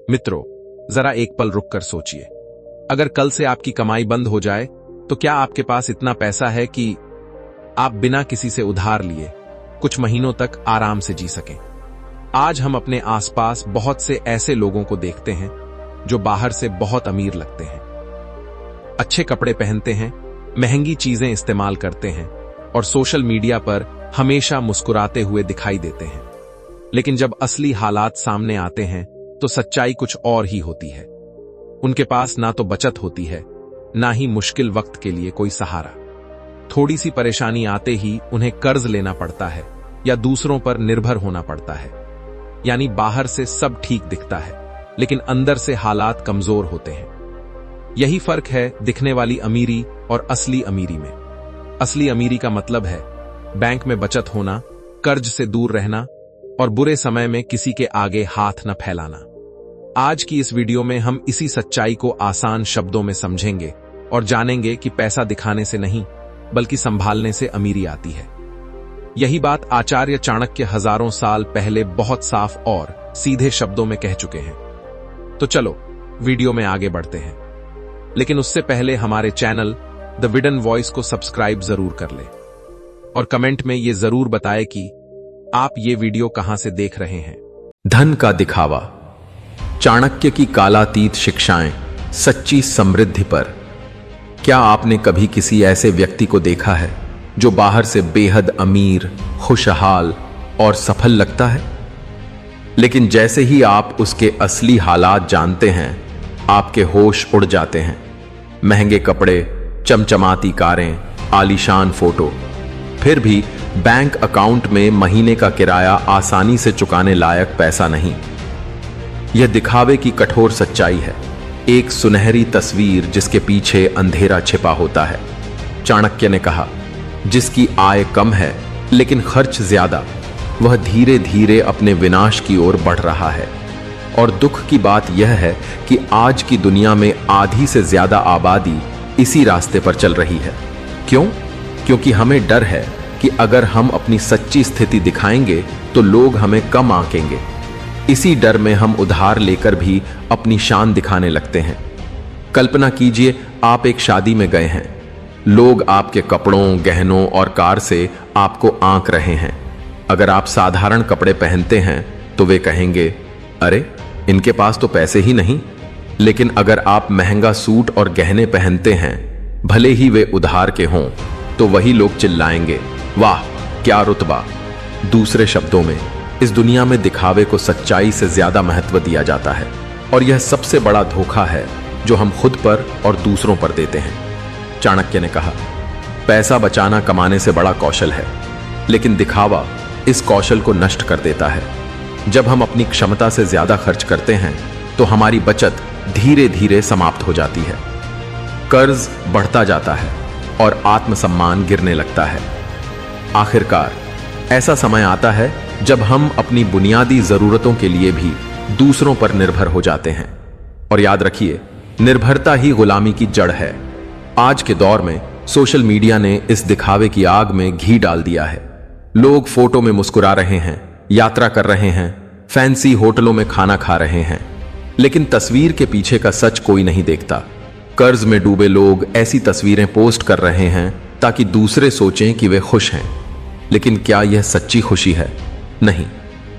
मित्रों, जरा एक पल रुककर सोचिए, अगर कल से आपकी कमाई बंद हो जाए तो क्या आपके पास इतना पैसा है कि आप बिना किसी से उधार लिए कुछ महीनों तक आराम से जी सकें? आज हम अपने आसपास बहुत से ऐसे लोगों को देखते हैं जो बाहर से बहुत अमीर लगते हैं, अच्छे कपड़े पहनते हैं, महंगी चीजें इस्तेमाल करते हैं और सोशल मीडिया पर हमेशा मुस्कुराते हुए दिखाई देते हैं। लेकिन जब असली हालात सामने आते हैं तो सच्चाई कुछ और ही होती है। उनके पास ना तो बचत होती है, ना ही मुश्किल वक्त के लिए कोई सहारा। थोड़ी सी परेशानी आते ही उन्हें कर्ज लेना पड़ता है या दूसरों पर निर्भर होना पड़ता है। यानी बाहर से सब ठीक दिखता है, लेकिन अंदर से हालात कमजोर होते हैं। यही फर्क है दिखने वाली अमीरी और असली अमीरी में। असली अमीरी का मतलब है बैंक में बचत होना, कर्ज से दूर रहना और बुरे समय में किसी के आगे हाथ न फैलाना। आज की इस वीडियो में हम इसी सच्चाई को आसान शब्दों में समझेंगे और जानेंगे कि पैसा दिखाने से नहीं, बल्कि संभालने से अमीरी आती है। यही बात आचार्य चाणक्य हजारों साल पहले बहुत साफ और सीधे शब्दों में कह चुके हैं। तो चलो वीडियो में आगे बढ़ते हैं, लेकिन उससे पहले हमारे चैनल द विडन वॉइस को सब्सक्राइब जरूर कर ले और कमेंट में ये जरूर बताएं कि आप ये वीडियो कहां से देख रहे हैं। धन का दिखावा, चाणक्य की कालातीत शिक्षाएं सच्ची समृद्धि पर। क्या आपने कभी किसी ऐसे व्यक्ति को देखा है जो बाहर से बेहद अमीर, खुशहाल और सफल लगता है, लेकिन जैसे ही आप उसके असली हालात जानते हैं, आपके होश उड़ जाते हैं। महंगे कपड़े, चमचमाती कारें, आलीशान फोटो, फिर भी बैंक अकाउंट में महीने का किराया आसानी से चुकाने लायक पैसा नहीं। यह दिखावे की कठोर सच्चाई है, एक सुनहरी तस्वीर जिसके पीछे अंधेरा छिपा होता है। चाणक्य ने कहा, जिसकी आय कम है लेकिन खर्च ज्यादा, वह धीरे धीरे अपने विनाश की ओर बढ़ रहा है। और दुख की बात यह है कि आज की दुनिया में आधी से ज्यादा आबादी इसी रास्ते पर चल रही है। क्यों? क्योंकि हमें डर है कि अगर हम अपनी सच्ची स्थिति दिखाएंगे तो लोग हमें कम आंकेंगे। इसी डर में हम उधार लेकर भी अपनी शान दिखाने लगते हैं। कल्पना कीजिए, आप एक शादी में गए हैं। लोग आपके कपड़ों, गहनों और कार से आपको आंक रहे हैं। अगर आप साधारण कपड़े पहनते हैं तो वे कहेंगे, अरे इनके पास तो पैसे ही नहीं। लेकिन अगर आप महंगा सूट और गहने पहनते हैं, भले ही वे उधार के हों, तो वही लोग चिल्लाएंगे, वाह क्या रुतबा। दूसरे शब्दों में, इस दुनिया में दिखावे को सच्चाई से ज्यादा महत्व दिया जाता है, और यह सबसे बड़ा धोखा है जो हम खुद पर और दूसरों पर देते हैं। चाणक्य ने कहा, पैसा बचाना कमाने से बड़ा कौशल है, लेकिन दिखावा इस कौशल को नष्ट कर देता है। जब हम अपनी क्षमता से ज्यादा खर्च करते हैं तो हमारी बचत धीरे धीरे समाप्त हो जाती है, कर्ज बढ़ता जाता है और आत्मसम्मान गिरने लगता है। आखिरकार ऐसा समय आता है जब हम अपनी बुनियादी जरूरतों के लिए भी दूसरों पर निर्भर हो जाते हैं। और याद रखिए, निर्भरता ही गुलामी की जड़ है। आज के दौर में सोशल मीडिया ने इस दिखावे की आग में घी डाल दिया है। लोग फोटो में मुस्कुरा रहे हैं, यात्रा कर रहे हैं, फैंसी होटलों में खाना खा रहे हैं, लेकिन तस्वीर के पीछे का सच कोई नहीं देखता। कर्ज में डूबे लोग ऐसी तस्वीरें पोस्ट कर रहे हैं ताकि दूसरे सोचें कि वे खुश हैं, लेकिन क्या यह सच्ची खुशी है? नहीं,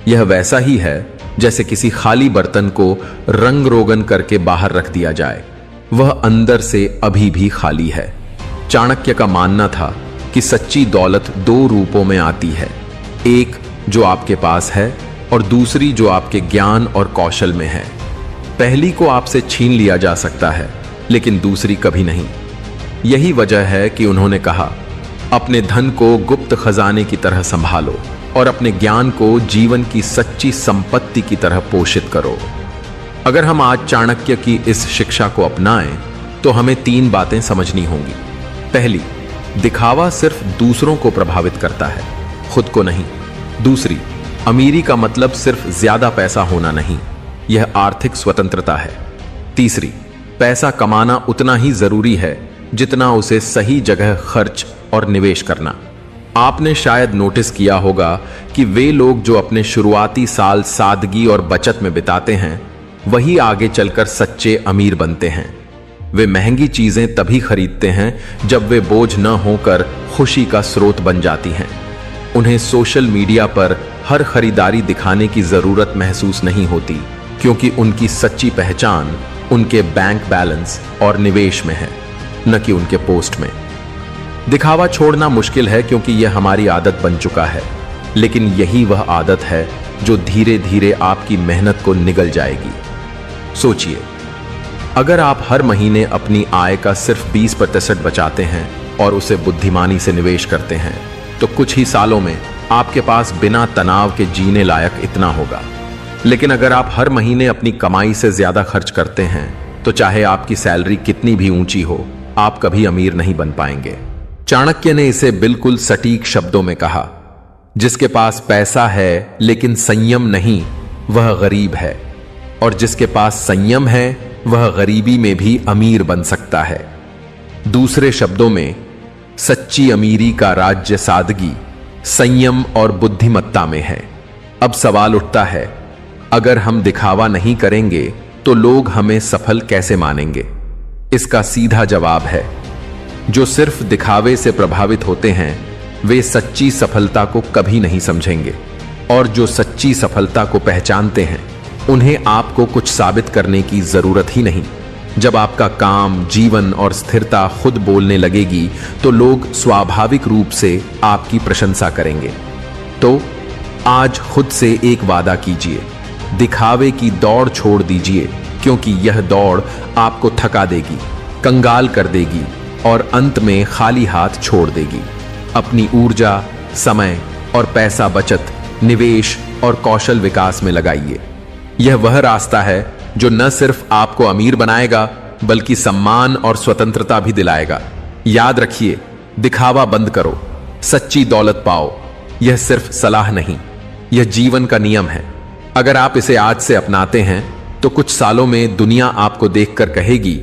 यह वैसा ही है जैसे किसी खाली बर्तन को रंग रोगन करके बाहर रख दिया जाए, वह अंदर से अभी भी खाली है। चाणक्य का मानना था कि सच्ची दौलत दो रूपों में आती है, एक जो आपके पास है और दूसरी जो आपके ज्ञान और कौशल में है। पहली को आपसे छीन लिया जा सकता है, लेकिन दूसरी कभी नहीं। यही वजह है कि उन्होंने कहा, अपने धन को गुप्त खजाने की तरह संभालो और अपने ज्ञान को जीवन की सच्ची संपत्ति की तरह पोषित करो। अगर हम आज चाणक्य की इस शिक्षा को अपनाएं तो हमें तीन बातें समझनी होंगी। पहली, दिखावा सिर्फ दूसरों को प्रभावित करता है, खुद को नहीं। दूसरी, अमीरी का मतलब सिर्फ ज्यादा पैसा होना नहीं, यह आर्थिक स्वतंत्रता है। तीसरी, पैसा कमाना उतना ही जरूरी है जितना उसे सही जगह खर्च और निवेश करना। आपने शायद नोटिस किया होगा कि वे लोग जो अपने शुरुआती साल सादगी और बचत में बिताते हैं, वही आगे चलकर सच्चे अमीर बनते हैं। वे महंगी चीजें तभी खरीदते हैं जब वे बोझ न होकर खुशी का स्रोत बन जाती हैं। उन्हें सोशल मीडिया पर हर खरीदारी दिखाने की जरूरत महसूस नहीं होती, क्योंकि उनकी सच्ची पहचान उनके बैंक बैलेंस और निवेश में है, न कि उनके पोस्ट में। दिखावा छोड़ना मुश्किल है क्योंकि यह हमारी आदत बन चुका है, लेकिन यही वह आदत है जो धीरे धीरे आपकी मेहनत को निगल जाएगी। सोचिए, अगर आप हर महीने अपनी आय का सिर्फ 20% बचाते हैं और उसे बुद्धिमानी से निवेश करते हैं, तो कुछ ही सालों में आपके पास बिना तनाव के जीने लायक इतना होगा। लेकिन अगर आप हर महीने अपनी कमाई से ज्यादा खर्च करते हैं, तो चाहे आपकी सैलरी कितनी भी ऊंची हो, आप कभी अमीर नहीं बन पाएंगे। चाणक्य ने इसे बिल्कुल सटीक शब्दों में कहा, जिसके पास पैसा है लेकिन संयम नहीं, वह गरीब है, और जिसके पास संयम है वह गरीबी में भी अमीर बन सकता है। दूसरे शब्दों में, सच्ची अमीरी का राज्य सादगी, संयम और बुद्धिमत्ता में है। अब सवाल उठता है, अगर हम दिखावा नहीं करेंगे तो लोग हमें सफल कैसे मानेंगे? इसका सीधा जवाब है, जो सिर्फ दिखावे से प्रभावित होते हैं वे सच्ची सफलता को कभी नहीं समझेंगे, और जो सच्ची सफलता को पहचानते हैं उन्हें आपको कुछ साबित करने की जरूरत ही नहीं। जब आपका काम, जीवन और स्थिरता खुद बोलने लगेगी तो लोग स्वाभाविक रूप से आपकी प्रशंसा करेंगे। तो आज खुद से एक वादा कीजिए, दिखावे की दौड़ छोड़ दीजिए, क्योंकि यह दौड़ आपको थका देगी, कंगाल कर देगी और अंत में खाली हाथ छोड़ देगी। अपनी ऊर्जा, समय और पैसा बचत, निवेश और कौशल विकास में लगाइए। यह वह रास्ता है जो न सिर्फ आपको अमीर बनाएगा बल्कि सम्मान और स्वतंत्रता भी दिलाएगा। याद रखिए, दिखावा बंद करो, सच्ची दौलत पाओ। यह सिर्फ सलाह नहीं, यह जीवन का नियम है। अगर आप इसे आज से अपनाते हैं तो कुछ सालों में दुनिया आपको देखकर कहेगी,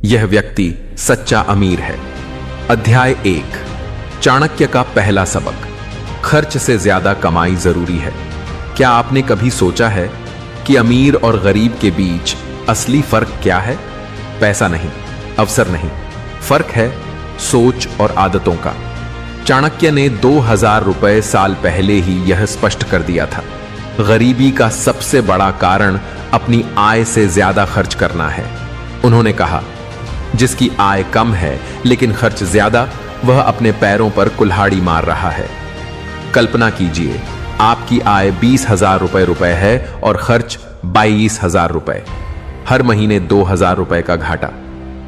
यह व्यक्ति सच्चा अमीर है। अध्याय 1, चाणक्य का पहला सबक, खर्च से ज्यादा कमाई जरूरी है। क्या आपने कभी सोचा है कि अमीर और गरीब के बीच असली फर्क क्या है? पैसा नहीं, अवसर नहीं, फर्क है सोच और आदतों का। चाणक्य ने 2000 रुपए साल पहले ही यह स्पष्ट कर दिया था। गरीबी का सबसे बड़ा कारण अपनी आय से ज्यादा खर्च करना है। उन्होंने कहा, जिसकी आय कम है लेकिन खर्च ज्यादा, वह अपने पैरों पर कुल्हाड़ी मार रहा है। कल्पना कीजिए, आपकी आय 20,000 रुपए है और खर्च 22,000 रुपए। हर महीने 2,000 रुपए का घाटा।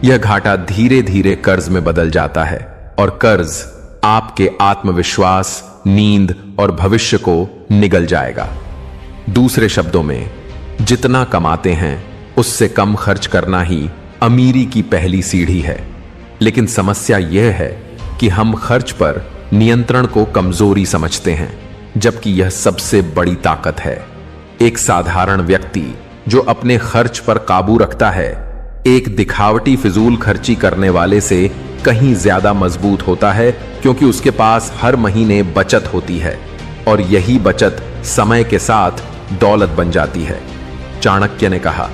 यह घाटा धीरे धीरे कर्ज में बदल जाता है, और कर्ज आपके आत्मविश्वास, नींद और भविष्य को निगल जाएगा। दूसरे शब्दों में, जितना कमाते हैं उससे कम खर्च करना ही अमीरी की पहली सीढ़ी है। लेकिन समस्या यह है कि हम खर्च पर नियंत्रण को कमजोरी समझते हैं, जबकि यह सबसे बड़ी ताकत है। एक साधारण व्यक्ति जो अपने खर्च पर काबू रखता है, एक दिखावटी फिजूल खर्ची करने वाले से कहीं ज्यादा मजबूत होता है, क्योंकि उसके पास हर महीने बचत होती है, और यही बचत समय के साथ दौलत बन जाती है। चाणक्य ने कहा,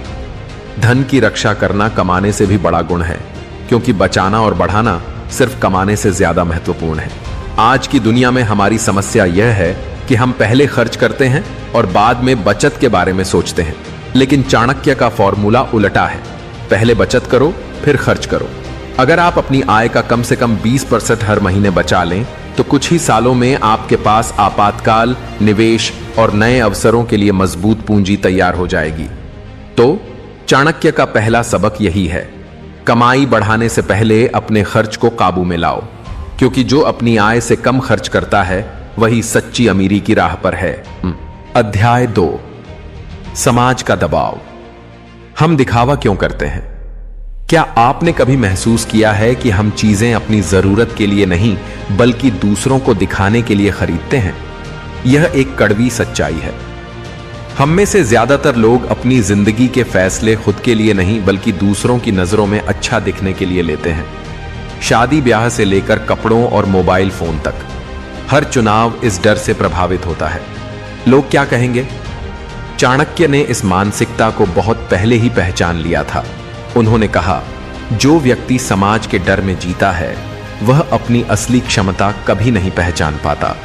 धन की रक्षा करना कमाने से भी बड़ा गुण है, क्योंकि बचाना और बढ़ाना सिर्फ कमाने से ज्यादा महत्वपूर्ण है। आज की दुनिया में हमारी समस्या यह है कि हम पहले खर्च करते हैं और बाद में बचत के बारे में सोचते हैं। लेकिन चाणक्य का फॉर्मूला उल्टा है, पहले बचत करो फिर खर्च करो। अगर आप अपनी आय का कम से कम 20% हर महीने बचा लें, तो कुछ ही सालों में आपके पास आपातकाल, निवेश और नए अवसरों के लिए मजबूत पूंजी तैयार हो जाएगी। तो चाणक्य का पहला सबक यही है, कमाई बढ़ाने से पहले अपने खर्च को काबू में लाओ, क्योंकि जो अपनी आय से कम खर्च करता है वही सच्ची अमीरी की राह पर है। अध्याय 2, समाज का दबाव। हम दिखावा क्यों करते हैं? क्या आपने कभी महसूस किया है कि हम चीजें अपनी जरूरत के लिए नहीं बल्कि दूसरों को दिखाने के लिए खरीदते हैं? यह एक कड़वी सच्चाई है। हम में से ज्यादातर लोग अपनी जिंदगी के फैसले खुद के लिए नहीं बल्कि दूसरों की नजरों में अच्छा दिखने के लिए लेते हैं। शादी ब्याह से लेकर कपड़ों और मोबाइल फोन तक, हर चुनाव इस डर से प्रभावित होता है, लोग क्या कहेंगे, चाणक्य ने इस मानसिकता को बहुत पहले ही पहचान लिया था। उन्होंने कहा, जो व्यक्ति समाज के डर में जीता है वह अपनी असली क्षमता कभी नहीं पहचान पाता।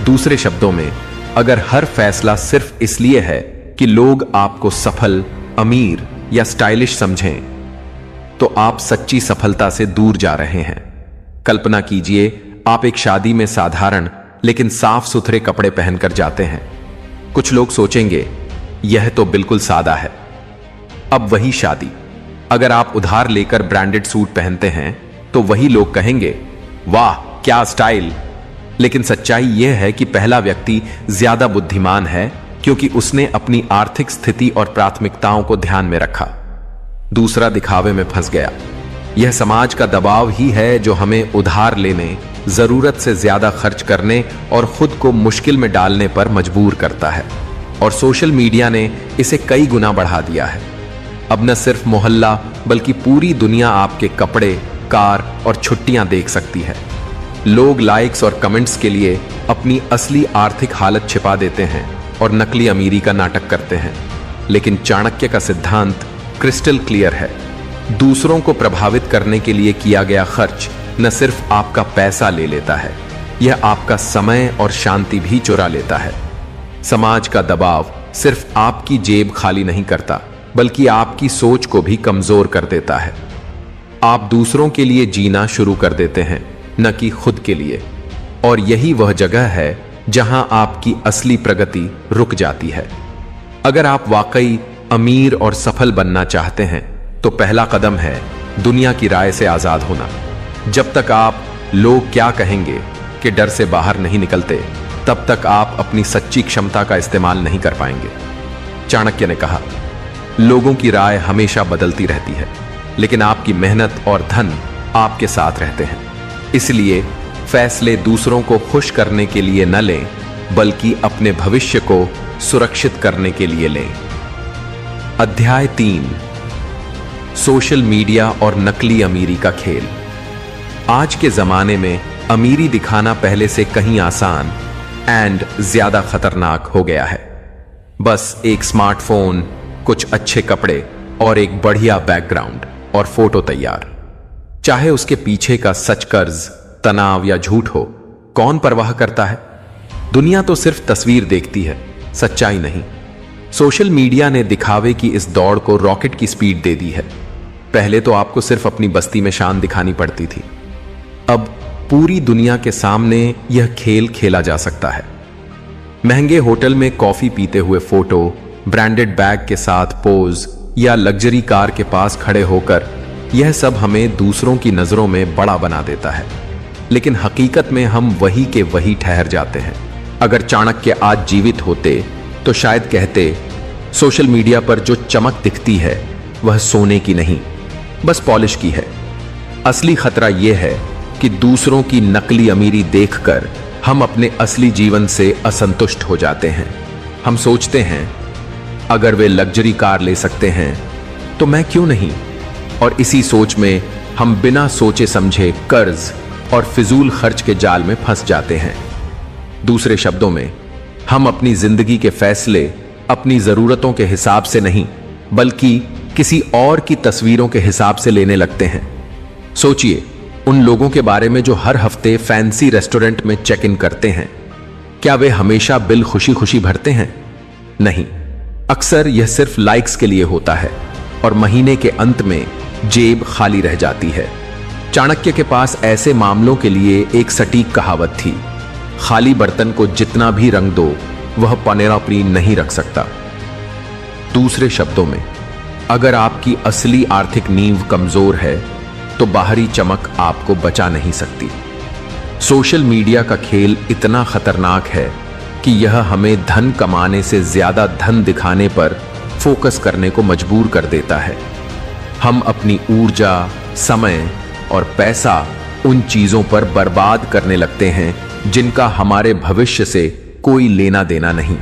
दूसरे शब्दों में, अगर हर फैसला सिर्फ इसलिए है कि लोग आपको सफल, अमीर या स्टाइलिश समझें, तो आप सच्ची सफलता से दूर जा रहे हैं। कल्पना कीजिए, आप एक शादी में साधारण लेकिन साफ सुथरे कपड़े पहनकर जाते हैं। कुछ लोग सोचेंगे, यह तो बिल्कुल सादा है। अब वही शादी, अगर आप उधार लेकर ब्रांडेड सूट पहनते हैं तो वही लोग कहेंगे, वाह क्या स्टाइल। लेकिन सच्चाई यह है कि पहला व्यक्ति ज्यादा बुद्धिमान है क्योंकि उसने अपनी आर्थिक स्थिति और प्राथमिकताओं को ध्यान में रखा। दूसरा दिखावे में फंस गया। यह समाज का दबाव ही है जो हमें उधार लेने, जरूरत से ज्यादा खर्च करने और खुद को मुश्किल में डालने पर मजबूर करता है। और सोशल मीडिया ने इसे कई गुना बढ़ा दिया है। अब न सिर्फ मोहल्ला बल्कि पूरी दुनिया आपके कपड़े, कार और छुट्टियां देख सकती है। लोग लाइक्स और कमेंट्स के लिए अपनी असली आर्थिक हालत छिपा देते हैं और नकली अमीरी का नाटक करते हैं। लेकिन चाणक्य का सिद्धांत क्रिस्टल क्लियर है। दूसरों को प्रभावित करने के लिए किया गया खर्च न सिर्फ आपका पैसा ले लेता है, यह आपका समय और शांति भी चुरा लेता है। समाज का दबाव सिर्फ आपकी जेब खाली नहीं करता, बल्कि आपकी सोच को भी कमजोर कर देता है। आप दूसरों के लिए जीना शुरू कर देते हैं, न कि खुद के लिए। और यही वह जगह है जहां आपकी असली प्रगति रुक जाती है। अगर आप वाकई अमीर और सफल बनना चाहते हैं तो पहला कदम है दुनिया की राय से आजाद होना। जब तक आप लोग क्या कहेंगे कि डर से बाहर नहीं निकलते, तब तक आप अपनी सच्ची क्षमता का इस्तेमाल नहीं कर पाएंगे। चाणक्य ने कहा, लोगों की राय हमेशा बदलती रहती है, लेकिन आपकी मेहनत और धन आपके साथ रहते हैं। इसलिए फैसले दूसरों को खुश करने के लिए न लें, बल्कि अपने भविष्य को सुरक्षित करने के लिए लें। अध्याय 3, सोशल मीडिया और नकली अमीरी का खेल। आज के जमाने में अमीरी दिखाना पहले से कहीं आसान एंड ज्यादा खतरनाक हो गया है। बस एक स्मार्टफोन, कुछ अच्छे कपड़े और एक बढ़िया बैकग्राउंड और फोटो तैयार। चाहे उसके पीछे का सच, कर्ज, तनाव या झूठ हो, कौन परवाह करता है। दुनिया तो सिर्फ तस्वीर देखती है, सच्चाई नहीं। सोशल मीडिया ने दिखावे की इस दौड़ को रॉकेट की स्पीड दे दी है। पहले तो आपको सिर्फ अपनी बस्ती में शान दिखानी पड़ती थी, अब पूरी दुनिया के सामने यह खेल खेला जा सकता है। महंगे होटल में कॉफी पीते हुए फोटो, ब्रांडेड बैग के साथ पोज या लग्जरी कार के पास खड़े होकर, यह सब हमें दूसरों की नजरों में बड़ा बना देता है। लेकिन हकीकत में हम वही के वही ठहर जाते हैं। अगर चाणक्य आज जीवित होते तो शायद कहते, सोशल मीडिया पर जो चमक दिखती है वह सोने की नहीं, बस पॉलिश की है। असली खतरा यह है कि दूसरों की नकली अमीरी देखकर हम अपने असली जीवन से असंतुष्ट हो जाते हैं। हम सोचते हैं, अगर वे लग्जरी कार ले सकते हैं तो मैं क्यों नहीं। और इसी सोच में हम बिना सोचे समझे कर्ज और फिजूल खर्च के जाल में फंस जाते हैं। दूसरे शब्दों में, हम अपनी जिंदगी के फैसले अपनी जरूरतों के हिसाब से नहीं, बल्कि किसी और की तस्वीरों के हिसाब से लेने लगते हैं। सोचिए उन लोगों के बारे में जो हर हफ्ते फैंसी रेस्टोरेंट में चेक इन करते हैं। क्या वे हमेशा बिल खुशी खुशी भरते हैं? नहीं, अक्सर यह सिर्फ लाइक्स के लिए होता है और महीने के अंत में जेब खाली रह जाती है। चाणक्य के पास ऐसे मामलों के लिए एक सटीक कहावत थी, खाली बर्तन को जितना भी रंग दो वह पनेरापरी नहीं रख सकता। दूसरे शब्दों में, अगर आपकी असली आर्थिक नींव कमजोर है तो बाहरी चमक आपको बचा नहीं सकती। सोशल मीडिया का खेल इतना खतरनाक है कि यह हमें धन कमाने से ज्यादा धन दिखाने पर फोकस करने को मजबूर कर देता है। हम अपनी ऊर्जा, समय और पैसा उन चीजों पर बर्बाद करने लगते हैं जिनका हमारे भविष्य से कोई लेना देना नहीं।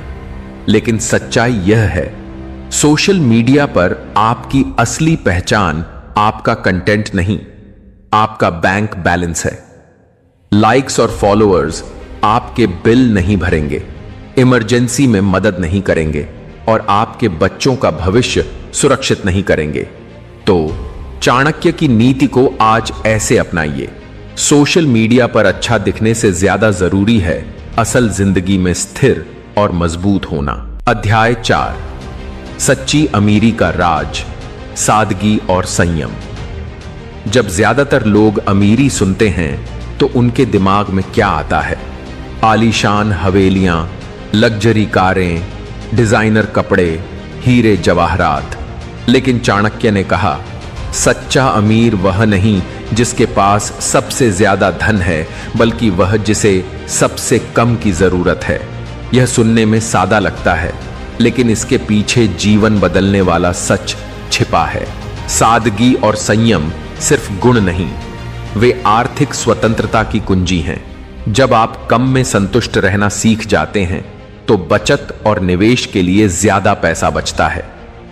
लेकिन सच्चाई यह है, सोशल मीडिया पर आपकी असली पहचान आपका कंटेंट नहीं, आपका बैंक बैलेंस है। लाइक्स और फॉलोअर्स आपके बिल नहीं भरेंगे, इमरजेंसी में मदद नहीं करेंगे और आपके बच्चों का भविष्य सुरक्षित नहीं करेंगे। तो चाणक्य की नीति को आज ऐसे अपनाइए। सोशल मीडिया पर अच्छा दिखने से ज्यादा जरूरी है असल जिंदगी में स्थिर और मजबूत होना। अध्याय 4, सच्ची अमीरी का राज, सादगी और संयम। जब ज्यादातर लोग अमीरी सुनते हैं तो उनके दिमाग में क्या आता है? आलीशान हवेलियां, लग्जरी कारें, डिजाइनर कपड़े, हीरे जवाहरात। लेकिन चाणक्य ने कहा, सच्चा अमीर वह नहीं जिसके पास सबसे ज्यादा धन है, बल्कि वह जिसे सबसे कम की जरूरत है। यह सुनने में सादा लगता है, लेकिन इसके पीछे जीवन बदलने वाला सच छिपा है। सादगी और संयम सिर्फ गुण नहीं, वे आर्थिक स्वतंत्रता की कुंजी हैं। जब आप कम में संतुष्ट रहना सीख जाते हैं तो बचत और निवेश के लिए ज्यादा पैसा बचता है।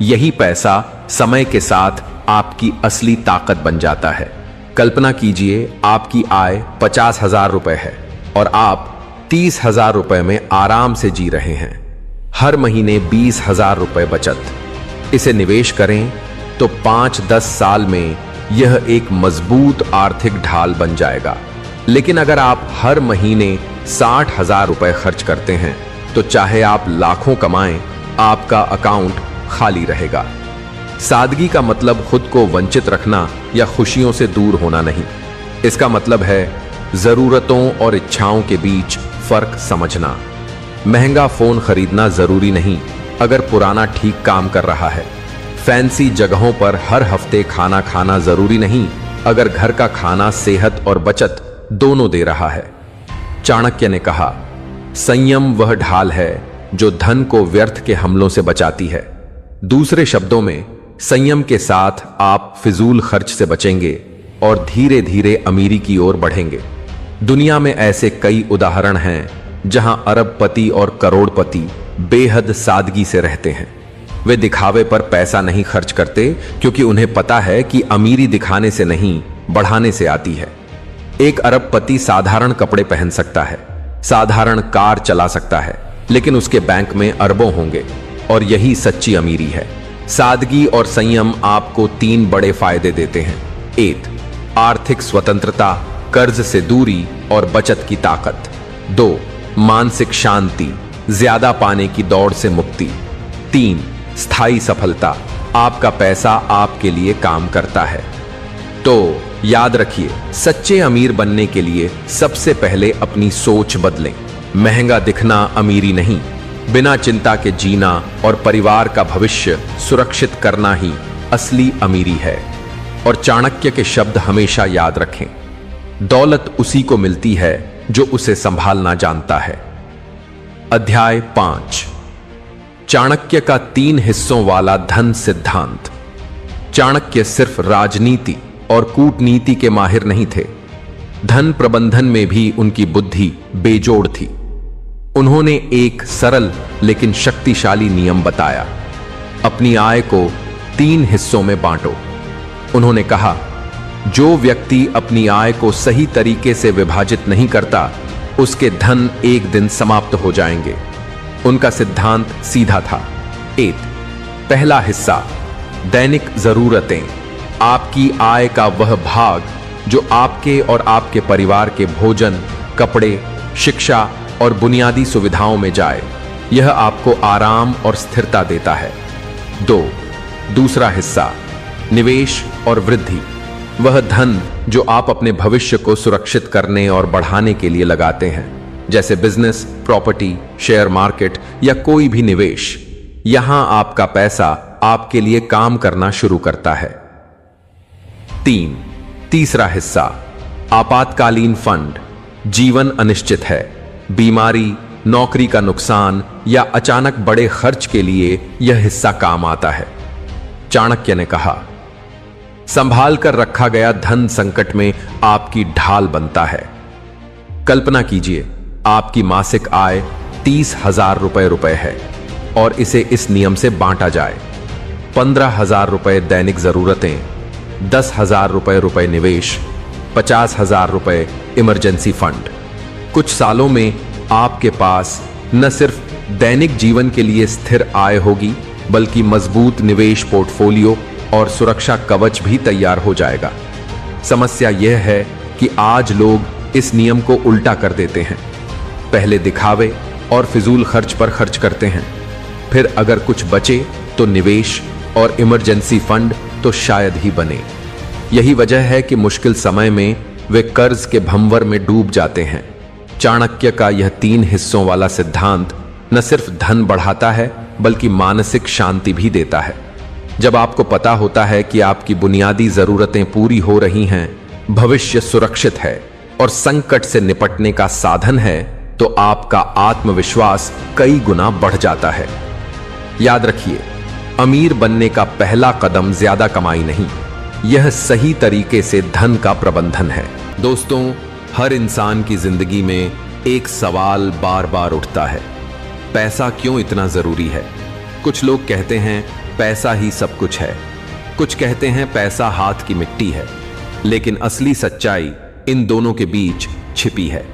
यही पैसा समय के साथ आपकी असली ताकत बन जाता है। कल्पना कीजिए, आपकी आय 50,000 रुपए है और आप 30,000 रुपए में आराम से जी रहे हैं। हर महीने 20,000 रुपए बचत। इसे निवेश करें तो 5-10 साल में यह एक मजबूत आर्थिक ढाल बन जाएगा। लेकिन अगर आप हर महीने 60,000 रुपए खर्च करते हैं तो चाहे आप लाखों कमाएं, आपका अकाउंट खाली रहेगा। सादगी का मतलब खुद को वंचित रखना या खुशियों से दूर होना नहीं। इसका मतलब है जरूरतों और इच्छाओं के बीच फर्क समझना। महंगा फोन खरीदना जरूरी नहीं अगर पुराना ठीक काम कर रहा है। फैंसी जगहों पर हर हफ्ते खाना खाना जरूरी नहीं अगर घर का खाना सेहत और बचत दोनों दे रहा है। चाणक्य ने कहा, संयम वह ढाल है जो धन को व्यर्थ के हमलों से बचाती है। दूसरे शब्दों में, संयम के साथ आप फिजूल खर्च से बचेंगे और धीरे धीरे अमीरी की ओर बढ़ेंगे। दुनिया में ऐसे कई उदाहरण हैं जहां अरबपति और करोड़पति बेहद सादगी से रहते हैं। वे दिखावे पर पैसा नहीं खर्च करते क्योंकि उन्हें पता है कि अमीरी दिखाने से नहीं, बढ़ाने से आती है। एक अरबपति साधारण कपड़े पहन सकता है, साधारण कार चला सकता है, लेकिन उसके बैंक में अरबों होंगे। और यही सच्ची अमीरी है। सादगी और संयम आपको 3 बड़े फायदे देते हैं। 1, आर्थिक स्वतंत्रता, कर्ज से दूरी और बचत की ताकत। 2, मानसिक शांति, ज्यादा पाने की दौड़ से मुक्ति। 3, स्थायी सफलता, आपका पैसा आपके लिए काम करता है। तो याद रखिए, सच्चे अमीर बनने के लिए सबसे पहले अपनी सोच बदलें। महंगा दिखना अमीरी नहीं, बिना चिंता के जीना और परिवार का भविष्य सुरक्षित करना ही असली अमीरी है। और चाणक्य के शब्द हमेशा याद रखें, दौलत उसी को मिलती है जो उसे संभालना जानता है। अध्याय 5, चाणक्य का 3 हिस्सों वाला धन सिद्धांत। चाणक्य सिर्फ राजनीति और कूटनीति के माहिर नहीं थे, धन प्रबंधन में भी उनकी बुद्धि बेजोड़ थी। उन्होंने एक सरल लेकिन शक्तिशाली नियम बताया, अपनी आय को 3 हिस्सों में बांटो। उन्होंने कहा, जो व्यक्ति अपनी आय को सही तरीके से विभाजित नहीं करता, उसके धन एक दिन समाप्त हो जाएंगे। उनका सिद्धांत सीधा था। 1, पहला हिस्सा, दैनिक जरूरतें, आपकी आय का वह भाग जो आपके और आपके परिवार के भोजन, कपड़े, शिक्षा और बुनियादी सुविधाओं में जाए। यह आपको आराम और स्थिरता देता है। 2, दूसरा हिस्सा, निवेश और वृद्धि, वह धन जो आप अपने भविष्य को सुरक्षित करने और बढ़ाने के लिए लगाते हैं, जैसे बिजनेस, प्रॉपर्टी, शेयर मार्केट या कोई भी निवेश। यहां आपका पैसा आपके लिए काम करना शुरू करता है। 3, तीसरा हिस्सा, आपातकालीन फंड, जीवन अनिश्चित है, बीमारी, नौकरी का नुकसान या अचानक बड़े खर्च के लिए यह हिस्सा काम आता है। चाणक्य ने कहा, संभाल कर रखा गया धन संकट में आपकी ढाल बनता है। कल्पना कीजिए, आपकी मासिक आय 30,000 रुपए है और इसे इस नियम से बांटा जाए। 15,000 रुपए दैनिक जरूरतें, 10,000 रुपए निवेश, 50,000 रुपए इमरजेंसी फंड। कुछ सालों में आपके पास न सिर्फ दैनिक जीवन के लिए स्थिर आय होगी, बल्कि मजबूत निवेश पोर्टफोलियो और सुरक्षा कवच भी तैयार हो जाएगा। समस्या यह है कि आज लोग इस नियम को उल्टा कर देते हैं। पहले दिखावे और फिजूल खर्च पर खर्च करते हैं, फिर अगर कुछ बचे तो निवेश और इमरजेंसी फंड तो शायद ही बने। यही वजह है कि मुश्किल समय में वे कर्ज के भंवर में डूब जाते हैं। चाणक्य का यह 3 हिस्सों वाला सिद्धांत न सिर्फ धन बढ़ाता है, बल्कि मानसिक शांति भी देता है। जब आपको पता होता है कि आपकी बुनियादी जरूरतें पूरी हो रही हैं, भविष्य सुरक्षित है और संकट से निपटने का साधन है, तो आपका आत्मविश्वास कई गुना बढ़ जाता है। याद रखिए, अमीर बनने का पहला कदम ज्यादा कमाई नहीं, यह सही तरीके से धन का प्रबंधन है। दोस्तों, हर इंसान की जिंदगी में एक सवाल बार बार उठता है, पैसा क्यों इतना जरूरी है? कुछ लोग कहते हैं पैसा ही सब कुछ है, कुछ कहते हैं पैसा हाथ की मिट्टी है, लेकिन असली सच्चाई इन दोनों के बीच छिपी है।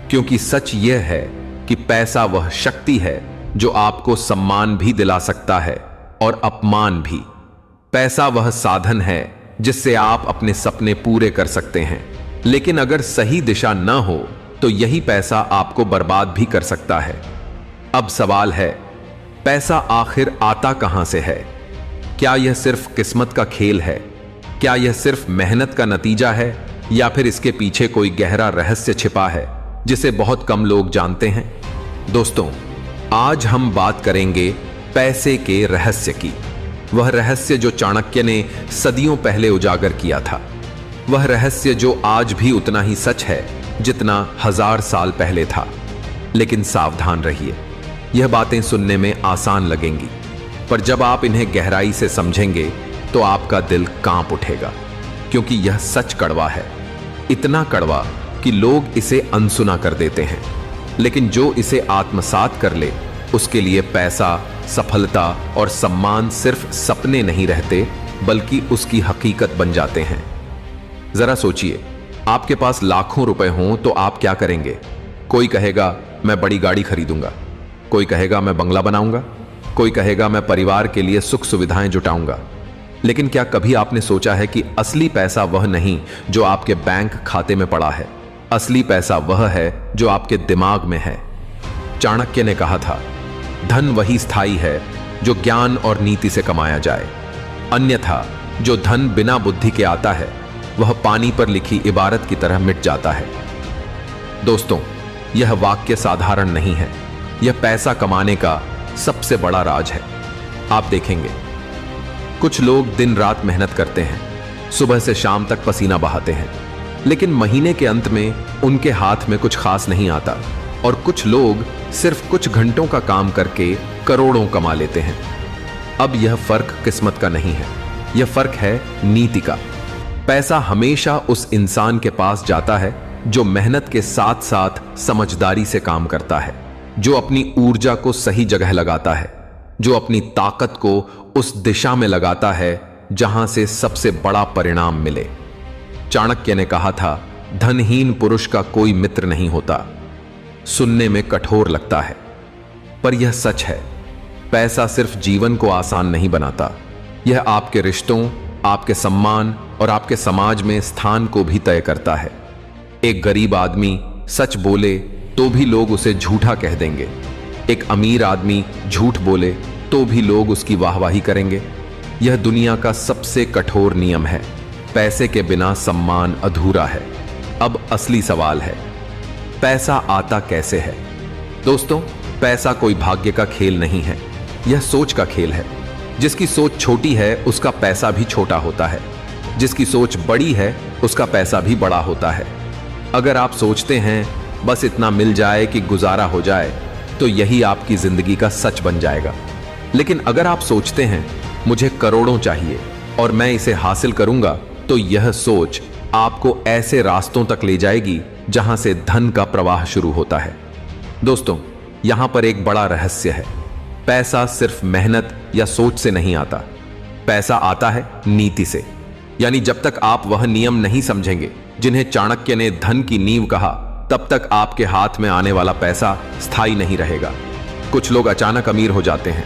क्योंकि सच यह है कि पैसा वह शक्ति है जो आपको सम्मान भी दिला सकता है और अपमान भी। पैसा वह साधन है जिससे आप अपने सपने पूरे कर सकते हैं, लेकिन अगर सही दिशा न हो तो यही पैसा आपको बर्बाद भी कर सकता है। अब सवाल है, पैसा आखिर आता कहां से है? क्या यह सिर्फ किस्मत का खेल है? क्या यह सिर्फ मेहनत का नतीजा है, या फिर इसके पीछे कोई गहरा रहस्य छिपा है जिसे बहुत कम लोग जानते हैं? दोस्तों, आज हम बात करेंगे पैसे के रहस्य की। वह रहस्य जो चाणक्य ने सदियों पहले उजागर किया था, वह रहस्य जो आज भी उतना ही सच है जितना 1000 साल पहले था। लेकिन सावधान रहिए, यह बातें सुनने में आसान लगेंगी, पर जब आप इन्हें गहराई से समझेंगे तो आपका दिल कांप उठेगा, क्योंकि यह सच कड़वा है। इतना कड़वा कि लोग इसे अनसुना कर देते हैं, लेकिन जो इसे आत्मसात कर ले, उसके लिए पैसा, सफलता और सम्मान सिर्फ सपने नहीं रहते, बल्कि उसकी हकीकत बन जाते हैं। जरा सोचिए, आपके पास लाखों रुपए हों तो आप क्या करेंगे? कोई कहेगा मैं बड़ी गाड़ी खरीदूंगा, कोई कहेगा मैं बंगला बनाऊंगा, कोई कहेगा मैं परिवार के लिए सुख सुविधाएं जुटाऊंगा। लेकिन क्या कभी आपने सोचा है कि असली पैसा वह नहीं जो आपके बैंक खाते में पड़ा है? असली पैसा वह है जो आपके दिमाग में है। चाणक्य ने कहा था, धन वही स्थायी है जो ज्ञान और नीति से कमाया जाए, अन्यथा जो धन बिना बुद्धि के आता है वह पानी पर लिखी इबारत की तरह मिट जाता है। दोस्तों, यह वाक्य साधारण नहीं है, यह पैसा कमाने का सबसे बड़ा राज है। आप देखेंगे, कुछ लोग दिन रात मेहनत करते हैं, सुबह से शाम तक पसीना बहाते हैं, लेकिन महीने के अंत में उनके हाथ में कुछ खास नहीं आता। और कुछ लोग सिर्फ कुछ घंटों का काम करके करोड़ों कमा लेते हैं। अब यह फर्क किस्मत का नहीं है, यह फर्क है नीति का। पैसा हमेशा उस इंसान के पास जाता है जो मेहनत के साथ साथ समझदारी से काम करता है, जो अपनी ऊर्जा को सही जगह लगाता है, जो अपनी ताकत को उस दिशा में लगाता है जहां से सबसे बड़ा परिणाम मिले। चाणक्य ने कहा था, धनहीन पुरुष का कोई मित्र नहीं होता। सुनने में कठोर लगता है, पर यह सच है। पैसा सिर्फ जीवन को आसान नहीं बनाता, यह आपके रिश्तों, आपके सम्मान और आपके समाज में स्थान को भी तय करता है। एक गरीब आदमी सच बोले तो भी लोग उसे झूठा कह देंगे, एक अमीर आदमी झूठ बोले तो भी लोग उसकी वाहवाही करेंगे। यह दुनिया का सबसे कठोर नियम है। पैसे के बिना सम्मान अधूरा है। अब असली सवाल है, पैसा आता कैसे है? दोस्तों, पैसा कोई भाग्य का खेल नहीं है, यह सोच का खेल है। जिसकी सोच छोटी है उसका पैसा भी छोटा होता है, जिसकी सोच बड़ी है उसका पैसा भी बड़ा होता है। अगर आप सोचते हैं बस इतना मिल जाए कि गुजारा हो जाए, तो यही आपकी जिंदगी का सच बन जाएगा। लेकिन अगर आप सोचते हैं मुझे करोड़ों चाहिए और मैं इसे हासिल करूंगा, तो यह सोच आपको ऐसे रास्तों तक ले जाएगी जहां से धन का प्रवाह शुरू होता है। दोस्तों, यहां पर एक बड़ा रहस्य है। पैसा सिर्फ मेहनत या सोच से नहीं आता, पैसा आता है नीति से। यानी जब तक आप वह नियम नहीं समझेंगे जिन्हें चाणक्य ने धन की नींव कहा, तब तक आपके हाथ में आने वाला पैसा स्थायी नहीं रहेगा। कुछ लोग अचानक अमीर हो जाते हैं,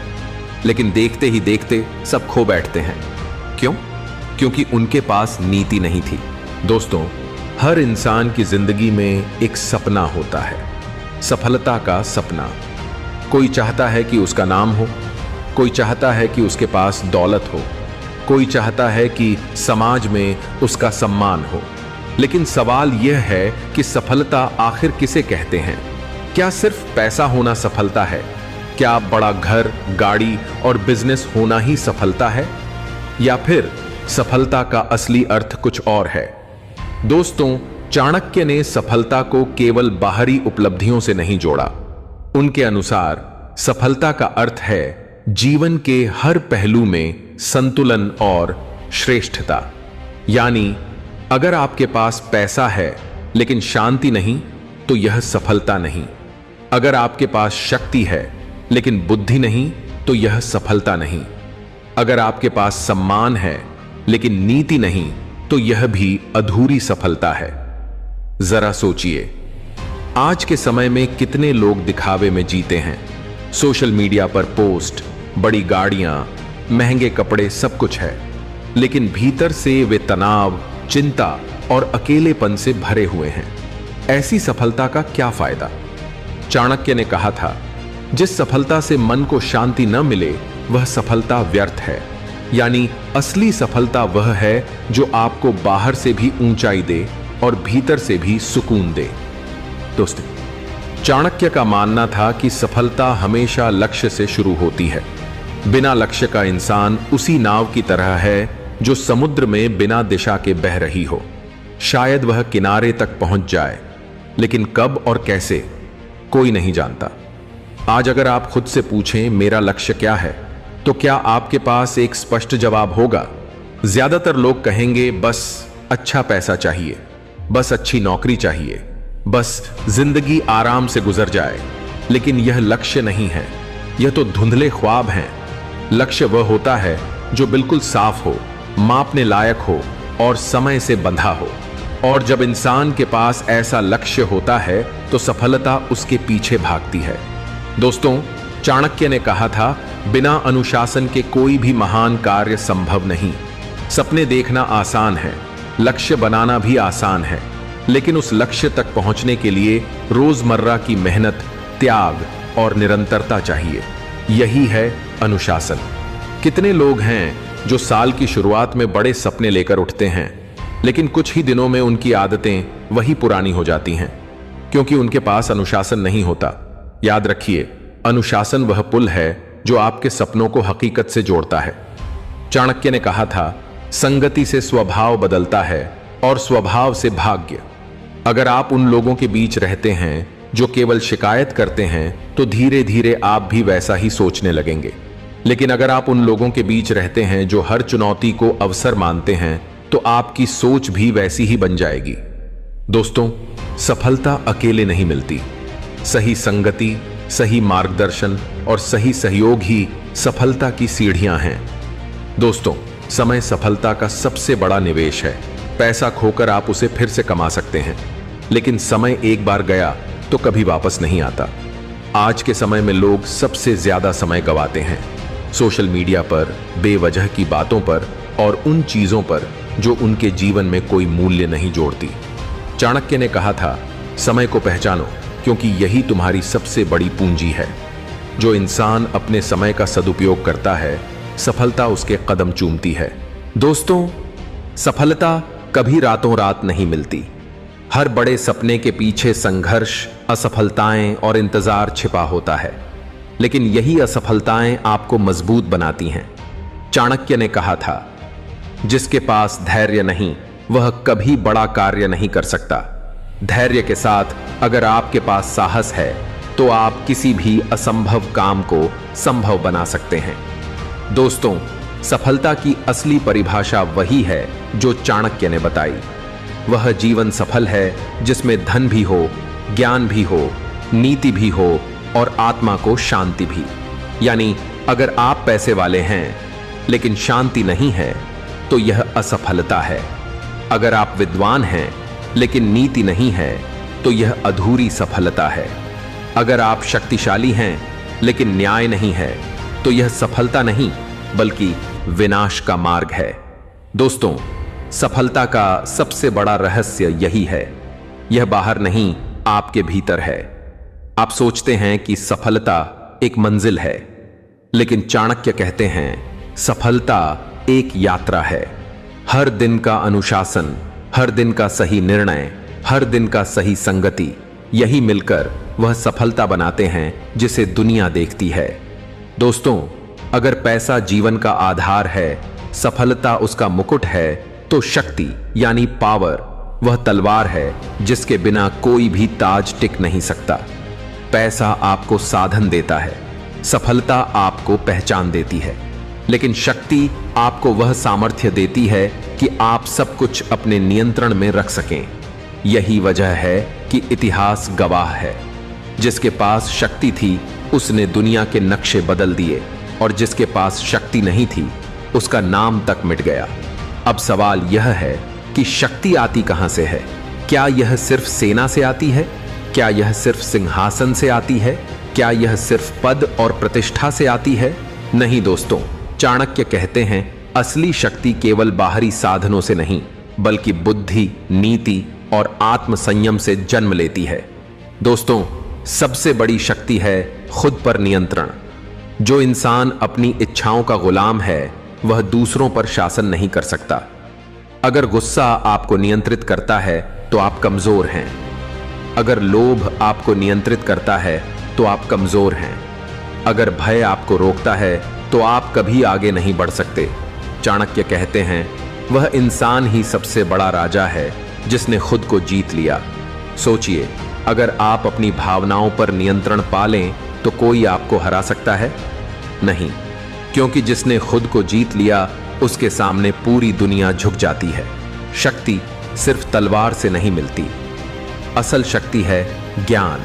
लेकिन देखते ही देखते सब खो बैठते हैं। क्यों? क्योंकि उनके पास नीति नहीं थी। दोस्तों, हर इंसान की जिंदगी में एक सपना होता है, सफलता का सपना। कोई चाहता है कि उसका नाम हो, कोई चाहता है कि उसके पास दौलत हो, कोई चाहता है कि समाज में उसका सम्मान हो। लेकिन सवाल यह है कि सफलता आखिर किसे कहते हैं? क्या सिर्फ पैसा होना सफलता है? क्या बड़ा घर, गाड़ी और बिजनेस होना ही सफलता है? या फिर सफलता का असली अर्थ कुछ और है? दोस्तों, चाणक्य ने सफलता को केवल बाहरी उपलब्धियों से नहीं जोड़ा। उनके अनुसार सफलता का अर्थ है जीवन के हर पहलू में संतुलन और श्रेष्ठता। यानी अगर आपके पास पैसा है लेकिन शांति नहीं, तो यह सफलता नहीं। अगर आपके पास शक्ति है लेकिन बुद्धि नहीं, तो यह सफलता नहीं। अगर आपके पास सम्मान है लेकिन नीति नहीं, तो यह भी अधूरी सफलता है। जरा सोचिए, आज के समय में कितने लोग दिखावे में जीते हैं। सोशल मीडिया पर पोस्ट, बड़ी गाड़ियां, महंगे कपड़े, सब कुछ है, लेकिन भीतर से वे तनाव, चिंता और अकेलेपन से भरे हुए हैं। ऐसी सफलता का क्या फायदा? चाणक्य ने कहा था, जिस सफलता से मन को शांति न मिले वह सफलता व्यर्थ है। यानी असली सफलता वह है जो आपको बाहर से भी ऊंचाई दे और भीतर से भी सुकून दे। दोस्तों, चाणक्य का मानना था कि सफलता हमेशा लक्ष्य से शुरू होती है। बिना लक्ष्य का इंसान उसी नाव की तरह है जो समुद्र में बिना दिशा के बह रही हो। शायद वह किनारे तक पहुंच जाए, लेकिन कब और कैसे कोई नहीं जानता। आज अगर आप खुद से पूछें मेरा लक्ष्य क्या है, तो क्या आपके पास एक स्पष्ट जवाब होगा? ज्यादातर लोग कहेंगे बस अच्छा पैसा चाहिए, बस अच्छी नौकरी चाहिए, बस जिंदगी आराम से गुजर जाए। लेकिन यह लक्ष्य नहीं है, यह तो धुंधले ख्वाब हैं। लक्ष्य वह होता है जो बिल्कुल साफ हो, मापने लायक हो और समय से बंधा हो। और जब इंसान के पास ऐसा लक्ष्य होता है तो सफलता उसके पीछे भागती है। दोस्तों, चाणक्य ने कहा था, बिना अनुशासन के कोई भी महान कार्य संभव नहीं। सपने देखना आसान है, लक्ष्य बनाना भी आसान है, लेकिन उस लक्ष्य तक पहुंचने के लिए रोजमर्रा की मेहनत, त्याग और निरंतरता चाहिए। यही है अनुशासन। कितने लोग हैं जो साल की शुरुआत में बड़े सपने लेकर उठते हैं, लेकिन कुछ ही दिनों में उनकी आदतें वही पुरानी हो जाती हैं, क्योंकि उनके पास अनुशासन नहीं होता। याद रखिए, अनुशासन वह पुल है जो आपके सपनों को हकीकत से जोड़ता है। चाणक्य ने कहा था, संगति से स्वभाव बदलता है और स्वभाव से भाग्य। अगर आप उन लोगों के बीच रहते हैं जो केवल शिकायत करते हैं, तो धीरे धीरे आप भी वैसा ही सोचने लगेंगे। लेकिन अगर आप उन लोगों के बीच रहते हैं जो हर चुनौती को अवसर मानते हैं, तो आपकी सोच भी वैसी ही बन जाएगी। दोस्तों, सफलता अकेले नहीं मिलती। सही संगति, सही मार्गदर्शन और सही सहयोग ही सफलता की सीढ़ियां हैं। दोस्तों, समय सफलता का सबसे बड़ा निवेश है। पैसा खोकर आप उसे फिर से कमा सकते हैं, लेकिन समय एक बार गया तो कभी वापस नहीं आता। आज के समय में लोग सबसे ज्यादा समय गंवाते हैं सोशल मीडिया पर, बेवजह की बातों पर और उन चीजों पर जो उनके जीवन में कोई मूल्य नहीं जोड़ती। चाणक्य ने कहा था, समय को पहचानो, क्योंकि यही तुम्हारी सबसे बड़ी पूंजी है। जो इंसान अपने समय का सदुपयोग करता है, सफलता उसके कदम चूमती है। दोस्तों, सफलता कभी रातों रात नहीं मिलती। हर बड़े सपने के पीछे संघर्ष, असफलताएं और इंतजार छिपा होता है, लेकिन यही असफलताएं आपको मजबूत बनाती हैं। चाणक्य ने कहा था, जिसके पास धैर्य नहीं वह कभी बड़ा कार्य नहीं कर सकता। धैर्य के साथ अगर आपके पास साहस है, तो आप किसी भी असंभव काम को संभव बना सकते हैं। दोस्तों, सफलता की असली परिभाषा वही है जो चाणक्य ने बताई। वह जीवन सफल है जिसमें धन भी हो, ज्ञान भी हो, नीति भी हो और आत्मा को शांति भी। यानी अगर आप पैसे वाले हैं लेकिन शांति नहीं है, तो यह असफलता है। अगर आप विद्वान हैं लेकिन नीति नहीं है, तो यह अधूरी सफलता है। अगर आप शक्तिशाली हैं लेकिन न्याय नहीं है तो यह सफलता नहीं बल्कि विनाश का मार्ग है। दोस्तों, सफलता का सबसे बड़ा रहस्य यही है। यह बाहर नहीं, आपके भीतर है। आप सोचते हैं कि सफलता एक मंजिल है, लेकिन चाणक्य कहते हैं सफलता एक यात्रा है। हर दिन का अनुशासन, हर दिन का सही निर्णय, हर दिन का सही संगति, यही मिलकर वह सफलता बनाते हैं जिसे दुनिया देखती है। दोस्तों, अगर पैसा जीवन का आधार है, सफलता उसका मुकुट है, तो शक्ति यानी पावर वह तलवार है जिसके बिना कोई भी ताज टिक नहीं सकता। पैसा आपको साधन देता है, सफलता आपको पहचान देती है, लेकिन शक्ति आपको वह सामर्थ्य देती है कि आप सब कुछ अपने नियंत्रण में रख सकें। यही वजह है कि इतिहास गवाह है, जिसके पास शक्ति थी उसने दुनिया के नक्शे बदल दिए, और जिसके पास शक्ति नहीं थी उसका नाम तक मिट गया। अब सवाल यह है कि शक्ति आती कहां से है? क्या यह सिर्फ सेना से आती है? क्या यह सिर्फ सिंहासन से आती है? क्या यह सिर्फ पद और प्रतिष्ठा से आती है? नहीं दोस्तों, चाणक्य कहते हैं असली शक्ति केवल बाहरी साधनों से नहीं बल्कि बुद्धि, नीति और आत्म संयम से जन्म लेती है। दोस्तों, सबसे बड़ी शक्ति है खुद पर नियंत्रण। जो इंसान अपनी इच्छाओं का गुलाम है वह दूसरों पर शासन नहीं कर सकता। अगर गुस्सा आपको नियंत्रित करता है तो आप कमजोर हैं। अगर लोभ आपको नियंत्रित करता है तो आप कमजोर हैं। अगर भय आपको रोकता है तो आप कभी आगे नहीं बढ़ सकते। चाणक्य कहते हैं वह इंसान ही सबसे बड़ा राजा है जिसने खुद को जीत लिया। सोचिए, अगर आप अपनी भावनाओं पर नियंत्रण पा लें तो कोई आपको हरा सकता है? नहीं, क्योंकि जिसने खुद को जीत लिया उसके सामने पूरी दुनिया झुक जाती है। शक्ति सिर्फ तलवार से नहीं मिलती, असल शक्ति है ज्ञान।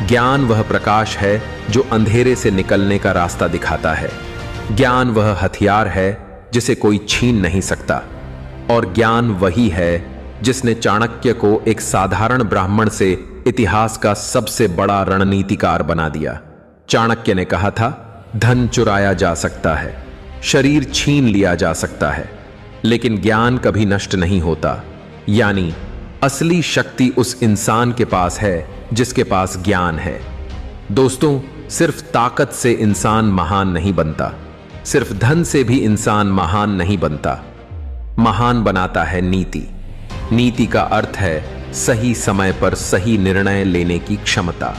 ज्ञान वह प्रकाश है जो अंधेरे से निकलने का रास्ता दिखाता है। ज्ञान वह हथियार है जिसे कोई छीन नहीं सकता, और ज्ञान वही है जिसने चाणक्य को एक साधारण ब्राह्मण से इतिहास का सबसे बड़ा रणनीतिकार बना दिया। चाणक्य ने कहा था, धन चुराया जा सकता है, शरीर छीन लिया जा सकता है, लेकिन ज्ञान कभी नष्ट नहीं होता। यानी असली शक्ति उस इंसान के पास है जिसके पास ज्ञान है। दोस्तों, सिर्फ ताकत से इंसान महान नहीं बनता, सिर्फ धन से भी इंसान महान नहीं बनता। महान बनाता है नीति। नीति का अर्थ है सही समय पर सही निर्णय लेने की क्षमता।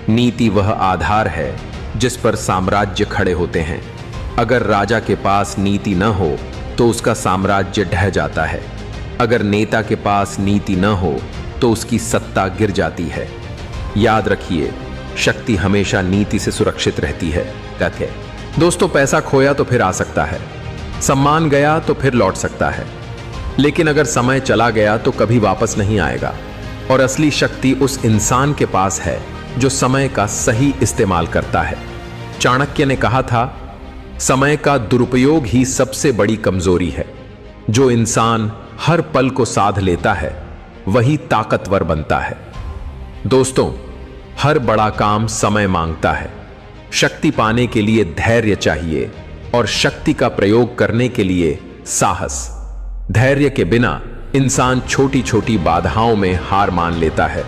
नीति वह आधार है जिस पर साम्राज्य खड़े होते हैं। अगर राजा के पास नीति न हो तो उसका साम्राज्य ढह जाता है। अगर नेता के पास नीति न हो तो उसकी सत्ता गिर जाती है। याद रखिए, शक्ति हमेशा नीति से सुरक्षित रहती है। दोस्तों, पैसा खोया तो फिर आ सकता है, सम्मान गया तो फिर लौट सकता है, लेकिन अगर समय चला गया तो कभी वापस नहीं आएगा। और असली शक्ति उस इंसान के पास है जो समय का सही इस्तेमाल करता है। चाणक्य ने कहा था, समय का दुरुपयोग ही सबसे बड़ी कमजोरी है। जो इंसान हर पल को साध लेता है वही ताकतवर बनता है। दोस्तों, हर बड़ा काम समय मांगता है। शक्ति पाने के लिए धैर्य चाहिए और शक्ति का प्रयोग करने के लिए साहस। धैर्य के बिना इंसान छोटी छोटी बाधाओं में हार मान लेता है,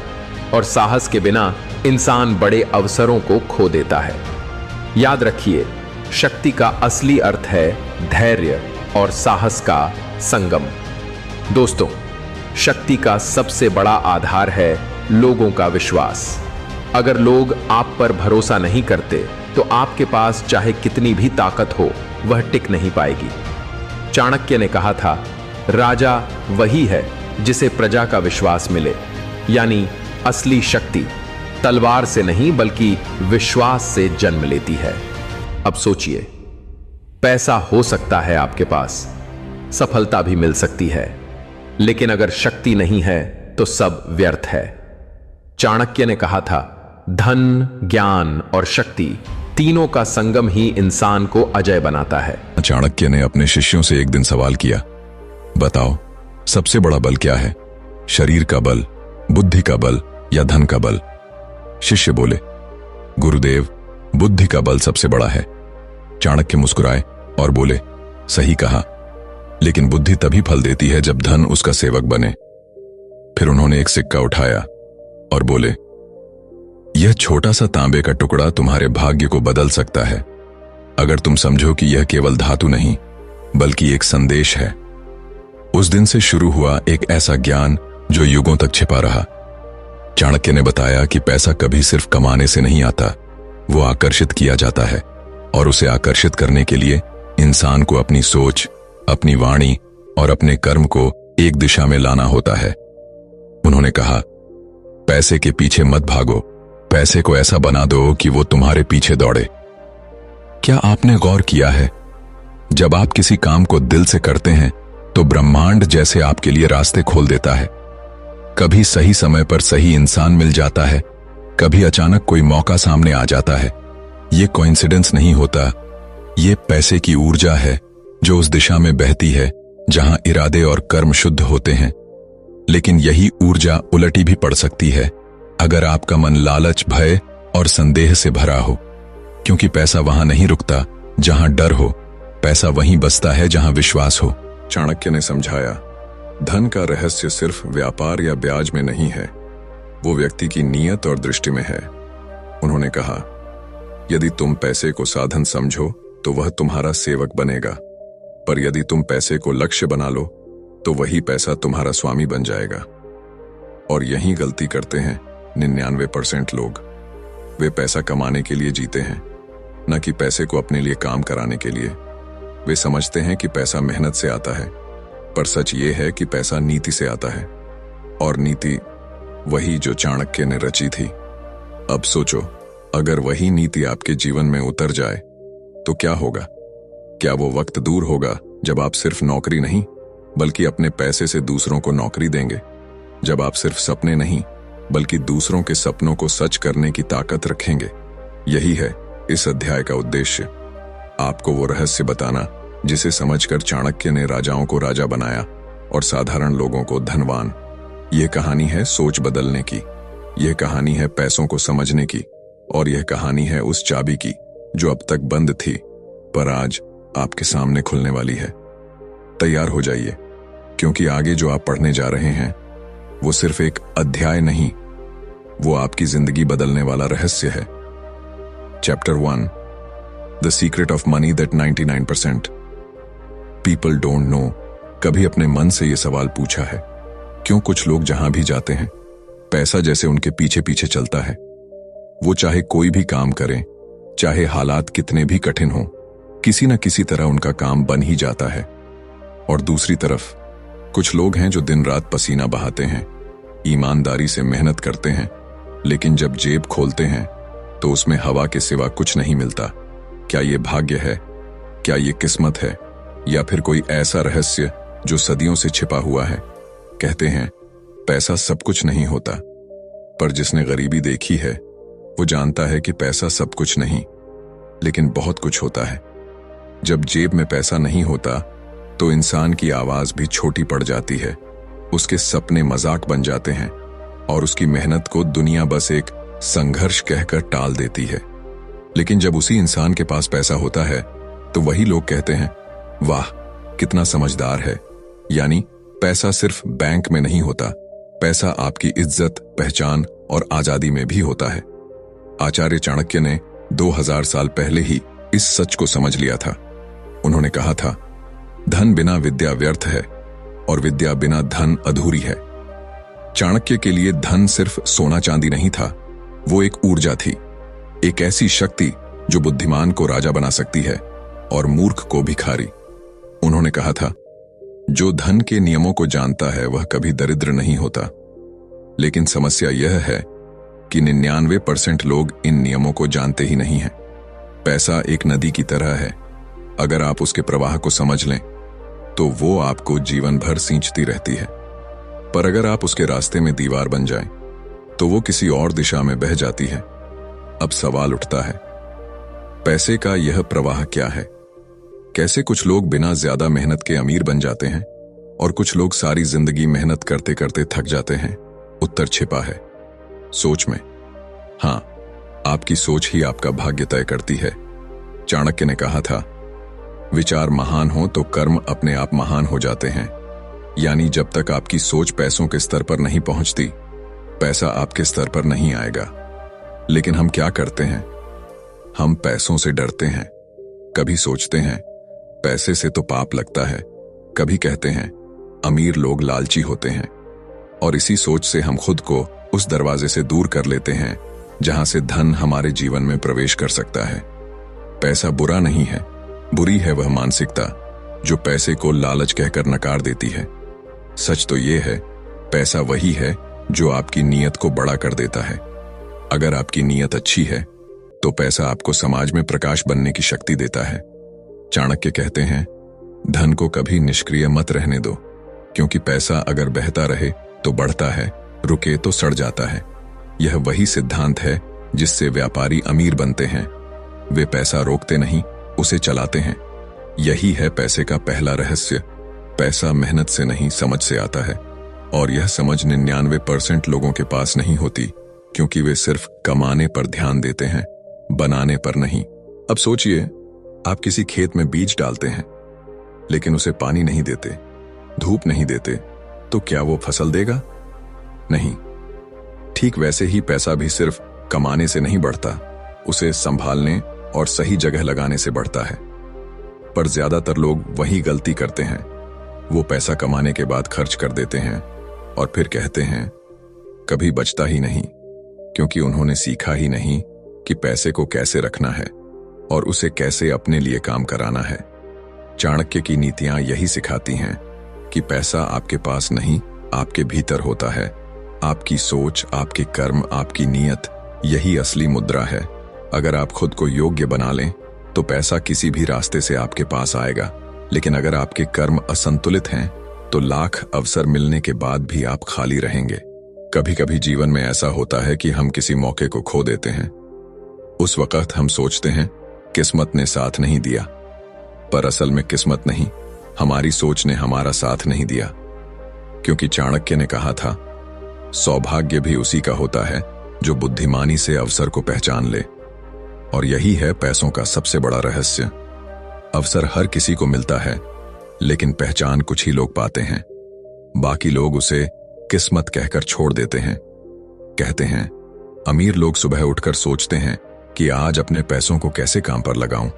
और साहस के बिना इंसान बड़े अवसरों को खो देता है। याद रखिए, शक्ति का असली अर्थ है धैर्य और साहस का संगम। दोस्तों, शक्ति का सबसे बड़ा आधार है लोगों का विश्वास। अगर लोग आप पर भरोसा नहीं करते तो आपके पास चाहे कितनी भी ताकत हो वह टिक नहीं पाएगी। चाणक्य ने कहा था, राजा वही है जिसे प्रजा का विश्वास मिले। यानी असली शक्ति तलवार से नहीं बल्कि विश्वास से जन्म लेती है। अब सोचिए, पैसा हो सकता है आपके पास, सफलता भी मिल सकती है, लेकिन अगर शक्ति नहीं है तो सब व्यर्थ है। चाणक्य ने कहा था, धन, ज्ञान और शक्ति तीनों का संगम ही इंसान को अजय बनाता है। चाणक्य ने अपने शिष्यों से एक दिन सवाल किया, बताओ सबसे बड़ा बल क्या है? शरीर का बल, बुद्धि का बल या धन का बल? शिष्य बोले, गुरुदेव बुद्धि का बल सबसे बड़ा है। चाणक्य मुस्कुराए और बोले, सही कहा, लेकिन बुद्धि तभी फल देती है जब धन उसका सेवक बने। फिर उन्होंने एक सिक्का उठाया और बोले, यह छोटा सा तांबे का टुकड़ा तुम्हारे भाग्य को बदल सकता है, अगर तुम समझो कि यह केवल धातु नहीं बल्कि एक संदेश है। उस दिन से शुरू हुआ एक ऐसा ज्ञान जो युगों तक छिपा रहा। चाणक्य ने बताया कि पैसा कभी सिर्फ कमाने से नहीं आता, वो आकर्षित किया जाता है, और उसे आकर्षित करने के लिए इंसान को अपनी सोच, अपनी वाणी और अपने कर्म को एक दिशा में लाना होता है। उन्होंने कहा, पैसे के पीछे मत भागो, पैसे को ऐसा बना दो कि वो तुम्हारे पीछे दौड़े। क्या आपने गौर किया है, जब आप किसी काम को दिल से करते हैं तो ब्रह्मांड जैसे आपके लिए रास्ते खोल देता है। कभी सही समय पर सही इंसान मिल जाता है, कभी अचानक कोई मौका सामने आ जाता है। ये कोइंसिडेंस नहीं होता, ये पैसे की ऊर्जा है जो उस दिशा में बहती है जहां इरादे और कर्म शुद्ध होते हैं। लेकिन यही ऊर्जा उलटी भी पड़ सकती है अगर आपका मन लालच, भय और संदेह से भरा हो, क्योंकि पैसा वहां नहीं रुकता जहां डर हो, पैसा वहीं बसता है जहां विश्वास हो। चाणक्य ने समझाया, धन का रहस्य सिर्फ व्यापार या ब्याज में नहीं है, वो व्यक्ति की नीयत और दृष्टि में है। उन्होंने कहा, यदि तुम पैसे को साधन समझो तो वह तुम्हारा सेवक बनेगा, पर यदि तुम पैसे को लक्ष्य बना लो तो वही पैसा तुम्हारा स्वामी बन जाएगा। और यही गलती करते हैं 99% लोग। वे पैसा कमाने के लिए जीते हैं, न कि पैसे को अपने लिए काम कराने के लिए। वे समझते हैं कि पैसा मेहनत से आता है, पर सच ये है कि पैसा नीति से आता है, और नीति वही जो चाणक्य ने रची थी। अब सोचो, अगर वही नीति आपके जीवन में उतर जाए तो क्या होगा? क्या वो वक्त दूर होगा जब आप सिर्फ नौकरी नहीं बल्कि अपने पैसे से दूसरों को नौकरी देंगे? जब आप सिर्फ सपने नहीं बल्कि दूसरों के सपनों को सच करने की ताकत रखेंगे? यही है इस अध्याय का उद्देश्य, आपको वो रहस्य बताना जिसे समझकर चाणक्य ने राजाओं को राजा बनाया और साधारण लोगों को धनवान। यह कहानी है सोच बदलने की, यह कहानी है पैसों को समझने की, और यह कहानी है उस चाबी की जो अब तक बंद थी पर आज आपके सामने खुलने वाली है। तैयार हो जाइए, क्योंकि आगे जो आप पढ़ने जा रहे हैं वो सिर्फ एक अध्याय नहीं, वो आपकी जिंदगी बदलने वाला रहस्य है। Chapter 1, the secret of money that 99% people don't know. कभी अपने मन से यह सवाल पूछा है, क्यों कुछ लोग जहां भी जाते हैं पैसा जैसे उनके पीछे पीछे चलता है? वो चाहे कोई भी काम करें, चाहे हालात कितने भी कठिन हों, किसी न किसी तरह उनका काम बन ही जाता है। और दूसरी तरफ कुछ लोग हैं जो दिन रात पसीना बहाते हैं, ईमानदारी से मेहनत करते हैं, लेकिन जब जेब खोलते हैं तो उसमें हवा के सिवा कुछ नहीं मिलता। क्या ये भाग्य है? क्या ये किस्मत है? या फिर कोई ऐसा रहस्य जो सदियों से छिपा हुआ है? कहते हैं पैसा सब कुछ नहीं होता, पर जिसने गरीबी देखी है वो जानता है कि पैसा सब कुछ नहीं, लेकिन बहुत कुछ होता है। जब जेब में पैसा नहीं होता तो इंसान की आवाज भी छोटी पड़ जाती है, उसके सपने मजाक बन जाते हैं, और उसकी मेहनत को दुनिया बस एक संघर्ष कहकर टाल देती है। लेकिन जब उसी इंसान के पास पैसा होता है तो वही लोग कहते हैं, वाह कितना समझदार है। यानी पैसा सिर्फ बैंक में नहीं होता, पैसा आपकी इज्जत, पहचान और आजादी में भी होता है। आचार्य चाणक्य ने 2000 साल पहले ही इस सच को समझ लिया था। उन्होंने कहा था, धन बिना विद्या व्यर्थ है और विद्या बिना धन अधूरी है। चाणक्य के लिए धन सिर्फ सोना चांदी नहीं था, वो एक ऊर्जा थी, एक ऐसी शक्ति जो बुद्धिमान को राजा बना सकती है और मूर्ख को भिखारी। उन्होंने कहा था, जो धन के नियमों को जानता है वह कभी दरिद्र नहीं होता। लेकिन समस्या यह है कि 99% लोग इन नियमों को जानते ही नहीं हैं। पैसा एक नदी की तरह है, अगर आप उसके प्रवाह को समझ लें तो वो आपको जीवन भर सींचती रहती है, पर अगर आप उसके रास्ते में दीवार बन जाएं तो वो किसी और दिशा में बह जाती है। अब सवाल उठता है, पैसे का यह प्रवाह क्या है? कैसे कुछ लोग बिना ज्यादा मेहनत के अमीर बन जाते हैं और कुछ लोग सारी जिंदगी मेहनत करते करते थक जाते हैं? उत्तर छिपा है सोच में। हाँ, आपकी सोच ही आपका भाग्य तय करती है। चाणक्य ने कहा था, विचार महान हो तो कर्म अपने आप महान हो जाते हैं। यानी जब तक आपकी सोच पैसों के स्तर पर नहीं पहुंचती, पैसा आपके स्तर पर नहीं आएगा। लेकिन हम क्या करते हैं? हम पैसों से डरते हैं। कभी सोचते हैं पैसे से तो पाप लगता है, कभी कहते हैं अमीर लोग लालची होते हैं, और इसी सोच से हम खुद को उस दरवाजे से दूर कर लेते हैं जहां से धन हमारे जीवन में प्रवेश कर सकता है। पैसा बुरा नहीं है, बुरी है वह मानसिकता जो पैसे को लालच कहकर नकार देती है। सच तो यह है, पैसा वही है जो आपकी नीयत को बड़ा कर देता है। अगर आपकी नीयत अच्छी है तो पैसा आपको समाज में प्रकाश बनने की शक्ति देता है। चाणक्य कहते हैं, धन को कभी निष्क्रिय मत रहने दो, क्योंकि पैसा अगर बहता रहे तो बढ़ता है, रुके तो सड़ जाता है। यह वही सिद्धांत है जिससे व्यापारी अमीर बनते हैं। वे पैसा रोकते नहीं, उसे चलाते हैं। यही है पैसे का पहला रहस्य। पैसा मेहनत से नहीं, समझ से आता है, और यह समझ 99% लोगों के पास नहीं होती, क्योंकि वे सिर्फ कमाने पर ध्यान देते हैं, बनाने पर नहीं। अब सोचिए, आप किसी खेत में बीज डालते हैं, लेकिन उसे पानी नहीं देते, धूप नहीं देते, तो क्या वो फसल देगा? नहीं। ठीक वैसे ही पैसा भी सिर्फ कमाने से नहीं बढ़ता, उसे संभालने और सही जगह लगाने से बढ़ता है। पर ज्यादातर लोग वही गलती करते हैं। वो पैसा कमाने के बाद खर्च कर देते हैं और फिर कहते हैं कभी बचता ही नहीं, क्योंकि उन्होंने सीखा ही नहीं कि पैसे को कैसे रखना है और उसे कैसे अपने लिए काम कराना है। चाणक्य की नीतियां यही सिखाती हैं कि पैसा आपके पास नहीं, आपके भीतर होता है। आपकी सोच, आपके कर्म, आपकी नीयत, यही असली मुद्रा है। अगर आप खुद को योग्य बना लें तो पैसा किसी भी रास्ते से आपके पास आएगा, लेकिन अगर आपके कर्म असंतुलित हैं तो लाख अवसर मिलने के बाद भी आप खाली रहेंगे। कभी कभी जीवन में ऐसा होता है कि हम किसी मौके को खो देते हैं। उस वक्त हम सोचते हैं किस्मत ने साथ नहीं दिया, पर असल में किस्मत नहीं, हमारी सोच ने हमारा साथ नहीं दिया। क्योंकि चाणक्य ने कहा था, सौभाग्य भी उसी का होता है जो बुद्धिमानी से अवसर को पहचान ले। और यही है पैसों का सबसे बड़ा रहस्य। अवसर हर किसी को मिलता है, लेकिन पहचान कुछ ही लोग पाते हैं। बाकी लोग उसे किस्मत कहकर छोड़ देते हैं। कहते हैं, अमीर लोग सुबह उठकर सोचते हैं कि आज अपने पैसों को कैसे काम पर लगाऊं।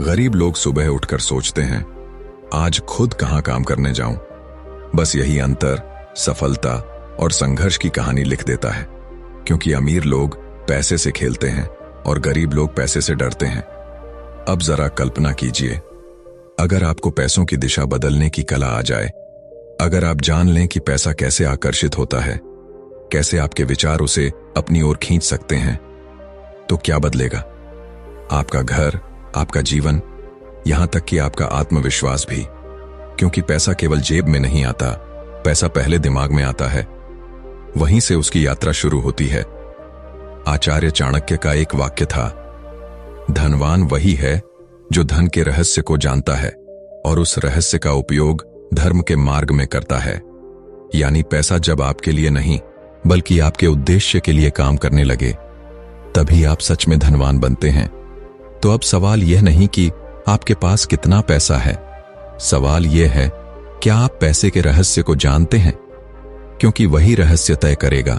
गरीब लोग सुबह उठकर सोचते हैं, आज खुद कहां काम करने जाऊं। बस यही अंतर सफलता और संघर्ष की कहानी लिख देता है। क्योंकि अमीर लोग पैसे से खेलते हैं और गरीब लोग पैसे से डरते हैं। अब जरा कल्पना कीजिए, अगर आपको पैसों की दिशा बदलने की कला आ जाए, अगर आप जान लें कि पैसा कैसे आकर्षित होता है, कैसे आपके विचार उसे अपनी ओर खींच सकते हैं, तो क्या बदलेगा? आपका घर, आपका जीवन, यहां तक कि आपका आत्मविश्वास भी। क्योंकि पैसा केवल जेब में नहीं आता, पैसा पहले दिमाग में आता है। वहीं से उसकी यात्रा शुरू होती है। आचार्य चाणक्य का एक वाक्य था, धनवान वही है जो धन के रहस्य को जानता है और उस रहस्य का उपयोग धर्म के मार्ग में करता है। यानी पैसा जब आपके लिए नहीं बल्कि आपके उद्देश्य के लिए काम करने लगे, तभी आप सच में धनवान बनते हैं। तो अब सवाल यह नहीं कि आपके पास कितना पैसा है, सवाल यह है क्या आप पैसे के रहस्य को जानते हैं? क्योंकि वही रहस्य तय करेगा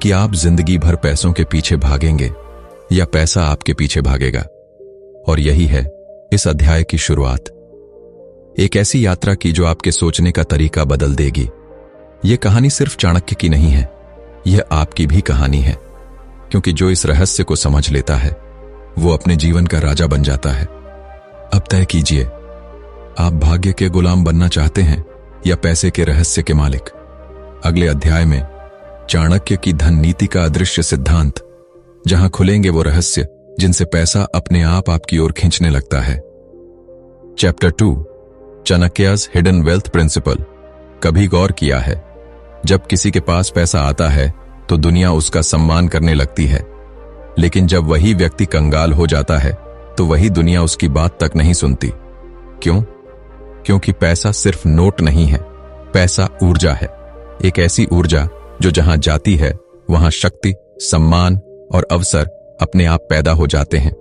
कि आप जिंदगी भर पैसों के पीछे भागेंगे या पैसा आपके पीछे भागेगा। और यही है इस अध्याय की शुरुआत, एक ऐसी यात्रा की जो आपके सोचने का तरीका बदल देगी। यह कहानी सिर्फ चाणक्य की नहीं है, यह आपकी भी कहानी है। क्योंकि जो इस रहस्य को समझ लेता है वो अपने जीवन का राजा बन जाता है। अब तय कीजिए, आप भाग्य के गुलाम बनना चाहते हैं या पैसे के रहस्य के मालिक? अगले अध्याय में चाणक्य की धन नीति का अदृश्य सिद्धांत, जहां खुलेंगे वो रहस्य जिनसे पैसा अपने आप आपकी ओर खींचने लगता है। चैप्टर 2, चाणक्य's हिडन वेल्थ प्रिंसिपल। कभी गौर किया है, जब किसी के पास पैसा आता है तो दुनिया उसका सम्मान करने लगती है, लेकिन जब वही व्यक्ति कंगाल हो जाता है तो वही दुनिया उसकी बात तक नहीं सुनती। क्यों? क्योंकि पैसा सिर्फ नोट नहीं है, पैसा ऊर्जा है। एक ऐसी ऊर्जा जो जहां जाती है वहां शक्ति, सम्मान और अवसर अपने आप पैदा हो जाते हैं।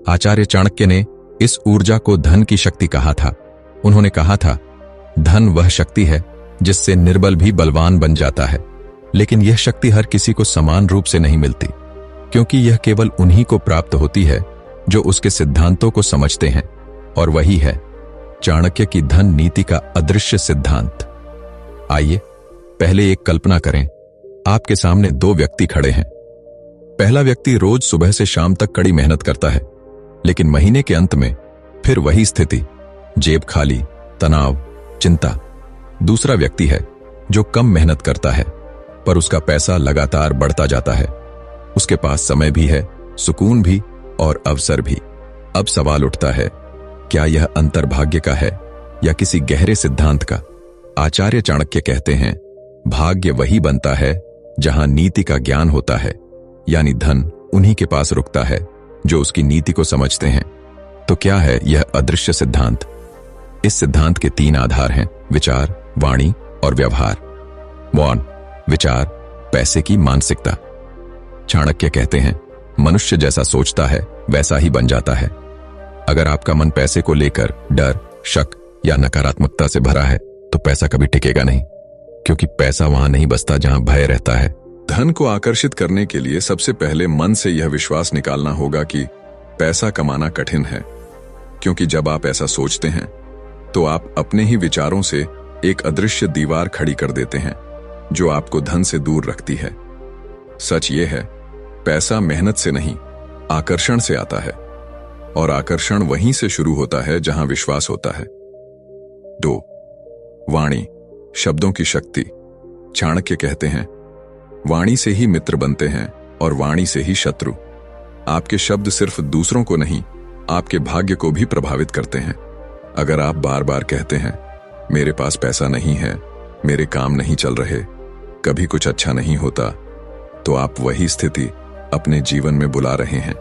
आचार्य चाणक्य ने इस ऊर्जा को धन की शक्ति कहा था। उन्होंने कहा था, धन वह शक्ति है जिससे निर्बल भी बलवान बन जाता है, लेकिन यह शक्ति हर किसी को समान रूप से नहीं मिलती, क्योंकि यह केवल उन्हीं को प्राप्त होती है जो उसके सिद्धांतों को समझते हैं, और वही है चाणक्य की धन नीति का अदृश्य सिद्धांत। आइए पहले एक कल्पना करें। आपके सामने दो व्यक्ति खड़े हैं। पहला व्यक्ति रोज सुबह से शाम तक कड़ी मेहनत करता है, लेकिन महीने के अंत में फिर वही स्थिति, जेब खाली, तनाव, चिंता। दूसरा व्यक्ति है जो कम मेहनत करता है, पर उसका पैसा लगातार बढ़ता जाता है। उसके पास समय भी है, सुकून भी और अवसर भी। अब सवाल उठता है, क्या यह अंतर भाग्य का है या किसी गहरे सिद्धांत का? आचार्य चाणक्य कहते हैं, भाग्य वही बनता है जहां नीति का ज्ञान होता है, यानी धन उन्हीं के पास रुकता है जो उसकी नीति को समझते हैं। तो क्या है यह अदृश्य सिद्धांत? इस सिद्धांत के 3 आधार हैं: विचार, वाणी और व्यवहार। मौन, विचार, पैसे की मानसिकता। चाणक्य कहते हैं, मनुष्य जैसा सोचता है वैसा ही बन जाता है। अगर आपका मन पैसे को लेकर डर, शक या नकारात्मकता से भरा है तो पैसा कभी टिकेगा नहीं, क्योंकि पैसा वहां नहीं बसता जहां भय रहता है। धन को आकर्षित करने के लिए सबसे पहले मन से यह विश्वास निकालना होगा कि पैसा कमाना कठिन है, क्योंकि जब आप ऐसा सोचते हैं तो आप अपने ही विचारों से एक अदृश्य दीवार खड़ी कर देते हैं जो आपको धन से दूर रखती है। सच ये है, पैसा मेहनत से नहीं, आकर्षण से आता है, और आकर्षण वहीं से शुरू होता है जहां विश्वास होता है। 2. वाणी, शब्दों की शक्ति। चाणक्य कहते हैं, वाणी से ही मित्र बनते हैं और वाणी से ही शत्रु। आपके शब्द सिर्फ दूसरों को नहीं, आपके भाग्य को भी प्रभावित करते हैं। अगर आप बार बार कहते हैं, मेरे पास पैसा नहीं है, मेरे काम नहीं चल रहे, कभी कुछ अच्छा नहीं होता, तो आप वही स्थिति अपने जीवन में बुला रहे हैं।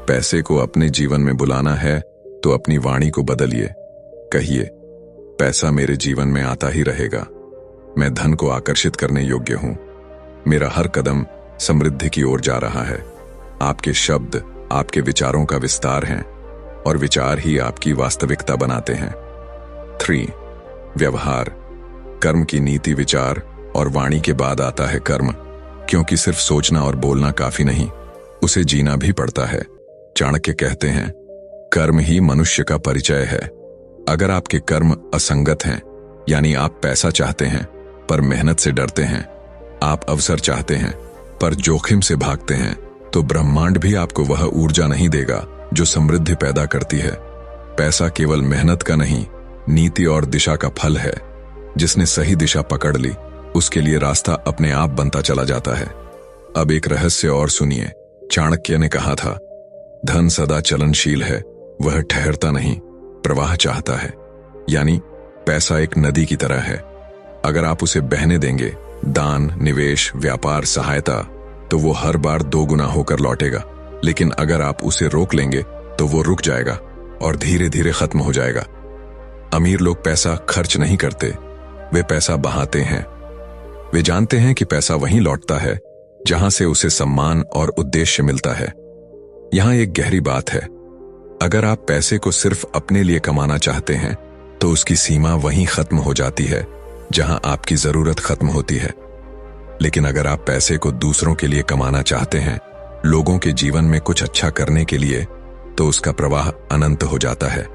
पैसे को अपने जीवन में बुलाना है तो अपनी वाणी को बदलिए। कहिए, पैसा मेरे जीवन में आता ही रहेगा, मैं धन को आकर्षित करने योग्य हूं, मेरा हर कदम समृद्धि की ओर जा रहा है। आपके शब्द आपके विचारों का विस्तार हैं, और विचार ही आपकी वास्तविकता बनाते हैं। 3. व्यवहार, कर्म की नीति। विचार और वाणी के बाद आता है कर्म, क्योंकि सिर्फ सोचना और बोलना काफी नहीं, उसे जीना भी पड़ता है। चाणक्य कहते हैं, कर्म ही मनुष्य का परिचय है। अगर आपके कर्म असंगत हैं, यानी आप पैसा चाहते हैं पर मेहनत से डरते हैं, आप अवसर चाहते हैं पर जोखिम से भागते हैं, तो ब्रह्मांड भी आपको वह ऊर्जा नहीं देगा जो समृद्धि पैदा करती है। पैसा केवल मेहनत का नहीं, नीति और दिशा का फल है। जिसने सही दिशा पकड़ ली, उसके लिए रास्ता अपने आप बनता चला जाता है। अब एक रहस्य और सुनिए। चाणक्य ने कहा था, धन सदा चलनशील है, वह ठहरता नहीं, प्रवाह चाहता है। यानी पैसा एक नदी की तरह है, अगर आप उसे बहने देंगे, दान, निवेश, व्यापार, सहायता, तो वो हर बार 2 गुना होकर लौटेगा। लेकिन अगर आप उसे रोक लेंगे तो वो रुक जाएगा और धीरे धीरे खत्म हो जाएगा। अमीर लोग पैसा खर्च नहीं करते, वे पैसा बहाते हैं। वे जानते हैं कि पैसा वहीं लौटता है जहां से उसे सम्मान और उद्देश्य मिलता है। यहां एक गहरी बात है, अगर आप पैसे को सिर्फ अपने लिए कमाना चाहते हैं तो उसकी सीमा वहीं खत्म हो जाती है जहां आपकी जरूरत खत्म होती है। लेकिन अगर आप पैसे को दूसरों के लिए कमाना चाहते हैं, लोगों के जीवन में कुछ अच्छा करने के लिए, तो उसका प्रवाह अनंत हो जाता है,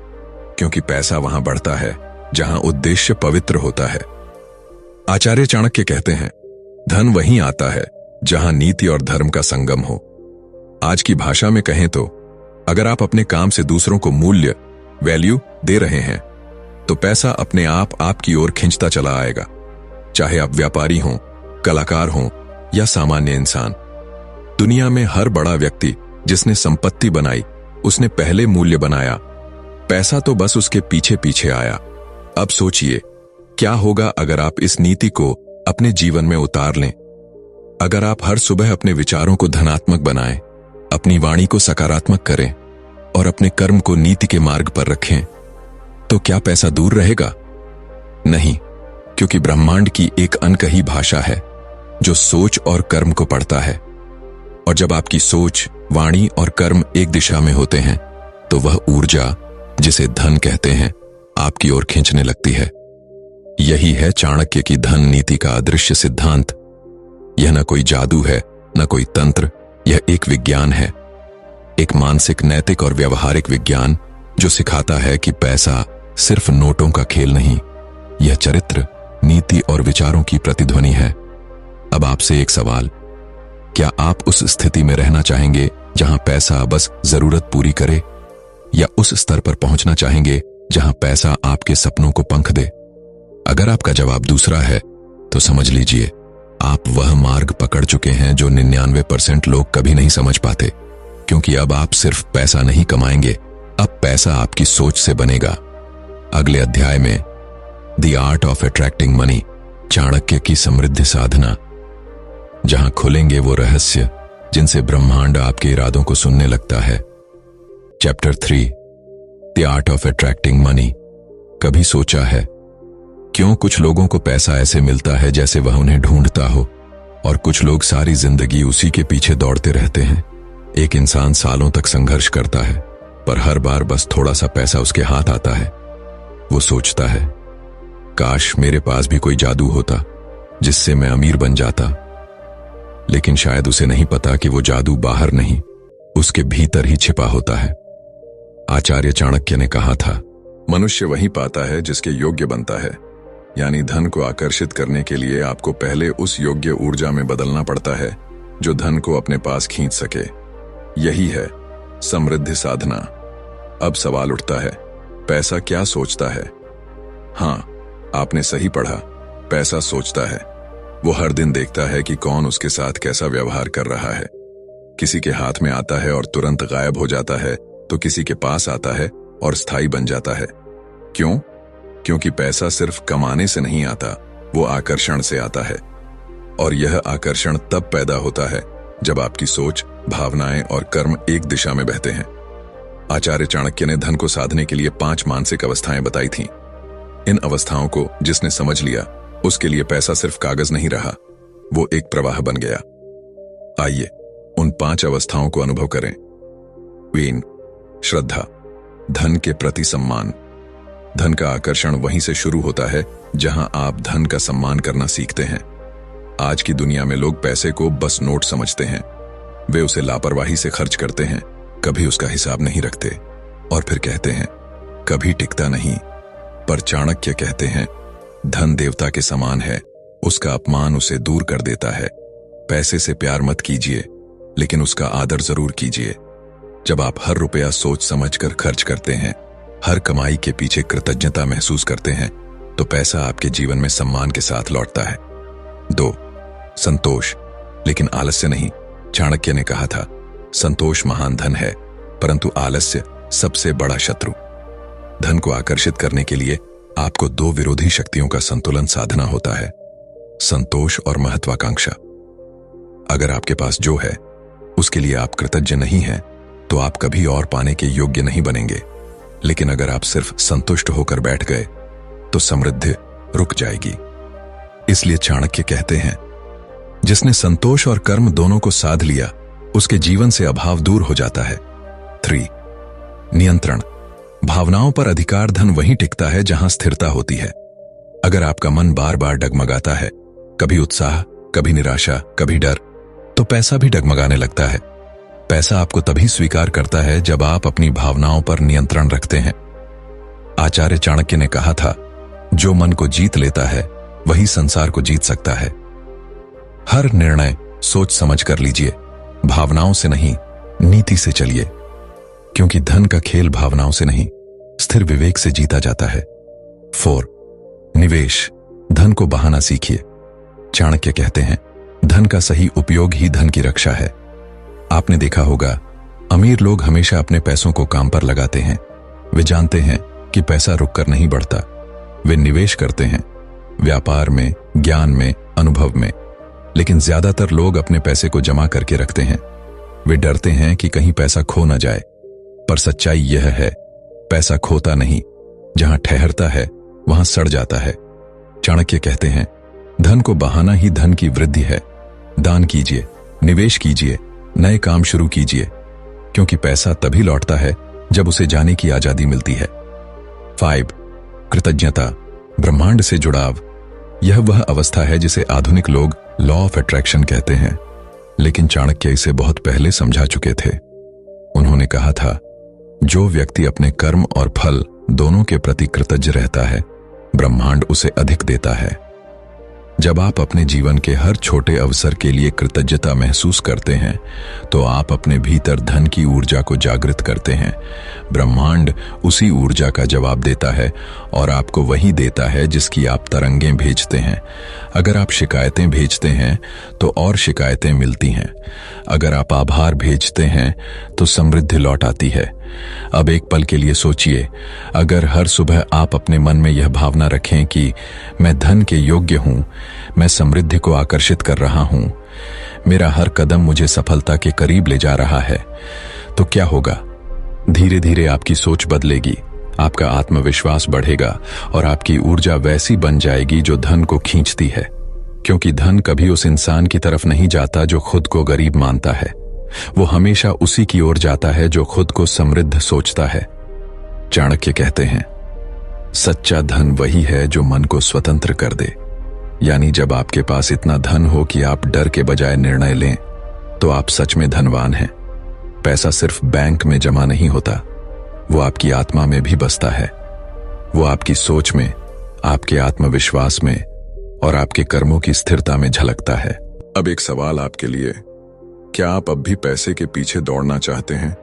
क्योंकि पैसा वहां बढ़ता है जहां उद्देश्य पवित्र होता है। आचार्य चाणक्य कहते हैं, धन वहीं आता है जहां नीति और धर्म का संगम हो। आज की भाषा में कहें तो, अगर आप अपने काम से दूसरों को मूल्य, वैल्यू दे रहे हैं, तो पैसा अपने आप आपकी ओर खींचता चला आएगा। चाहे आप व्यापारी हों, कलाकार हों या सामान्य इंसान। दुनिया में हर बड़ा व्यक्ति जिसने संपत्ति बनाई, उसने पहले मूल्य बनाया, पैसा तो बस उसके पीछे पीछे आया। अब सोचिए, क्या होगा अगर आप इस नीति को अपने जीवन में उतार लें? अगर आप हर सुबह अपने विचारों को धनात्मक बनाएं, अपनी वाणी को सकारात्मक करें और अपने कर्म को नीति के मार्ग पर रखें, तो क्या पैसा दूर रहेगा? नहीं, क्योंकि ब्रह्मांड की एक अनकही भाषा है जो सोच और कर्म को पढ़ता है। और जब आपकी सोच, वाणी और कर्म एक दिशा में होते हैं तो वह ऊर्जा, जिसे धन कहते हैं, आपकी ओर खींचने लगती है। यही है चाणक्य की धन नीति का अदृश्य सिद्धांत। यह न कोई जादू है, न कोई तंत्र, यह एक विज्ञान है, एक मानसिक, नैतिक और व्यवहारिक विज्ञान जो सिखाता है कि पैसा सिर्फ नोटों का खेल नहीं, यह चरित्र, नीति और विचारों की प्रतिध्वनि है। अब आपसे एक सवाल, क्या आप उस स्थिति में रहना चाहेंगे जहां पैसा बस जरूरत पूरी करे, या उस स्तर पर पहुंचना चाहेंगे जहां पैसा आपके सपनों को पंख दे? अगर आपका जवाब दूसरा है तो समझ लीजिए आप वह मार्ग पकड़ चुके हैं जो 99% लोग कभी नहीं समझ पाते, क्योंकि अब आप सिर्फ पैसा नहीं कमाएंगे, अब पैसा आपकी सोच से बनेगा। अगले अध्याय में the art of attracting money, Chanakya की समृद्धि साधना, जहां खुलेंगे वो रहस्य जिनसे ब्रह्मांड आपके इरादों को सुनने लगता है। Chapter 3, the art of attracting money. कभी सोचा है क्यों कुछ लोगों को पैसा ऐसे मिलता है जैसे वह उन्हें ढूंढता हो, और कुछ लोग सारी जिंदगी उसी के पीछे दौड़ते रहते हैं? एक इंसान सालों तक संघर्ष करता है, पर हर बार बस थोड़ा सा पैसा उसके हाथ आता है। वो सोचता है, काश मेरे पास भी कोई जादू होता जिससे मैं अमीर बन जाता। लेकिन शायद उसे नहीं पता कि वो जादू बाहर नहीं, उसके भीतर ही छिपा होता है। आचार्य चाणक्य ने कहा था, मनुष्य वही पाता है जिसके योग्य बनता है। यानी धन को आकर्षित करने के लिए आपको पहले उस योग्य ऊर्जा में बदलना पड़ता है जो धन को अपने पास खींच सके। यही है समृद्धि साधना। अब सवाल उठता है, पैसा क्या सोचता है? हां, आपने सही पढ़ा, पैसा सोचता है। वो हर दिन देखता है कि कौन उसके साथ कैसा व्यवहार कर रहा है। किसी के हाथ में आता है और तुरंत गायब हो जाता है, तो किसी के पास आता है और स्थायी बन जाता है। क्यों? क्योंकि पैसा सिर्फ कमाने से नहीं आता, वो आकर्षण से आता है। और यह आकर्षण तब पैदा होता है जब आपकी सोच, भावनाएं और कर्म एक दिशा में बहते हैं। आचार्य चाणक्य ने धन को साधने के लिए 5 मानसिक अवस्थाएं बताई थीं। इन अवस्थाओं को जिसने समझ लिया, उसके लिए पैसा सिर्फ कागज नहीं रहा, वो एक प्रवाह बन गया। आइए उन 5 अवस्थाओं को अनुभव करें। वेन, श्रद्धा, धन के प्रति सम्मान। धन का आकर्षण वहीं से शुरू होता है जहां आप धन का सम्मान करना सीखते हैं। आज की दुनिया में लोग पैसे को बस नोट समझते हैं। वे उसे लापरवाही से खर्च करते हैं, कभी उसका हिसाब नहीं रखते, और फिर कहते हैं कभी टिकता नहीं। पर चाणक्य कहते हैं, धन देवता के समान है, उसका अपमान उसे दूर कर देता है। पैसे से प्यार मत कीजिए, लेकिन उसका आदर जरूर कीजिए। जब आप हर रुपया सोच समझकर खर्च करते हैं, हर कमाई के पीछे कृतज्ञता महसूस करते हैं, तो पैसा आपके जीवन में सम्मान के साथ लौटता है। 2, संतोष, लेकिन आलस्य नहीं। चाणक्य ने कहा था, संतोष महान धन है, परंतु आलस्य सबसे बड़ा शत्रु। धन को आकर्षित करने के लिए आपको 2 विरोधी शक्तियों का संतुलन साधना होता है, संतोष और महत्वाकांक्षा। अगर आपके पास जो है उसके लिए आप कृतज्ञ नहीं हैं, तो आप कभी और पाने के योग्य नहीं बनेंगे। लेकिन अगर आप सिर्फ संतुष्ट होकर बैठ गए, तो समृद्धि रुक जाएगी। इसलिए चाणक्य कहते हैं, जिसने संतोष और कर्म दोनों को साध लिया, उसके जीवन से अभाव दूर हो जाता है। 3, नियंत्रण। भावनाओं पर अधिकार धन वहीं टिकता है जहां स्थिरता होती है। अगर आपका मन बार बार डगमगाता है, कभी उत्साह, कभी निराशा, कभी डर, तो पैसा भी डगमगाने लगता है। पैसा आपको तभी स्वीकार करता है जब आप अपनी भावनाओं पर नियंत्रण रखते हैं। आचार्य चाणक्य ने कहा था, जो मन को जीत लेता है वही संसार को जीत सकता है। हर निर्णय सोच समझ कर लीजिए, भावनाओं से नहीं, नीति से चलिए, क्योंकि धन का खेल भावनाओं से नहीं, स्थिर विवेक से जीता जाता है। 4, निवेश। धन को बहाना सीखिए। चाणक्य कहते हैं, धन का सही उपयोग ही धन की रक्षा है। आपने देखा होगा, अमीर लोग हमेशा अपने पैसों को काम पर लगाते हैं। वे जानते हैं कि पैसा रुककर नहीं बढ़ता। वे निवेश करते हैं, व्यापार में, ज्ञान में, अनुभव में। लेकिन ज्यादातर लोग अपने पैसे को जमा करके रखते हैं। वे डरते हैं कि कहीं पैसा खो न जाए। पर सच्चाई यह है, पैसा खोता नहीं, जहां ठहरता है वहां सड़ जाता है। चाणक्य कहते हैं, धन को बहाना ही धन की वृद्धि है। दान कीजिए, निवेश कीजिए, नए काम शुरू कीजिए, क्योंकि पैसा तभी लौटता है जब उसे जाने की आजादी मिलती है। 5. कृतज्ञता, ब्रह्मांड से जुड़ाव। यह वह अवस्था है जिसे आधुनिक लोग लॉ ऑफ अट्रैक्शन कहते हैं, लेकिन चाणक्य इसे बहुत पहले समझा चुके थे। उन्होंने कहा था, जो व्यक्ति अपने कर्म और फल दोनों के प्रति कृतज्ञ रहता है, ब्रह्मांड उसे अधिक देता है। जब आप अपने जीवन के हर छोटे अवसर के लिए कृतज्ञता महसूस करते हैं, तो आप अपने भीतर धन की ऊर्जा को जागृत करते हैं। ब्रह्मांड उसी ऊर्जा का जवाब देता है और आपको वही देता है जिसकी आप तरंगें भेजते हैं। अगर आप शिकायतें भेजते हैं तो और शिकायतें मिलती हैं। अगर आप आभार भेजते हैं तो समृद्धि लौट आती है। अब एक पल के लिए सोचिए, अगर हर सुबह आप अपने मन में यह भावना रखें कि मैं धन के योग्य हूं, मैं समृद्धि को आकर्षित कर रहा हूं, मेरा हर कदम मुझे सफलता के करीब ले जा रहा है, तो क्या होगा? धीरे धीरे आपकी सोच बदलेगी, आपका आत्मविश्वास बढ़ेगा और आपकी ऊर्जा वैसी बन जाएगी जो धन को खींचती है। क्योंकि धन कभी उस इंसान की तरफ नहीं जाता जो खुद को गरीब मानता है, वो हमेशा उसी की ओर जाता है जो खुद को समृद्ध सोचता है। चाणक्य कहते हैं, सच्चा धन वही है जो मन को स्वतंत्र कर दे। यानी जब आपके पास इतना धन हो कि आप डर के बजाय निर्णय लें, तो आप सच में धनवान हैं। पैसा सिर्फ बैंक में जमा नहीं होता, वो आपकी आत्मा में भी बसता है। वो आपकी सोच में, आपके आत्मविश्वास में और आपके कर्मों की स्थिरता में झलकता है। अब एक सवाल आपके लिए, क्या आप अब भी पैसे के पीछे दौड़ना चाहते हैं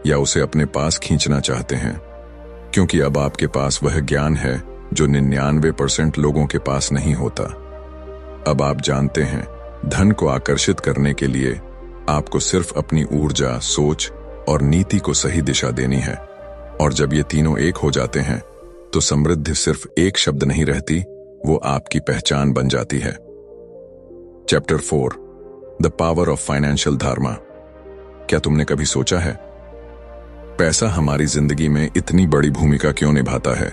या उसे अपने पास खींचना चाहते हैं? क्योंकि अब आपके पास वह ज्ञान है जो 99% लोगों के पास नहीं होता। अब आप जानते हैं, धन को आकर्षित करने के लिए आपको सिर्फ अपनी ऊर्जा, सोच और नीति को सही दिशा देनी है। और जब ये तीनों एक हो जाते हैं, तो समृद्धि सिर्फ एक शब्द नहीं रहती, वो आपकी पहचान बन जाती है। Chapter 4, the power of financial dharma. क्या तुमने कभी सोचा है, पैसा हमारी जिंदगी में इतनी बड़ी भूमिका क्यों निभाता है?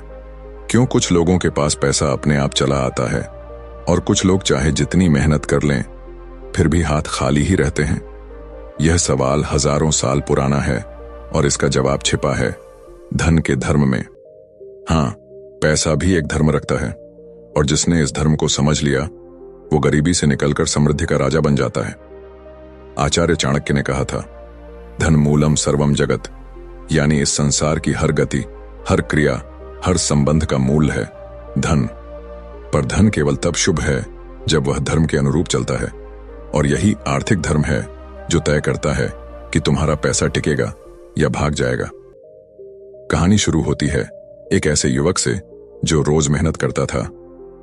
क्यों कुछ लोगों के पास पैसा अपने आप चला आता है और कुछ लोग चाहे जितनी मेहनत कर लें, फिर भी हाथ खाली ही रहते हैं? यह सवाल हजारों साल पुराना है और इसका जवाब छिपा है धन के धर्म में। हाँ, पैसा भी एक धर्म रखता है और जिसने इस धर्म को समझ लिया, वो गरीबी से निकलकर समृद्धि का राजा बन जाता है। आचार्य चाणक्य ने कहा था, धन मूलम सर्वम जगत, यानी इस संसार की हर गति, हर क्रिया, हर संबंध का मूल है धन। पर धन केवल तब शुभ है जब वह धर्म के अनुरूप चलता है, और यही आर्थिक धर्म है जो तय करता है कि तुम्हारा पैसा टिकेगा या भाग जाएगा। कहानी शुरू होती है एक ऐसे युवक से जो रोज मेहनत करता था,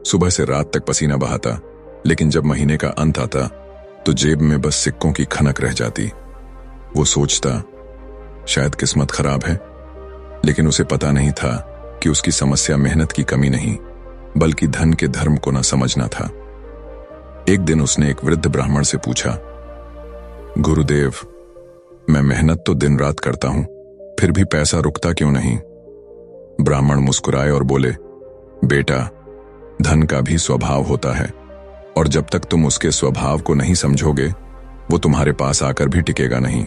सुबह से रात तक पसीना बहाता, लेकिन जब महीने का अंत आता तो जेब में बस सिक्कों की खनक रह जाती। वो सोचता, शायद किस्मत खराब है, लेकिन उसे पता नहीं था कि उसकी समस्या मेहनत की कमी नहीं, बल्कि धन के धर्म को न समझना था। एक दिन उसने एक वृद्ध ब्राह्मण से पूछा, गुरुदेव, मैं मेहनत तो दिन रात करता हूं, फिर भी पैसा रुकता क्यों नहीं? ब्राह्मण मुस्कुराए और बोले, बेटा, धन का भी स्वभाव होता है, और जब तक तुम उसके स्वभाव को नहीं समझोगे, वो तुम्हारे पास आकर भी टिकेगा नहीं।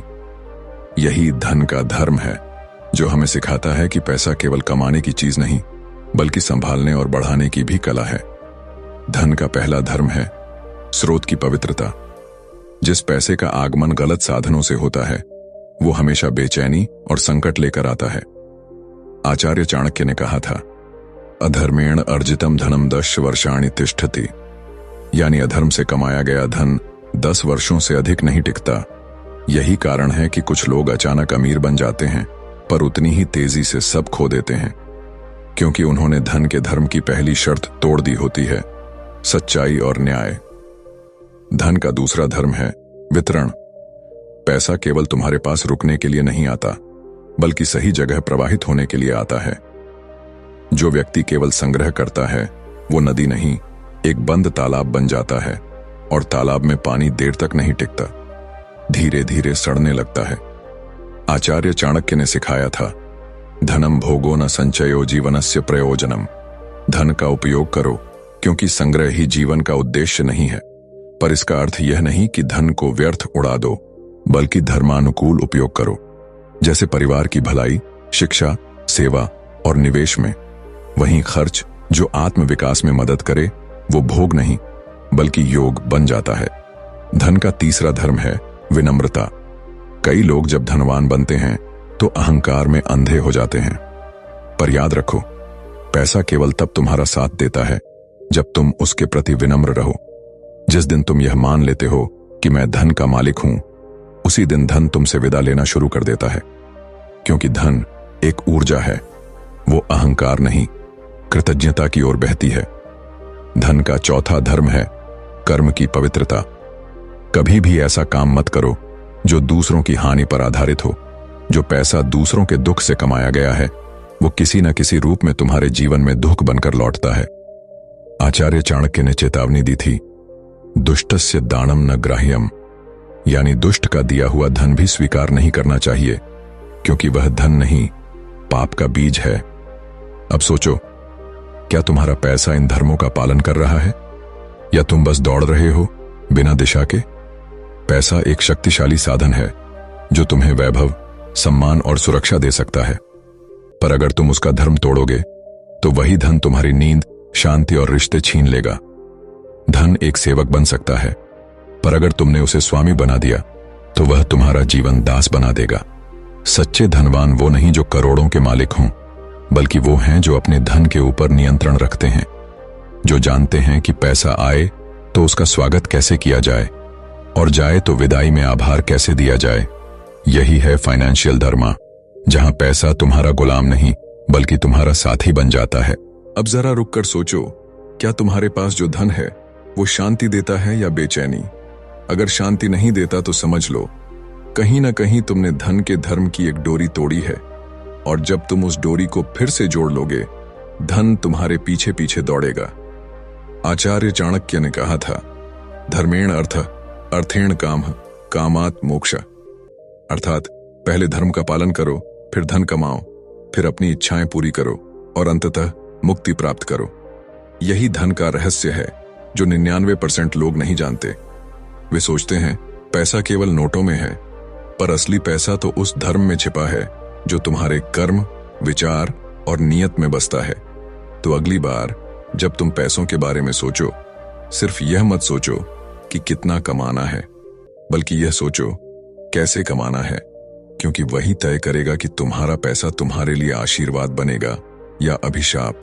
यही धन का धर्म है, जो हमें सिखाता है कि पैसा केवल कमाने की चीज नहीं, बल्कि संभालने और बढ़ाने की भी कला है। धन का पहला धर्म है स्रोत की पवित्रता। जिस पैसे का आगमन गलत साधनों से होता है, वो हमेशा बेचैनी और संकट लेकर आता है। आचार्य चाणक्य ने कहा था, अधर्मेण अर्जितम धनम 10 वर्षाणि तिष्ठति, यानी अधर्म से कमाया गया धन 10 वर्षों से अधिक नहीं टिकता। यही कारण है कि कुछ लोग अचानक अमीर बन जाते हैं, पर उतनी ही तेजी से सब खो देते हैं, क्योंकि उन्होंने धन के धर्म की पहली शर्त तोड़ दी होती है, सच्चाई और न्याय। धन का दूसरा धर्म है वितरण। पैसा केवल तुम्हारे पास रुकने के लिए नहीं आता, बल्कि सही जगह प्रवाहित होने के लिए आता है। जो व्यक्ति केवल संग्रह करता है, वो नदी नहीं, एक बंद तालाब बन जाता है, और तालाब में पानी देर तक नहीं टिकता, धीरे धीरे सड़ने लगता है। आचार्य चाणक्य ने सिखाया था, धनम भोगो न संचयो जीवनस्य प्रयोजनम। धन का उपयोग करो, क्योंकि संग्रह ही जीवन का उद्देश्य नहीं है। पर इसका अर्थ यह नहीं कि धन को व्यर्थ उड़ा दो। बल्कि धर्मानुकूल उपयोग करो, जैसे परिवार की भलाई, शिक्षा, सेवा और निवेश में। वहीं खर्च जो आत्म विकास में मदद करे वो भोग नहीं बल्कि योग बन जाता है। धन का तीसरा धर्म है विनम्रता। कई लोग जब धनवान बनते हैं तो अहंकार में अंधे हो जाते हैं, पर याद रखो, पैसा केवल तब तुम्हारा साथ देता है जब तुम उसके प्रति विनम्र रहो। जिस दिन तुम यह मान लेते हो कि मैं धन का मालिक हूं, उसी दिन धन तुमसे विदा लेना शुरू कर देता है, क्योंकि धन एक ऊर्जा है, वो अहंकार नहीं, कृतज्ञता की ओर बहती है। धन का चौथा धर्म है कर्म की पवित्रता। कभी भी ऐसा काम मत करो जो दूसरों की हानि पर आधारित हो। जो पैसा दूसरों के दुख से कमाया गया है वो किसी न किसी रूप में तुम्हारे जीवन में दुख बनकर लौटता है। आचार्य चाणक्य ने चेतावनी दी थी, दुष्टस्य दानम न ग्राह्यम, यानी दुष्ट का दिया हुआ धन भी स्वीकार नहीं करना चाहिए, क्योंकि वह धन नहीं, पाप का बीज है। अब सोचो, क्या तुम्हारा पैसा इन धर्मों का पालन कर रहा है, या तुम बस दौड़ रहे हो बिना दिशा के? पैसा एक शक्तिशाली साधन है जो तुम्हें वैभव, सम्मान और सुरक्षा दे सकता है, पर अगर तुम उसका धर्म तोड़ोगे तो वही धन तुम्हारी नींद, शांति और रिश्ते छीन लेगा। धन एक सेवक बन सकता है, पर अगर तुमने उसे स्वामी बना दिया तो वह तुम्हारा जीवन दास बना देगा। सच्चे धनवान वो नहीं जो करोड़ों के मालिक हों, बल्कि वो हैं जो अपने धन के ऊपर नियंत्रण रखते हैं, जो जानते हैं कि पैसा आए तो उसका स्वागत कैसे किया जाए और जाए तो विदाई में आभार कैसे दिया जाए। यही है फाइनेंशियल धर्मा, जहां पैसा तुम्हारा गुलाम नहीं बल्कि तुम्हारा साथी बन जाता है। अब जरा रुककर सोचो, क्या तुम्हारे पास जो धन है वो शांति देता है या बेचैनी? अगर शांति नहीं देता तो समझ लो कहीं ना कहीं तुमने धन के धर्म की एक डोरी तोड़ी है, और जब तुम उस डोरी को फिर से जोड़ लोगे, धन तुम्हारे पीछे पीछे दौड़ेगा। आचार्य चाणक्य ने कहा था, धर्मेण अर्थ अर्थेण काम कामात् मोक्ष, अर्थात पहले धर्म का पालन करो, फिर धन कमाओ, फिर अपनी इच्छाएं पूरी करो और अंततः मुक्ति प्राप्त करो। यही धन का रहस्य है जो 99% लोग नहीं जानते। वे सोचते हैं पैसा केवल नोटों में है, पर असली पैसा तो उस धर्म में छिपा है जो तुम्हारे कर्म, विचार और नियत में बसता है। तो अगली बार जब तुम पैसों के बारे में सोचो, सिर्फ यह मत सोचो कि कितना कमाना है, बल्कि यह सोचो कैसे कमाना है, क्योंकि वही तय करेगा कि तुम्हारा पैसा तुम्हारे लिए आशीर्वाद बनेगा या अभिशाप।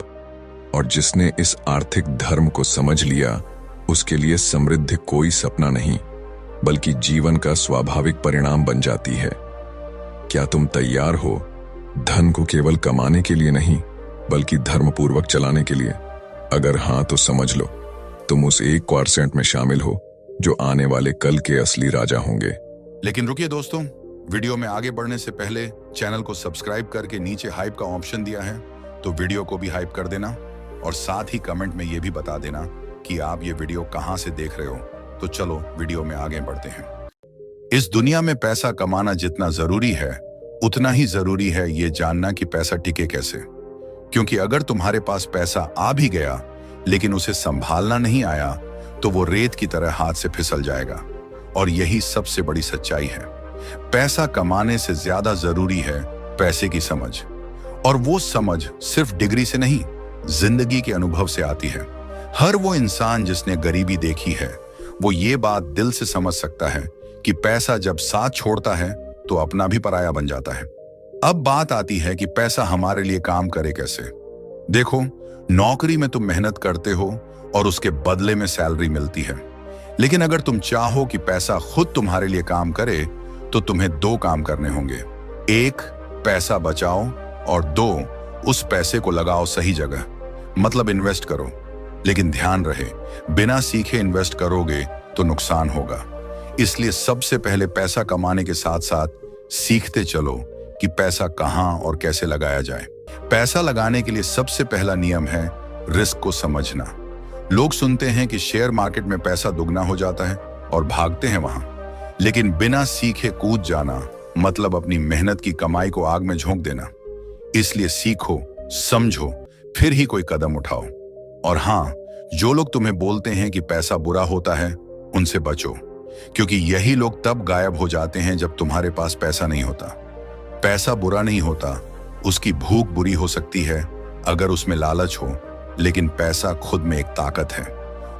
और जिसने इस आर्थिक धर्म को समझ लिया, उसके लिए समृद्धि कोई सपना नहीं बल्कि जीवन का स्वाभाविक परिणाम बन जाती है। क्या तुम तैयार हो धन को केवल कमाने के लिए नहीं बल्कि धर्मपूर्वक चलाने के लिए? अगर हां तो समझ लो तुम उस 1% में शामिल हो जो आने वाले कल के असली राजा होंगे। लेकिन रुकिए दोस्तों, वीडियो में आगे बढ़ने से पहले चैनल को सब्सक्राइब करके नीचे हाइप का ऑप्शन दिया है तो वीडियो को भी हाइप कर देना, और साथ ही कमेंट में यह भी बता देना कि आप ये वीडियो कहां से देख रहे हो। तो चलो वीडियो में आगे बढ़ते हैं। इस दुनिया में पैसा कमाना जितना जरूरी है, उतना ही जरूरी है ये जानना कि पैसा टिके कैसे। क्योंकि अगर तुम्हारे पास पैसा आ भी गया लेकिन उसे संभालना नहीं आया तो वो रेत की तरह हाथ से फिसल जाएगा। और यही सबसे बड़ी सच्चाई है। पैसा कमाने से ज्यादा जरूरी है पैसे की समझ, और वो समझ सिर्फ डिग्री से नहीं, जिंदगी के अनुभव से आती है। हर वो इंसान जिसने गरीबी देखी है वो ये बात दिल से समझ सकता है कि पैसा जब साथ छोड़ता है तो अपना भी पराया बन जाता है। अब बात आती है कि पैसा हमारे लिए काम करे कैसे। देखो, नौकरी में तुम मेहनत करते हो और उसके बदले में सैलरी मिलती है, लेकिन अगर तुम चाहो कि पैसा खुद तुम्हारे लिए काम करे तो तुम्हें 2 काम करने होंगे। 1, पैसा बचाओ, और 2, उस पैसे को लगाओ सही जगह, मतलब इन्वेस्ट करो। लेकिन ध्यान रहे, बिना सीखे इन्वेस्ट करोगे तो नुकसान होगा। इसलिए सबसे पहले पैसा कमाने के साथ साथ सीखते चलो कि पैसा कहां और कैसे लगाया जाए। पैसा लगाने के लिए सबसे पहला नियम है रिस्क को समझना। लोग सुनते हैं कि शेयर मार्केट में पैसा दुगना हो जाता है और भागते हैं वहां, लेकिन बिना सीखे कूद जाना मतलब अपनी मेहनत की कमाई को आग में झोंक देना। इसलिए सीखो, समझो, फिर ही कोई कदम उठाओ। और हां, जो लोग तुम्हें बोलते हैं कि पैसा बुरा होता है, उनसे बचो, क्योंकि यही लोग तब गायब हो जाते हैं जब तुम्हारे पास पैसा नहीं होता। पैसा बुरा नहीं होता, उसकी भूख बुरी हो सकती है अगर उसमें लालच हो, लेकिन पैसा खुद में एक ताकत है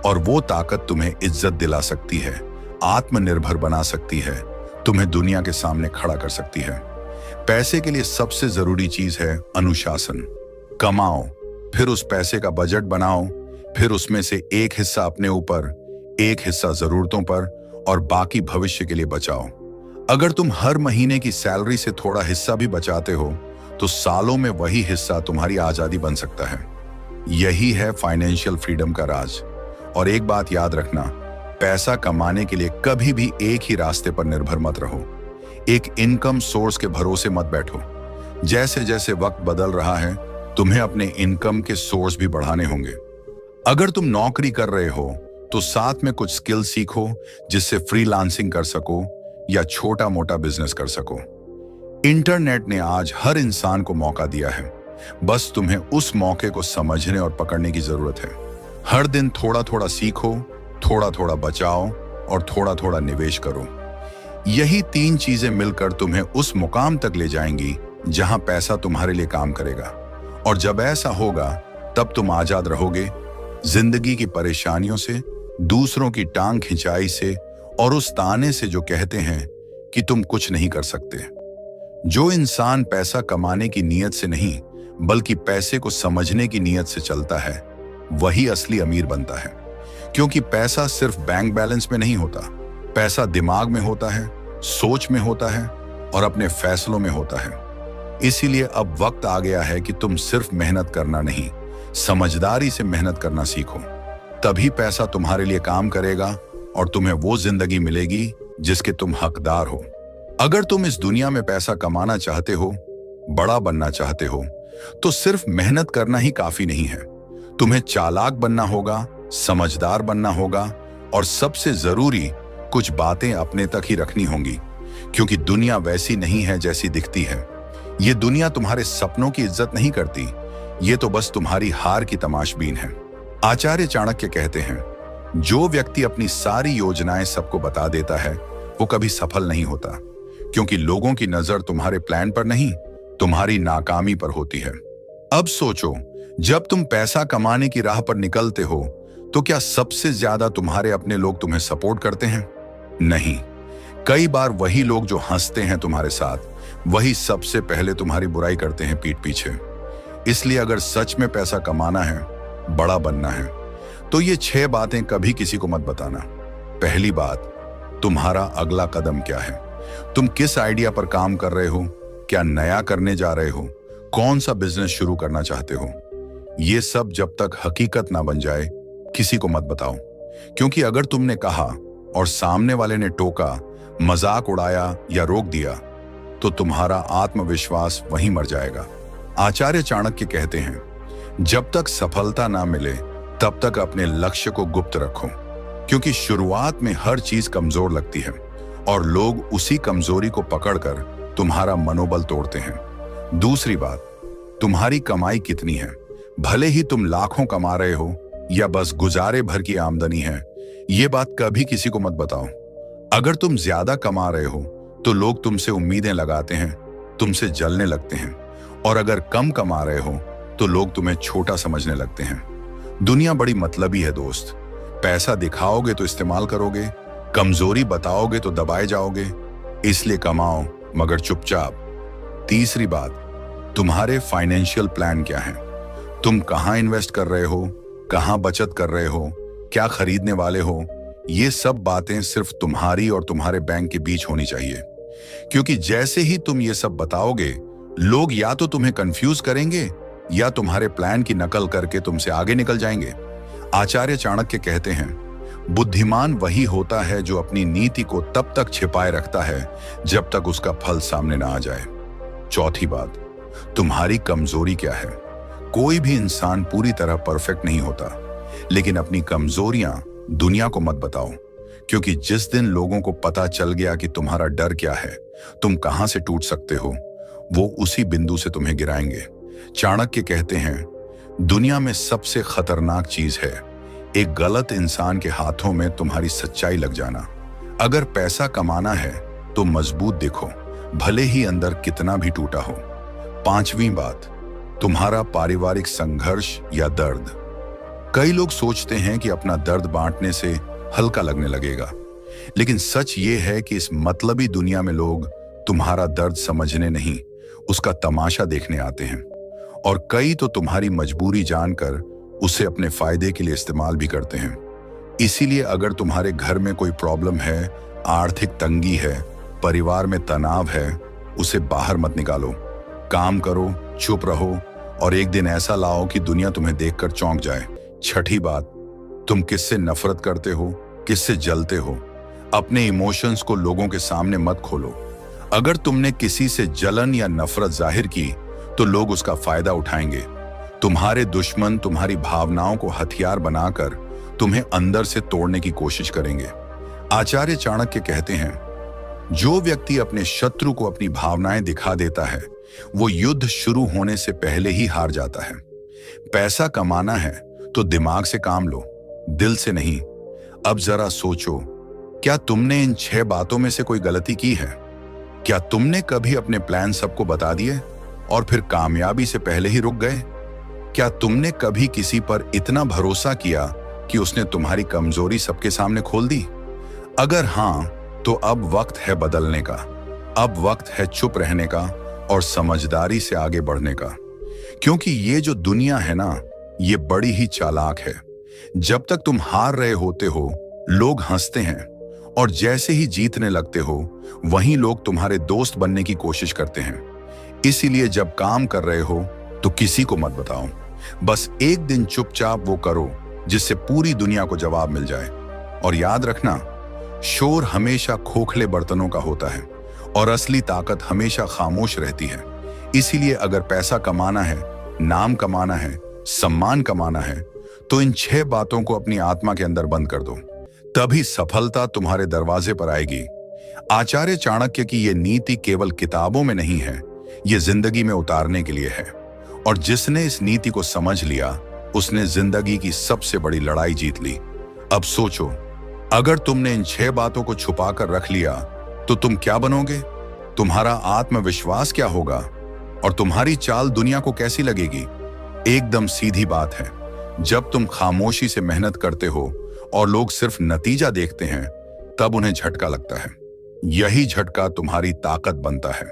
और वो ताकत तुम्हें इज्जत दिला सकती है, आत्मनिर्भर बना सकती है, तुम्हें दुनिया के सामने खड़ा कर सकती है। पैसे के लिए सबसे जरूरी चीज है अनुशासन। कमाओ, फिर उस पैसे का बजट बनाओ, फिर उसमें से एक हिस्सा अपने ऊपर, एक हिस्सा जरूरतों पर और बाकी भविष्य के लिए बचाओ। अगर तुम हर महीने की सैलरी से थोड़ा हिस्सा भी बचाते हो तो सालों में वही हिस्सा तुम्हारी आजादी बन सकता है। यही है फाइनेंशियल फ्रीडम का राज। और एक बात याद रखना, पैसा कमाने के लिए कभी भी एक ही रास्ते पर निर्भर मत रहो। एक इनकम सोर्स के भरोसे मत बैठो। जैसे जैसे वक्त बदल रहा है, तुम्हें अपने इनकम के सोर्स भी बढ़ाने होंगे। अगर तुम नौकरी कर रहे हो तो साथ में कुछ स्किल सीखो जिससे फ्रीलांसिंग कर सको या छोटा मोटा बिजनेस कर सको। इंटरनेट ने आज हर इंसान को मौका दिया है, बस तुम्हें उस मौके को समझने और पकड़ने की जरूरत है। हर दिन थोड़ा थोड़ा सीखो, थोड़ा थोड़ा बचाओ और थोड़ा थोड़ा निवेश करो। यही 3 चीजें मिलकर तुम्हें उस मुकाम तक ले जाएंगी जहां पैसा तुम्हारे लिए काम करेगा। और जब ऐसा होगा तब तुम आजाद रहोगे, जिंदगी की परेशानियों से, दूसरों की टांग खिंचाई से और उस ताने से जो कहते हैं कि तुम कुछ नहीं कर सकते। जो इंसान पैसा कमाने की नीयत से नहीं बल्कि पैसे को समझने की नीयत से चलता है, वही असली अमीर बनता है। क्योंकि पैसा सिर्फ बैंक बैलेंस में नहीं होता, पैसा दिमाग में होता है, सोच में होता है और अपने फैसलों में होता है। इसीलिए अब वक्त आ गया है कि तुम सिर्फ मेहनत करना नहीं, समझदारी से मेहनत करना सीखो। तभी पैसा तुम्हारे लिए काम करेगा और तुम्हें वो जिंदगी मिलेगी जिसके तुम हकदार हो। अगर तुम इस दुनिया में पैसा कमाना चाहते हो, बड़ा बनना चाहते हो, तो सिर्फ मेहनत करना ही काफी नहीं है। तुम्हें चालाक बनना होगा, समझदार बनना होगा और सबसे जरूरी, कुछ बातें अपने तक ही रखनी होंगी। क्योंकि दुनिया वैसी नहीं है जैसी दिखती है। ये दुनिया तुम्हारे सपनों की इज्जत नहीं करती, ये तो बस तुम्हारी हार की तमाशबीन है। आचार्य चाणक्य कहते हैं, जो व्यक्ति अपनी सारी योजनाएं सबको बता देता है वो कभी सफल नहीं होता। क्योंकि लोगों की नजर तुम्हारे प्लान पर नहीं, तुम्हारी नाकामी पर होती है। अब सोचो, जब तुम पैसा कमाने की राह पर निकलते हो तो क्या सबसे ज्यादा तुम्हारे अपने लोग तुम्हें सपोर्ट करते हैं? नहीं, कई बार वही लोग जो हंसते हैं तुम्हारे साथ, वही सबसे पहले तुम्हारी बुराई करते हैं पीठ पीछे। इसलिए अगर सच में पैसा कमाना है, बड़ा बनना है, तो ये 6 बातें कभी किसी को मत बताना। पहली बात, तुम्हारा अगला कदम क्या है? तुम किस आइडिया पर काम कर रहे हो? क्या नया करने जा रहे हो? कौन सा बिजनेस शुरू करना चाहते हो? ये सब जब तक हकीकत ना बन जाए किसी को मत बताओ। क्योंकि अगर तुमने कहा और सामने वाले ने टोका, मजाक उड़ाया या रोक दिया, तो तुम्हारा आत्मविश्वास वहीं मर जाएगा। आचार्य चाणक्य कहते हैं, जब तक सफलता ना मिले तब तक अपने लक्ष्य को गुप्त रखो। क्योंकि शुरुआत में हर चीज कमजोर लगती है और लोग उसी कमजोरी को पकड़कर तुम्हारा मनोबल तोड़ते हैं। दूसरी बात, तुम्हारी कमाई कितनी है? भले ही तुम लाखों कमा रहे हो या बस गुजारे भर की आमदनी है, ये बात कभी किसी को मत बताओ। अगर तुम ज्यादा कमा रहे हो तो लोग तुमसे उम्मीदें लगाते हैं, तुमसे जलने लगते हैं। और अगर कम कमा रहे हो तो लोग तुम्हें छोटा समझने लगते हैं। दुनिया बड़ी मतलबी है दोस्त। पैसा दिखाओगे तो इस्तेमाल करोगे, कमजोरी बताओगे तो दबाए जाओगे। इसलिए कमाओ मगर चुपचाप। तीसरी बात, तुम्हारे फाइनेंशियल प्लान क्या है? तुम कहां इन्वेस्ट कर रहे हो, कहां बचत कर रहे हो, क्या खरीदने वाले हो? ये सब बातें सिर्फ तुम्हारी और तुम्हारे बैंक के बीच होनी चाहिए। क्योंकि जैसे ही तुम ये सब बताओगे, लोग या तो तुम्हें कंफ्यूज करेंगे या तुम्हारे प्लान की नकल करके तुमसे आगे निकल जाएंगे। आचार्य चाणक्य कहते हैं, बुद्धिमान वही होता है जो अपनी नीति को तब तक छिपाए रखता है जब तक उसका फल सामने ना आ जाए। चौथी बात, तुम्हारी कमजोरी क्या है? कोई भी इंसान पूरी तरह परफेक्ट नहीं होता, लेकिन अपनी कमजोरियां दुनिया को मत बताओ। क्योंकि जिस दिन लोगों को पता चल गया कि तुम्हारा डर क्या है, तुम कहां से टूट सकते हो, वो उसी बिंदु से तुम्हें गिराएंगे। चाणक्य कहते हैं, दुनिया में सबसे खतरनाक चीज है एक गलत इंसान के हाथों में तुम्हारी सच्चाई लग जाना। अगर पैसा कमाना है तो मजबूत दिखो, भले ही अंदर कितना भी टूटा हो। 5वीं बात, तुम्हारा पारिवारिक संघर्ष या दर्द। कई लोग सोचते हैं कि अपना दर्द बांटने से हल्का लगने लगेगा, लेकिन सच ये है कि इस मतलबी दुनिया में लोग तुम्हारा दर्द समझने नहीं, उसका तमाशा देखने आते हैं। और कई तो तुम्हारी मजबूरी जानकर उसे अपने फायदे के लिए इस्तेमाल भी करते हैं। इसीलिए अगर तुम्हारे घर में कोई प्रॉब्लम है, आर्थिक तंगी है, परिवार में तनाव है, उसे बाहर मत निकालो। काम करो, चुप रहो और एक दिन ऐसा लाओ कि दुनिया तुम्हें देखकर चौंक जाए। 6ठी बात, तुम किससे नफरत करते हो, किससे जलते हो? अपने इमोशंस को लोगों के सामने मत खोलो। अगर तुमने किसी से जलन या नफरत जाहिर की तो लोग उसका फायदा उठाएंगे। तुम्हारे दुश्मन तुम्हारी भावनाओं को हथियार बनाकर तुम्हें अंदर से तोड़ने की कोशिश करेंगे। आचार्य चाणक्य कहते हैं, जो व्यक्ति अपने शत्रु को अपनी भावनाएं दिखा देता है वो युद्ध शुरू होने से पहले ही हार जाता है। पैसा कमाना है तो दिमाग से काम लो, दिल से नहीं। अब जरा सोचो, क्या तुमने इन 6 बातों में से कोई गलती की है? क्या तुमने कभी अपने प्लान सबको बता दिए और फिर कामयाबी से पहले ही रुक गए? क्या तुमने कभी किसी पर इतना भरोसा किया कि उसने तुम्हारी कमजोरी सबके सामने खोल दी? अगर हां, तो अब वक्त है बदलने का। अब वक्त है चुप रहने का और समझदारी से आगे बढ़ने का। क्योंकि ये जो दुनिया है ना, ये बड़ी ही चालाक है। जब तक तुम हार रहे होते हो, लोग हंसते हैं और जैसे ही जीतने लगते हो, वहीं लोग तुम्हारे दोस्त बनने की कोशिश करते हैं। इसीलिए जब काम कर रहे हो तो किसी को मत बताओ। बस एक दिन चुपचाप वो करो जिससे पूरी दुनिया को जवाब मिल जाए। और याद रखना, शोर हमेशा खोखले बर्तनों का होता है और असली ताकत हमेशा खामोश रहती है। इसीलिए अगर पैसा कमाना है, नाम कमाना है, सम्मान कमाना है, तो इन 6 बातों को अपनी आत्मा के अंदर बंद कर दो। तभी सफलता तुम्हारे दरवाजे पर आएगी। आचार्य चाणक्य की यह नीति केवल किताबों में नहीं है, यह जिंदगी में उतारने के लिए है। और जिसने इस नीति को समझ लिया, उसने जिंदगी की सबसे बड़ी लड़ाई जीत ली। अब सोचो, अगर तुमने इन 6 बातों को छुपा कर रख लिया तो तुम क्या बनोगे? तुम्हारा आत्मविश्वास क्या होगा? और तुम्हारी चाल दुनिया को कैसी लगेगी? एकदम सीधी बात है, जब तुम खामोशी से मेहनत करते हो और लोग सिर्फ नतीजा देखते हैं, तब उन्हें झटका लगता है। यही झटका तुम्हारी ताकत बनता है।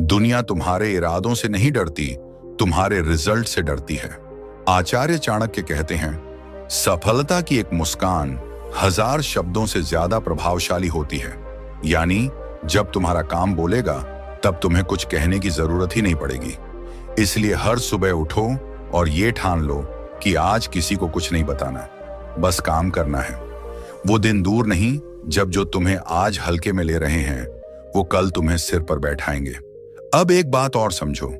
दुनिया तुम्हारे इरादों से नहीं डरती, तुम्हारे रिजल्ट से डरती है। आचार्य चाणक्य कहते हैं, सफलता की एक मुस्कान 1000 शब्दों से ज्यादा प्रभावशाली होती है। यानी जब तुम्हारा काम बोलेगा, तब तुम्हें कुछ कहने की जरूरत ही नहीं पड़ेगी। इसलिए हर सुबह उठो और ये ठान लो कि आज किसी को कुछ नहीं बताना, बस काम करना है। वो दिन दूर नहीं जब जो तुम्हें आज हल्के में ले रहे हैं, वो कल तुम्हें सिर पर बैठाएंगे। अब एक बात और समझो,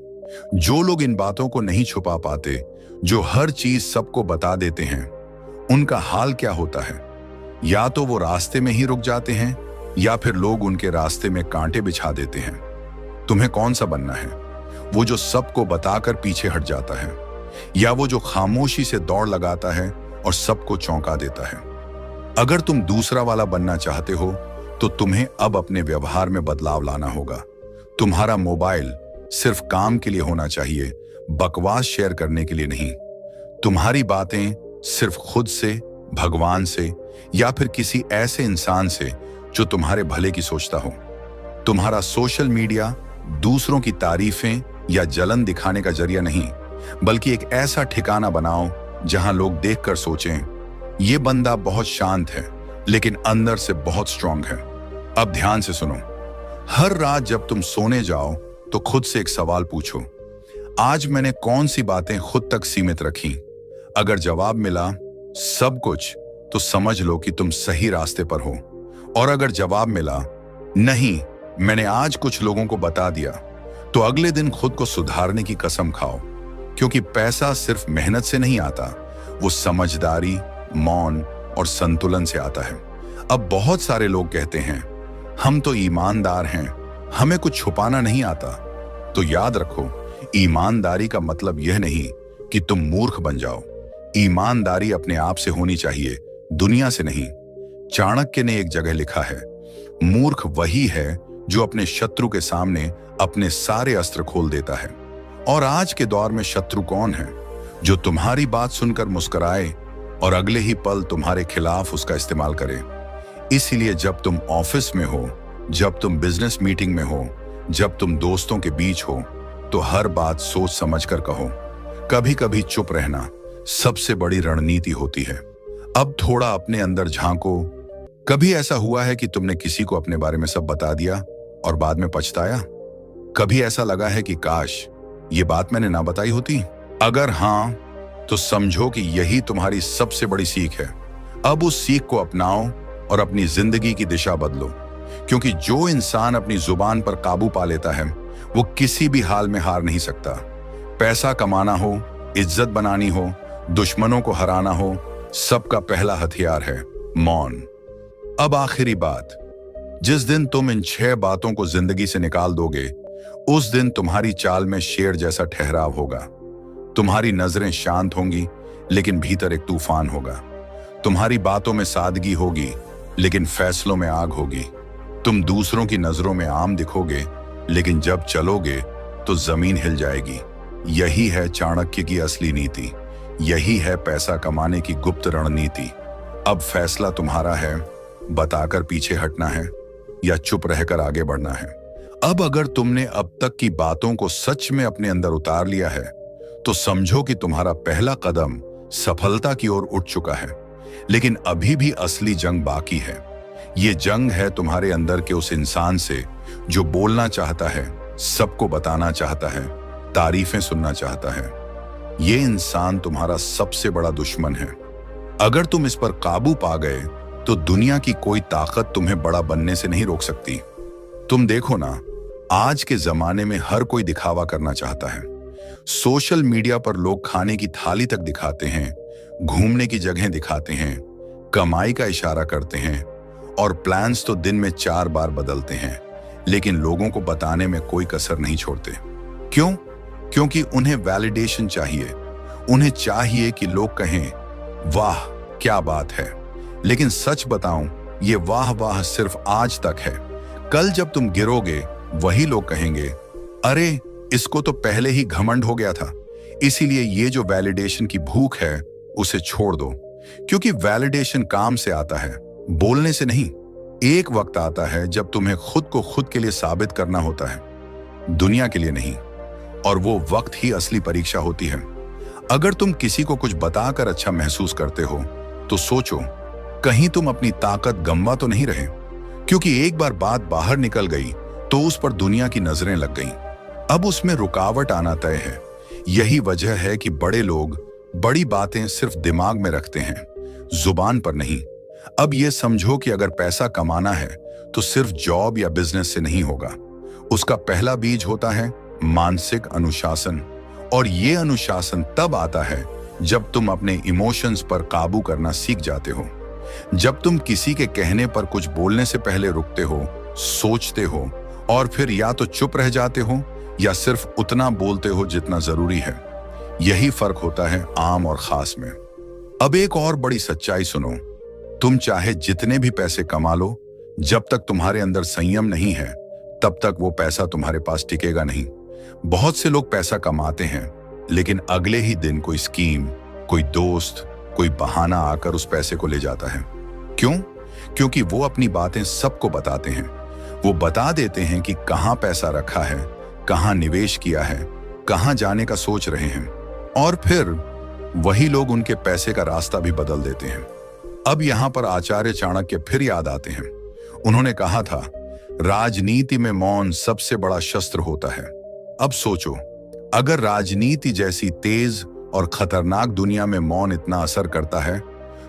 जो लोग इन बातों को नहीं छुपा पाते, जो हर चीज सबको बता देते हैं, उनका हाल क्या होता है? या तो वो रास्ते में ही रुक जाते हैं या फिर लोग उनके रास्ते में कांटे बिछा देते हैं। तुम्हें कौन सा बनना है? वो जो सबको बताकर पीछे हट जाता है, या वो जो खामोशी से दौड़ लगाता है और सबको चौंका देता है? अगर तुम दूसरा वाला बनना चाहते हो तो तुम्हें अब अपने व्यवहार में बदलाव लाना होगा। तुम्हारा मोबाइल सिर्फ काम के लिए होना चाहिए, बकवास शेयर करने के लिए नहीं। तुम्हारी बातें सिर्फ खुद से, भगवान से या फिर किसी ऐसे इंसान से जो तुम्हारे भले की सोचता हो। तुम्हारा सोशल मीडिया दूसरों की तारीफें या जलन दिखाने का जरिया नहीं, बल्कि एक ऐसा ठिकाना बनाओ जहां लोग देखकर सोचें, ये बंदा बहुत शांत है लेकिन अंदर से बहुत स्ट्रांग है। अब ध्यान से सुनो, हर रात जब तुम सोने जाओ तो खुद से एक सवाल पूछो, आज मैंने कौन सी बातें खुद तक सीमित रखी? अगर जवाब मिला सब कुछ, तो समझ लो कि तुम सही रास्ते पर हो। और अगर जवाब मिला नहीं, मैंने आज कुछ लोगों को बता दिया, तो अगले दिन खुद को सुधारने की कसम खाओ। क्योंकि पैसा सिर्फ मेहनत से नहीं आता, वो समझदारी, मौन और संतुलन से आता है। अब बहुत सारे लोग कहते हैं, हम तो ईमानदार हैं, हमें कुछ छुपाना नहीं आता। तो याद रखो, ईमानदारी का मतलब यह नहीं कि तुम मूर्ख बन जाओ। ईमानदारी अपने आप से होनी चाहिए, दुनिया से नहीं। चाणक्य ने एक जगह लिखा है, मूर्ख वही है जो अपने शत्रु के सामने अपने सारे अस्त्र खोल देता है। और आज के दौर में शत्रु कौन है? जो तुम्हारी बात सुनकर मुस्कुराए और अगले ही पल तुम्हारे खिलाफ उसका इस्तेमाल करे। इसीलिए जब तुम ऑफिस में हो, जब तुम बिजनेस मीटिंग में हो, जब तुम दोस्तों के बीच हो, तो हर बात सोच समझकर कहो। कभी कभी चुप रहना सबसे बड़ी रणनीति होती है। अब थोड़ा अपने अंदर झांको। कभी ऐसा हुआ है कि तुमने किसी को अपने बारे में सब बता दिया और बाद में पछताया? कभी ऐसा लगा है कि काश ये बात मैंने ना बताई होती? अगर हां, तो समझो कि यही तुम्हारी सबसे बड़ी सीख है। अब उस सीख को अपनाओ और अपनी जिंदगी की दिशा बदलो, क्योंकि जो इंसान अपनी जुबान पर काबू पा लेता है वो किसी भी हाल में हार नहीं सकता। पैसा कमाना हो, इज्जत बनानी हो, दुश्मनों को हराना हो, सबका पहला हथियार है मौन। अब आखिरी बात, जिस दिन तुम इन 6 बातों को जिंदगी से निकाल दोगे, उस दिन तुम्हारी चाल में शेर जैसा ठहराव होगा। तुम्हारी नजरें शांत होंगी, लेकिन भीतर एक तूफान होगा। तुम्हारी बातों में सादगी होगी, लेकिन फैसलों में आग होगी। तुम दूसरों की नजरों में आम दिखोगे, लेकिन जब चलोगे तो जमीन हिल जाएगी। यही है चाणक्य की असली नीति। यही है पैसा कमाने की गुप्त रणनीति। अब फैसला तुम्हारा है, बताकर पीछे हटना है या चुप रहकर आगे बढ़ना है। अब अगर तुमने अब तक की बातों को सच में अपने अंदर उतार लिया है, तो समझो कि तुम्हारा पहला कदम सफलता की ओर उठ चुका है। लेकिन अभी भी असली जंग बाकी है। ये जंग है तुम्हारे अंदर के उस इंसान से जो बोलना चाहता है, सबको बताना चाहता है, तारीफें सुनना चाहता है। ये इंसान तुम्हारा सबसे बड़ा दुश्मन है। अगर तुम इस पर काबू पा गए तो दुनिया की कोई ताकत तुम्हें बड़ा बनने से नहीं रोक सकती। तुम देखो ना, आज के जमाने में हर कोई दिखावा करना चाहता है। सोशल मीडिया पर लोग खाने की थाली तक दिखाते हैं, घूमने की जगह दिखाते हैं, कमाई का इशारा करते हैं और प्लान्स तो दिन में 4 बार बदलते हैं, लेकिन लोगों को बताने में कोई कसर नहीं छोड़ते। क्यों? क्योंकि उन्हें वैलिडेशन चाहिए। उन्हें चाहिए कि लोग कहें, वाह क्या बात है। लेकिन सच बताऊं, ये वाह वाह सिर्फ आज तक है। कल जब तुम गिरोगे, वही लोग कहेंगे, अरे इसको तो पहले ही घमंड हो गया था। इसीलिए ये जो वैलिडेशन की भूख है, उसे छोड़ दो। क्योंकि वैलिडेशन काम से आता है, बोलने से नहीं। एक वक्त आता है जब तुम्हें खुद को खुद के लिए साबित करना होता है, दुनिया के लिए नहीं। और वो वक्त ही असली परीक्षा होती है। अगर तुम किसी को कुछ बताकर अच्छा महसूस करते हो, तो सोचो कहीं तुम अपनी ताकत गंवा तो नहीं रहे। क्योंकि एक बार बात बाहर निकल गई तो उस पर दुनिया की नजरें लग गईं। अब उसमें रुकावट आना तय है। यही वजह है कि बड़े लोग बड़ी बातें सिर्फ दिमाग में रखते हैं, जुबान पर नहीं। अब ये समझो कि अगर पैसा कमाना है तो सिर्फ जॉब या बिजनेस से नहीं होगा। उसका पहला बीज होता है मानसिक अनुशासन। और ये अनुशासन तब आता है जब तुम अपने इमोशंस पर काबू करना सीख जाते हो। जब तुम किसी के कहने पर कुछ बोलने से पहले रुकते हो, सोचते हो और फिर या तो चुप रह जाते हो या सिर्फ उतना बोलते हो जितना जरूरी है। यही फर्क होता है आम और खास में। अब एक और बड़ी सच्चाई सुनो, तुम चाहे जितने भी पैसे कमा लो, जब तक तुम्हारे अंदर संयम नहीं है, तब तक वो पैसा तुम्हारे पास टिकेगा नहीं। बहुत से लोग पैसा कमाते हैं, लेकिन अगले ही दिन कोई स्कीम, कोई दोस्त, कोई बहाना आकर उस पैसे को ले जाता है। क्यों? क्योंकि वो अपनी बातें सबको बताते हैं। वो बता देते हैं कि कहां पैसा रखा है, कहां निवेश किया है, कहां जाने का सोच रहे हैं। और फिर वही लोग उनके पैसे का रास्ता भी बदल देते हैं। अब यहां पर आचार्य चाणक्य फिर याद आते हैं। उन्होंने कहा था, राजनीति में मौन सबसे बड़ा शस्त्र होता है। अब सोचो, अगर राजनीति जैसी तेज और खतरनाक दुनिया में मौन इतना असर करता है,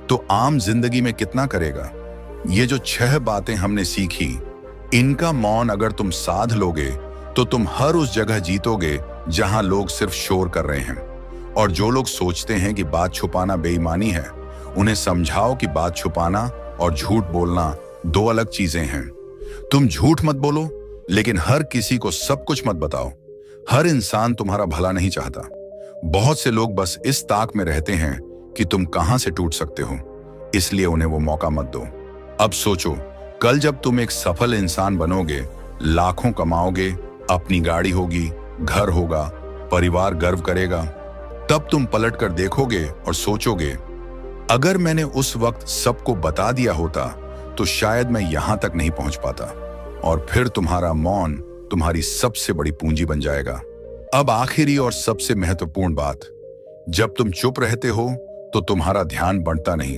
तो आम जिंदगी में कितना करेगा। ये जो 6 बातें हमने सीखी, इनका मौन अगर तुम साध लोगे तो तुम हर उस जगह जीतोगे जहां लोग सिर्फ शोर कर रहे हैं। और जो लोग सोचते हैं कि बात छुपाना बेईमानी है, उन्हें समझाओ कि बात छुपाना और झूठ बोलना 2 अलग चीजें हैं। तुम झूठ मत बोलो, लेकिन हर किसी को सब कुछ मत बताओ। हर इंसान तुम्हारा भला नहीं चाहता। बहुत से लोग बस इस ताक में रहते हैं कि तुम कहां से टूट सकते हो, इसलिए उन्हें वो मौका मत दो। अब सोचो, कल जब तुम एक सफल इंसान बनोगे, लाखों कमाओगे, अपनी गाड़ी होगी, घर होगा, परिवार गर्व करेगा, तब तुम पलट कर देखोगे और सोचोगे, अगर मैंने उस वक्त सबको बता दिया होता तो शायद मैं यहां तक नहीं पहुंच पाता। और फिर तुम्हारा मौन तुम्हारी सबसे बड़ी पूंजी बन जाएगा। अब आखिरी और सबसे महत्वपूर्ण बात, जब तुम चुप रहते हो तो तुम्हारा ध्यान बढ़ता नहीं,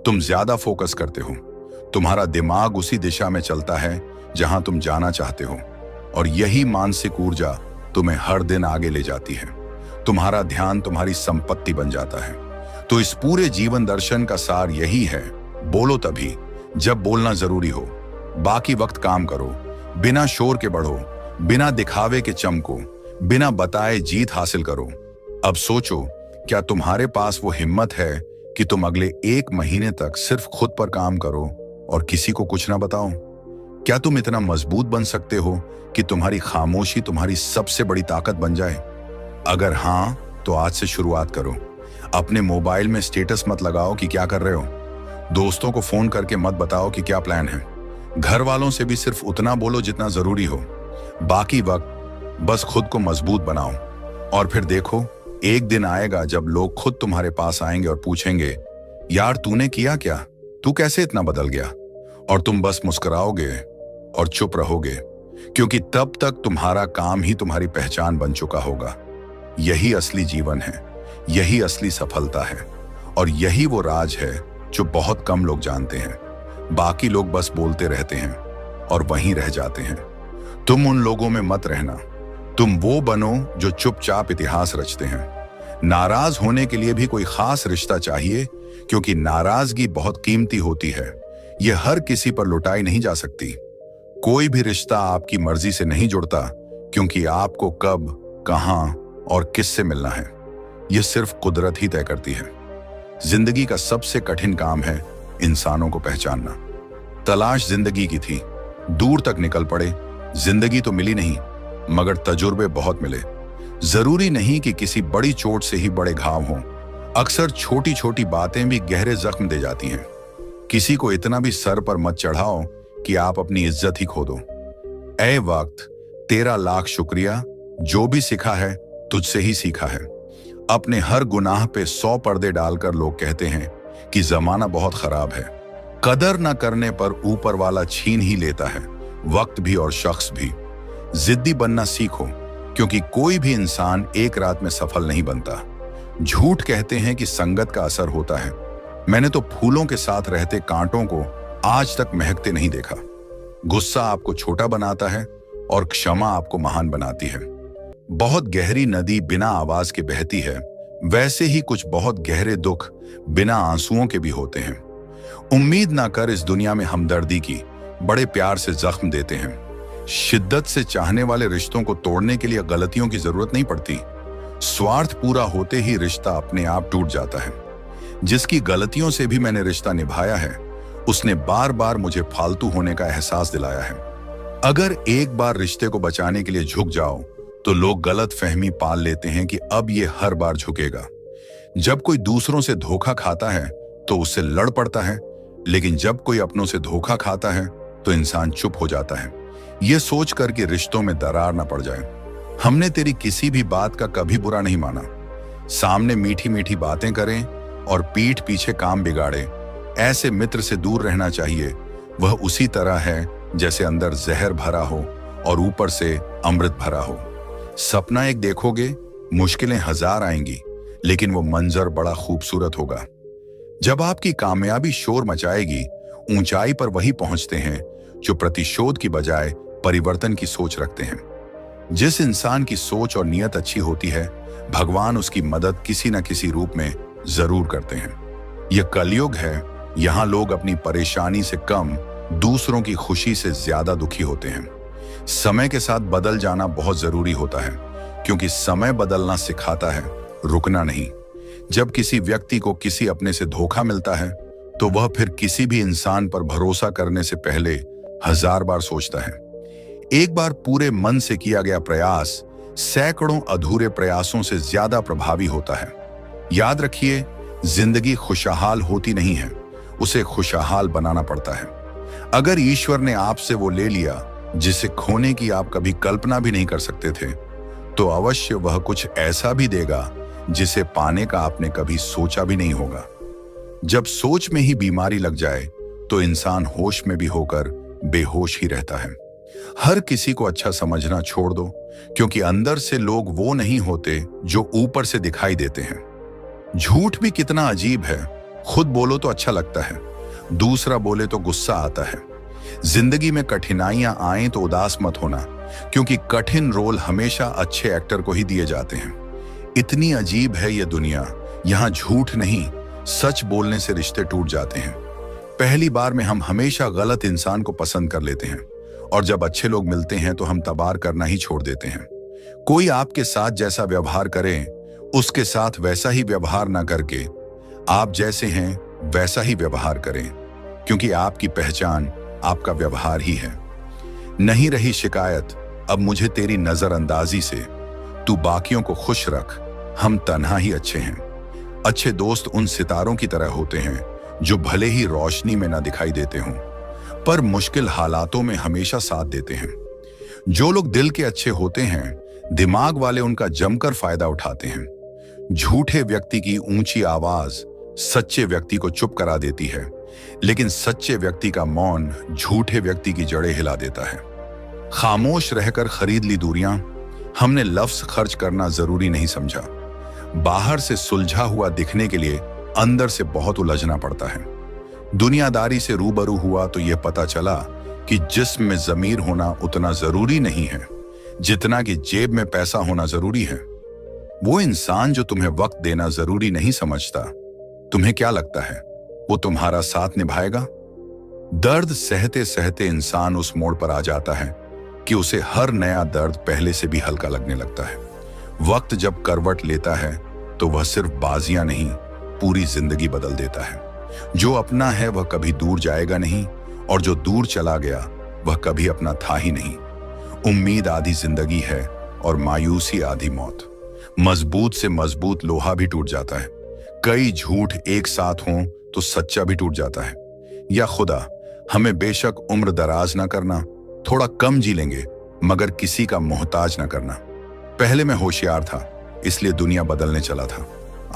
तुम ज्यादा फोकस करते हो। तुम्हारा दिमाग उसी दिशा में चलता है जहां तुम जाना चाहते हो, और यही मानसिक ऊर्जा तुम्हें हर दिन आगे ले जाती है। तुम्हारा ध्यान तुम्हारी संपत्ति बन जाता है। तो इस पूरे जीवन दर्शन का सार यही है, बोलो तभी जब बोलना जरूरी हो, बाकी वक्त काम करो, बिना शोर के बढ़ो, बिना दिखावे के चमको, बिना बताए जीत हासिल करो। अब सोचो, क्या तुम्हारे पास वो हिम्मत है कि तुम अगले 1 महीने तक सिर्फ खुद पर काम करो और किसी को कुछ ना बताओ? क्या तुम इतना मजबूत बन सकते हो कि तुम्हारी खामोशी तुम्हारी सबसे बड़ी ताकत बन जाए? अगर हां, तो आज से शुरुआत करो। अपने मोबाइल में स्टेटस मत लगाओ कि क्या कर रहे हो, दोस्तों को फोन करके मत बताओ कि क्या प्लान है, घर वालों से भी सिर्फ उतना बोलो जितना जरूरी हो, बाकी वक्त बस खुद को मजबूत बनाओ। और फिर देखो, एक दिन आएगा जब लोग खुद तुम्हारे पास आएंगे और पूछेंगे, यार तूने किया क्या, तू कैसे इतना बदल गया? और तुम बस मुस्कुराओगे और चुप रहोगे, क्योंकि तब तक तुम्हारा काम ही तुम्हारी पहचान बन चुका होगा। यही असली जीवन है, यही असली सफलता है, और यही वो राज है जो बहुत कम लोग जानते हैं। बाकी लोग बस बोलते रहते हैं और वहीं रह जाते हैं। तुम उन लोगों में मत रहना, तुम वो बनो जो चुपचाप इतिहास रचते हैं। नाराज होने के लिए भी कोई खास रिश्ता चाहिए, क्योंकि नाराजगी बहुत कीमती होती है। यह हर किसी पर लुटाई नहीं जा सकती। कोई भी रिश्ता आपकी मर्जी से नहीं जुड़ता, क्योंकि आपको कब, कहां और किससे मिलना है, यह सिर्फ कुदरत ही तय करती है। जिंदगी का सबसे कठिन काम है इंसानों को पहचानना। तलाश जिंदगी की थी, दूर तक निकल पड़े, जिंदगी तो मिली नहीं, मगर तजुर्बे बहुत मिले। जरूरी नहीं कि किसी बड़ी चोट से ही बड़े घाव हों, अक्सर छोटी छोटी बातें भी गहरे जख्म दे जाती हैं। किसी को इतना भी सर पर मत चढ़ाओ कि आप अपनी इज्जत ही खो दो। ऐ वक्त, तेरा लाख शुक्रिया, जो भी सीखा है तुझसे ही सीखा है। अपने हर गुनाह पे 100 पर्दे डालकर लोग कहते हैं कि जमाना बहुत खराब है। कदर न करने पर ऊपर वाला छीन ही लेता है, वक्त भी और शख्स भी। जिद्दी बनना सीखो, क्योंकि कोई भी इंसान एक रात में सफल नहीं बनता। झूठ कहते हैं कि संगत का असर होता है। मैंने तो फूलों के साथ रहते कांटों को आज तक महकते नहीं देखा। गुस्सा आपको छोटा बनाता है और क्षमा आपको महान बनाती है। बहुत गहरी नदी बिना आवाज के बहती है, वैसे ही कुछ बहुत गहरे दुख बिना आंसुओं के भी होते हैं। उम्मीद ना कर इस दुनिया में हमदर्दी की, बड़े प्यार से जख्म देते हैं। शिद्दत से चाहने वाले रिश्तों को तोड़ने के लिए गलतियों की जरूरत नहीं पड़ती। स्वार्थ पूरा होते ही रिश्ता अपने आप टूट जाता है। जिसकी गलतियों से भी मैंने रिश्ता निभाया है, उसने बार बार मुझे फालतू होने का एहसास दिलाया है। अगर एक बार रिश्ते को बचाने के लिए झुक जाओ तो लोग गलत फहमी पाल लेते हैं कि अब ये हर बार झुकेगा। जब कोई दूसरों से धोखा खाता है तो उससे लड़ पड़ता है, लेकिन जब कोई अपनों से धोखा खाता है तो इंसान चुप हो जाता है, ये सोचकर कि रिश्तों में दरार ना पड़ जाए। हमने तेरी किसी भी बात का कभी बुरा नहीं माना। सामने मीठी मीठी बातें करें और पीठ पीछे काम बिगाड़े, ऐसे मित्र से दूर रहना चाहिए। वह उसी तरह है जैसे अंदर जहर भरा हो और ऊपर से अमृत भरा हो। सपना एक देखोगे, मुश्किलें 1000 आएंगी, लेकिन वो मंजर बड़ा खूबसूरत होगा। जब आपकी कामयाबी शोर मचाएगी, ऊंचाई पर वही पहुंचते हैं जो प्रतिशोध की बजाय परिवर्तन की सोच रखते हैं। जिस इंसान की सोच और नीयत अच्छी होती है, भगवान उसकी मदद किसी न किसी रूप में जरूर करते हैं। यह कलयुग है, यहाँ लोग अपनी परेशानी से कम दूसरों की खुशी से ज्यादा दुखी होते हैं। समय के साथ बदल जाना बहुत जरूरी होता है, क्योंकि समय बदलना सिखाता है, रुकना नहीं। जब किसी व्यक्ति को किसी अपने से धोखा मिलता है तो वह फिर किसी भी इंसान पर भरोसा करने से पहले 1000 बार सोचता है। एक बार पूरे मन से किया गया प्रयास सैकड़ों अधूरे प्रयासों से ज्यादा प्रभावी होता है। याद रखिए, जिंदगी खुशहाल होती नहीं है, उसे खुशहाल बनाना पड़ता है। अगर ईश्वर ने आपसे वो ले लिया जिसे खोने की आप कभी कल्पना भी नहीं कर सकते थे, तो अवश्य वह कुछ ऐसा भी देगा जिसे पाने का आपने कभी सोचा भी नहीं होगा। जब सोच में ही बीमारी लग जाए तो इंसान होश में भी होकर बेहोश ही रहता है। हर किसी को अच्छा समझना छोड़ दो, क्योंकि अंदर से लोग वो नहीं होते जो ऊपर से दिखाई देते हैं। झूठ भी कितना अजीब है, खुद बोलो तो अच्छा लगता है, दूसरा बोले तो गुस्सा आता है। जिंदगी में कठिनाइयां आए तो उदास मत होना, क्योंकि कठिन रोल हमेशा अच्छे एक्टर को ही दिए जाते हैं। इतनी अजीब है ये दुनिया, यहां झूठ नहीं सच बोलने से रिश्ते टूट जाते हैं। पहली बार में हम हमेशा गलत इंसान को पसंद कर लेते हैं, और जब अच्छे लोग मिलते हैं तो हम तबार करना ही छोड़ देते हैं। कोई आपके साथ जैसा व्यवहार करे, उसके साथ वैसा ही व्यवहार ना करके आप जैसे हैं वैसा ही व्यवहार करें, क्योंकि आपकी पहचान आपका व्यवहार ही है। नहीं रही शिकायत अब मुझे तेरी नजरअंदाजी से, तू बाकियों को खुश रख, हम तन्हा ही अच्छे हैं। अच्छे दोस्त उन सितारों की तरह होते हैं जो भले ही रोशनी में ना दिखाई देते हों, पर मुश्किल हालातों में हमेशा साथ देते हैं। जो लोग दिल के अच्छे होते हैं, दिमाग वाले उनका जमकर फायदा उठाते हैं। झूठे व्यक्ति की ऊंची आवाज सच्चे व्यक्ति को चुप करा देती है, लेकिन सच्चे व्यक्ति का मौन झूठे व्यक्ति की जड़ें हिला देता है। खामोश रहकर खरीद ली दूरियां, हमने लफ्ज खर्च करना जरूरी नहीं समझा। बाहर से सुलझा हुआ दिखने के लिए अंदर से बहुत उलझना पड़ता है। दुनियादारी से रूबरू हुआ तो यह पता चला कि जिस्म में जमीर होना उतना जरूरी नहीं है जितना कि जेब में पैसा होना जरूरी है। वो इंसान जो तुम्हें वक्त देना जरूरी नहीं समझता, तुम्हें क्या लगता है वो तुम्हारा साथ निभाएगा? दर्द सहते सहते इंसान उस मोड़ पर आ जाता है कि उसे हर नया दर्द पहले से भी हल्का लगने लगता है। वक्त जब करवट लेता है तो वह सिर्फ बाजियां नहीं, पूरी जिंदगी बदल देता है। जो अपना है वह कभी दूर जाएगा नहीं, और जो दूर चला गया वह कभी अपना था ही नहीं। उम्मीद आधी जिंदगी है और मायूसी आधी मौत। मजबूत से मजबूत लोहा भी टूट जाता है। कई झूठ एक साथ हों तो सच्चा भी टूट जाता है। या खुदा हमें बेशक उम्र दराज ना करना, थोड़ा कम जी लेंगे, मगर किसी का मोहताज ना करना। पहले मैं होशियार था, इसलिए दुनिया बदलने चला था।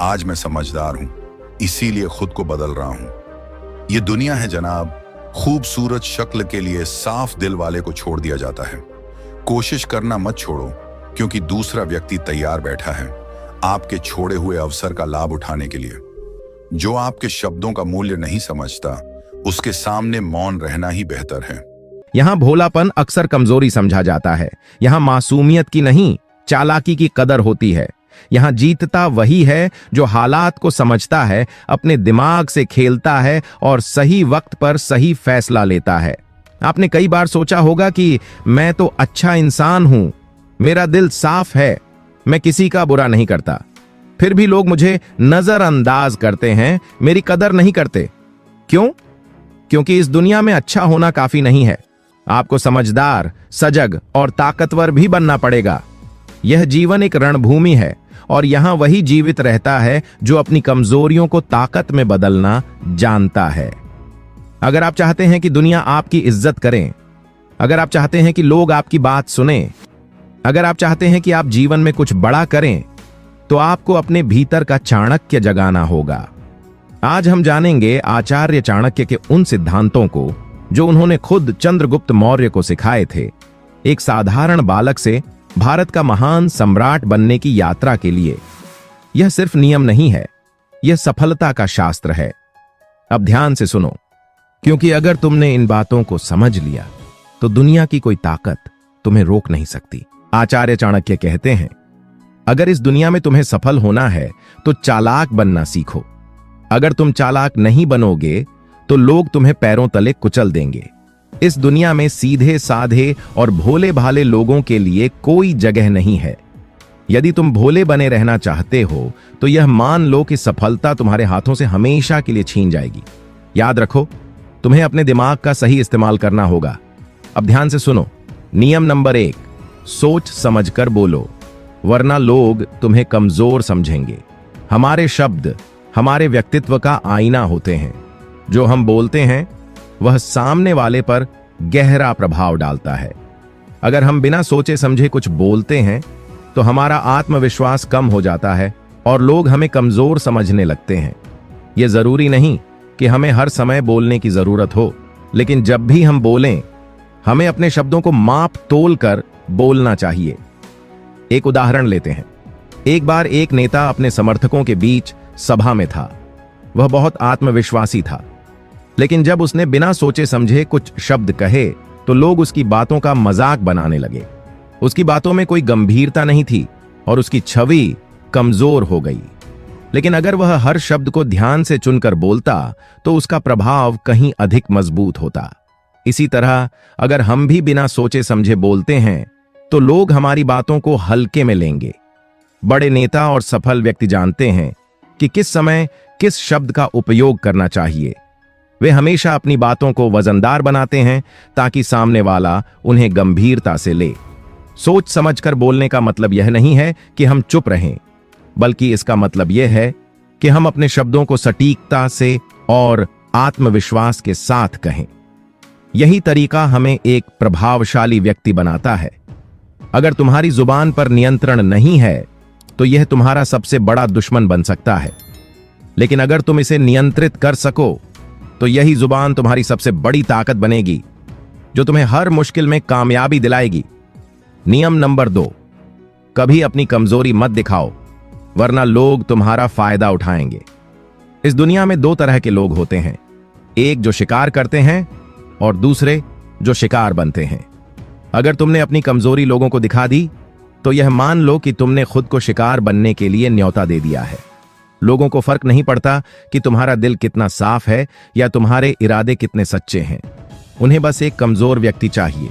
आज मैं समझदार हूं, इसीलिए खुद को बदल रहा हूं। ये दुनिया है जनाब, खूबसूरत शक्ल के लिए साफ दिल वाले को छोड़ दिया जाता है। कोशिश करना मत छोड़ो, क्योंकि दूसरा व्यक्ति तैयार बैठा है आपके छोड़े हुए अवसर का लाभ उठाने के लिए। जो आपके शब्दों का मूल्य नहीं समझता, उसके सामने मौन रहना ही बेहतर है। यहाँ भोलापन अक्सर कमजोरी समझा जाता है। यहाँ मासूमियत की नहीं, चालाकी की कदर होती है। यहाँ जीतता वही है जो हालात को समझता है, अपने दिमाग से खेलता है और सही वक्त पर सही फैसला लेता है। आपने कई बार सोचा होगा कि मैं तो अच्छा इंसान हूं, मेरा दिल साफ है, मैं किसी का बुरा नहीं करता, फिर भी लोग मुझे नजरअंदाज करते हैं, मेरी कदर नहीं करते। क्यों? क्योंकि इस दुनिया में अच्छा होना काफी नहीं है, आपको समझदार, सजग और ताकतवर भी बनना पड़ेगा। यह जीवन एक रणभूमि है, और यहां वही जीवित रहता है जो अपनी कमजोरियों को ताकत में बदलना जानता है। अगर आप चाहते हैं कि दुनिया आपकी इज्जत करें, अगर आप चाहते हैं कि लोग आपकी बात सुने, अगर आप चाहते हैं कि आप जीवन में कुछ बड़ा करें, तो आपको अपने भीतर का चाणक्य जगाना होगा। आज हम जानेंगे आचार्य चाणक्य के उन सिद्धांतों को जो उन्होंने खुद चंद्रगुप्त मौर्य को सिखाए थे, एक साधारण बालक से भारत का महान सम्राट बनने की यात्रा के लिए। यह सिर्फ नियम नहीं है, यह सफलता का शास्त्र है। अब ध्यान से सुनो, क्योंकि अगर तुमने इन बातों को समझ लिया तो दुनिया की कोई ताकत तुम्हें रोक नहीं सकती। आचार्य चाणक्य कहते हैं, अगर इस दुनिया में तुम्हें सफल होना है तो चालाक बनना सीखो। अगर तुम चालाक नहीं बनोगे तो लोग तुम्हें पैरों तले कुचल देंगे। इस दुनिया में सीधे साधे और भोले भाले लोगों के लिए कोई जगह नहीं है। यदि तुम भोले बने रहना चाहते हो तो यह मान लो कि सफलता तुम्हारे हाथों से हमेशा के लिए छीन जाएगी। याद रखो, तुम्हें अपने दिमाग का सही इस्तेमाल करना होगा। अब ध्यान से सुनो, नियम नंबर 1, सोच समझकर बोलो, वरना लोग तुम्हें कमजोर समझेंगे। हमारे शब्द हमारे व्यक्तित्व का आईना होते हैं। जो हम बोलते हैं वह सामने वाले पर गहरा प्रभाव डालता है। अगर हम बिना सोचे समझे कुछ बोलते हैं तो हमारा आत्मविश्वास कम हो जाता है और लोग हमें कमजोर समझने लगते हैं। यह जरूरी नहीं कि हमें हर समय बोलने की जरूरत हो, लेकिन जब भी हम बोलें हमें अपने शब्दों को माप तोल कर बोलना चाहिए। एक उदाहरण लेते हैं। एक बार एक नेता अपने समर्थकों के बीच सभा में था। वह बहुत आत्मविश्वासी था, लेकिन जब उसने बिना सोचे समझे कुछ शब्द कहे तो लोग उसकी बातों का मजाक बनाने लगे। उसकी बातों में कोई गंभीरता नहीं थी और उसकी छवि कमजोर हो गई। लेकिन अगर वह हर शब्द को ध्यान से चुनकर बोलता तो उसका प्रभाव कहीं अधिक मजबूत होता। इसी तरह अगर हम भी बिना सोचे समझे बोलते हैं तो लोग हमारी बातों को हल्के में लेंगे। बड़े नेता और सफल व्यक्ति जानते हैं कि किस समय किस शब्द का उपयोग करना चाहिए। वे हमेशा अपनी बातों को वजनदार बनाते हैं ताकि सामने वाला उन्हें गंभीरता से ले। सोच समझकर बोलने का मतलब यह नहीं है कि हम चुप रहें, बल्कि इसका मतलब यह है कि हम अपने शब्दों को सटीकता से और आत्मविश्वास के साथ कहें। यही तरीका हमें एक प्रभावशाली व्यक्ति बनाता है। अगर तुम्हारी जुबान पर नियंत्रण नहीं है तो यह तुम्हारा सबसे बड़ा दुश्मन बन सकता है, लेकिन अगर तुम इसे नियंत्रित कर सको तो यही जुबान तुम्हारी सबसे बड़ी ताकत बनेगी, जो तुम्हें हर मुश्किल में कामयाबी दिलाएगी। नियम नंबर 2, कभी अपनी कमजोरी मत दिखाओ, वरना लोग तुम्हारा फायदा उठाएंगे। इस दुनिया में 2 तरह के लोग होते हैं, एक जो शिकार करते हैं और दूसरे जो शिकार बनते हैं। अगर तुमने अपनी कमजोरी लोगों को दिखा दी तो यह मान लो कि तुमने खुद को शिकार बनने के लिए न्योता दे दिया है। लोगों को फर्क नहीं पड़ता कि तुम्हारा दिल कितना साफ है या तुम्हारे इरादे कितने सच्चे हैं। उन्हें बस एक कमजोर व्यक्ति चाहिए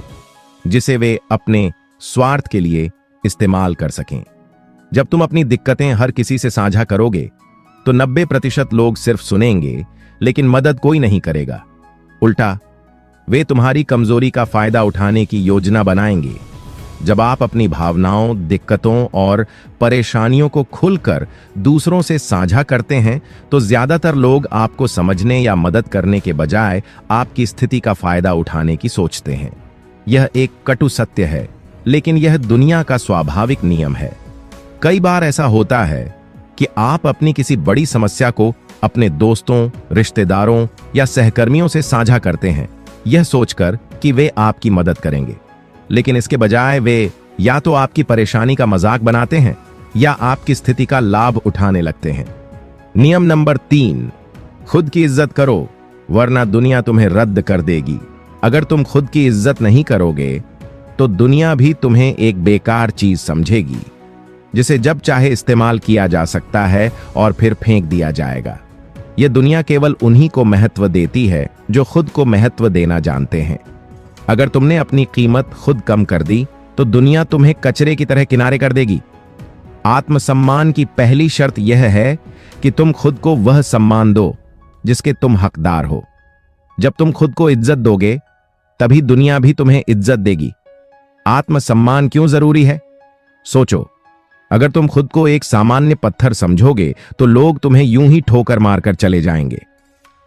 जिसे वे अपने स्वार्थ के लिए इस्तेमाल कर सकें। जब तुम अपनी दिक्कतें हर किसी से साझा करोगे तो 90% लोग सिर्फ सुनेंगे, लेकिन मदद कोई नहीं करेगा। उल्टा वे तुम्हारी कमजोरी का फायदा उठाने की योजना बनाएंगे। जब आप अपनी भावनाओं, दिक्कतों और परेशानियों को खुलकर दूसरों से साझा करते हैं तो ज्यादातर लोग आपको समझने या मदद करने के बजाय आपकी स्थिति का फायदा उठाने की सोचते हैं। यह एक कटु सत्य है, लेकिन यह दुनिया का स्वाभाविक नियम है। कई बार ऐसा होता है कि आप अपनी किसी बड़ी समस्या को अपने दोस्तों, रिश्तेदारों या सहकर्मियों से साझा करते हैं, यह सोचकर कि वे आपकी मदद करेंगे, लेकिन इसके बजाय वे या तो आपकी परेशानी का मजाक बनाते हैं या आपकी स्थिति का लाभ उठाने लगते हैं। नियम नंबर 3, खुद की इज्जत करो, वरना दुनिया तुम्हें रद्द कर देगी। अगर तुम खुद की इज्जत नहीं करोगे तो दुनिया भी तुम्हें एक बेकार चीज समझेगी, जिसे जब चाहे इस्तेमाल किया जा सकता है और फिर फेंक दिया जाएगा। यह दुनिया केवल उन्हीं को महत्व देती है जो खुद को महत्व देना जानते हैं। अगर तुमने अपनी कीमत खुद कम कर दी तो दुनिया तुम्हें कचरे की तरह किनारे कर देगी। आत्मसम्मान की पहली शर्त यह है कि तुम खुद को वह सम्मान दो जिसके तुम हकदार हो। जब तुम खुद को इज्जत दोगे तभी दुनिया भी तुम्हें इज्जत देगी। आत्मसम्मान क्यों जरूरी है? सोचो, अगर तुम खुद को एक सामान्य पत्थर समझोगे तो लोग तुम्हें यूं ही ठोकर मारकर चले जाएंगे,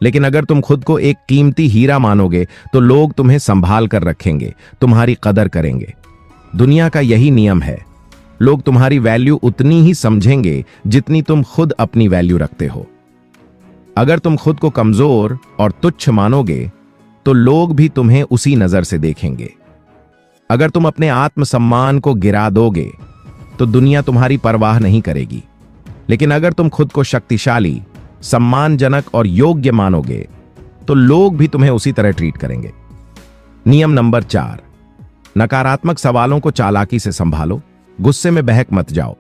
लेकिन अगर तुम खुद को एक कीमती हीरा मानोगे तो लोग तुम्हें संभाल कर रखेंगे, तुम्हारी कदर करेंगे। दुनिया का यही नियम है, लोग तुम्हारी वैल्यू उतनी ही समझेंगे जितनी तुम खुद अपनी वैल्यू रखते हो। अगर तुम खुद को कमजोर और तुच्छ मानोगे तो लोग भी तुम्हें उसी नजर से देखेंगे। अगर तुम अपने आत्मसम्मान को गिरा दोगे तो दुनिया तुम्हारी परवाह नहीं करेगी, लेकिन अगर तुम खुद को शक्तिशाली, सम्मानजनक और योग्य मानोगे तो लोग भी तुम्हें उसी तरह ट्रीट करेंगे। नियम नंबर 4, नकारात्मक सवालों को चालाकी से संभालो, गुस्से में बहक मत जाओ।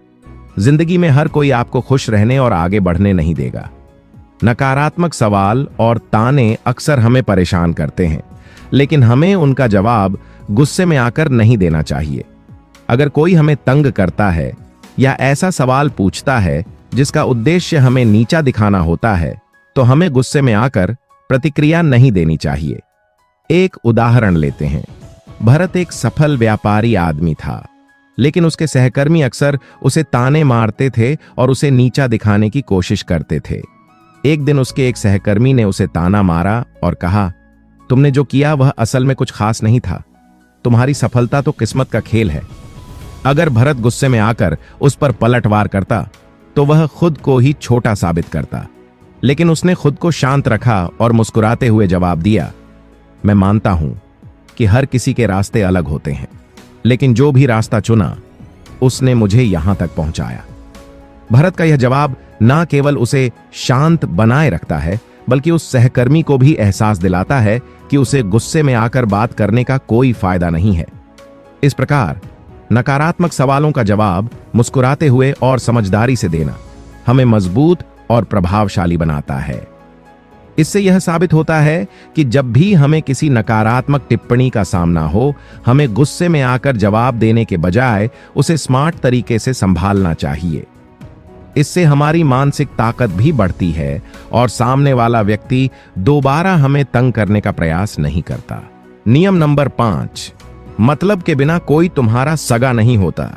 जिंदगी में हर कोई आपको खुश रहने और आगे बढ़ने नहीं देगा। नकारात्मक सवाल और ताने अक्सर हमें परेशान करते हैं, लेकिन हमें उनका जवाब गुस्से में आकर नहीं देना चाहिए। अगर कोई हमें तंग करता है या ऐसा सवाल पूछता है जिसका उद्देश्य हमें नीचा दिखाना होता है तो हमें गुस्से में आकर प्रतिक्रिया नहीं देनी चाहिए। एक उदाहरण लेते हैं। भरत एक सफल व्यापारी आदमी था, लेकिन उसके सहकर्मी अक्सर उसे ताने मारते थे और उसे नीचा दिखाने की कोशिश करते थे। एक दिन उसके एक सहकर्मी ने उसे ताना मारा और कहा, तुमने जो किया वह असल में कुछ खास नहीं था। तुम्हारी सफलता तो किस्मत का खेल है। अगर भरत गुस्से में आकर उस पर पलटवार करता तो वह खुद को ही छोटा साबित करता, लेकिन उसने खुद को शांत रखा और मुस्कुराते हुए जवाब दिया, मैं मानता हूं कि हर किसी के रास्ते अलग होते हैं, लेकिन जो भी रास्ता चुना उसने मुझे यहां तक पहुंचाया। भरत का यह जवाब ना केवल उसे शांत बनाए रखता है, बल्कि उस सहकर्मी को भी एहसास दिलाता है कि उसे गुस्से में आकर बात करने का कोई फायदा नहीं है। इस प्रकार नकारात्मक सवालों का जवाब मुस्कुराते हुए और समझदारी से देना हमें मजबूत और प्रभावशाली बनाता है। इससे यह साबित होता है कि जब भी हमें किसी नकारात्मक टिप्पणी का सामना हो, हमें गुस्से में आकर जवाब देने के बजाय उसे स्मार्ट तरीके से संभालना चाहिए। इससे हमारी मानसिक ताकत भी बढ़ती है और सामने वाला व्यक्ति दोबारा हमें तंग करने का प्रयास नहीं करता। नियम नंबर 5, मतलब के बिना कोई तुम्हारा सगा नहीं होता।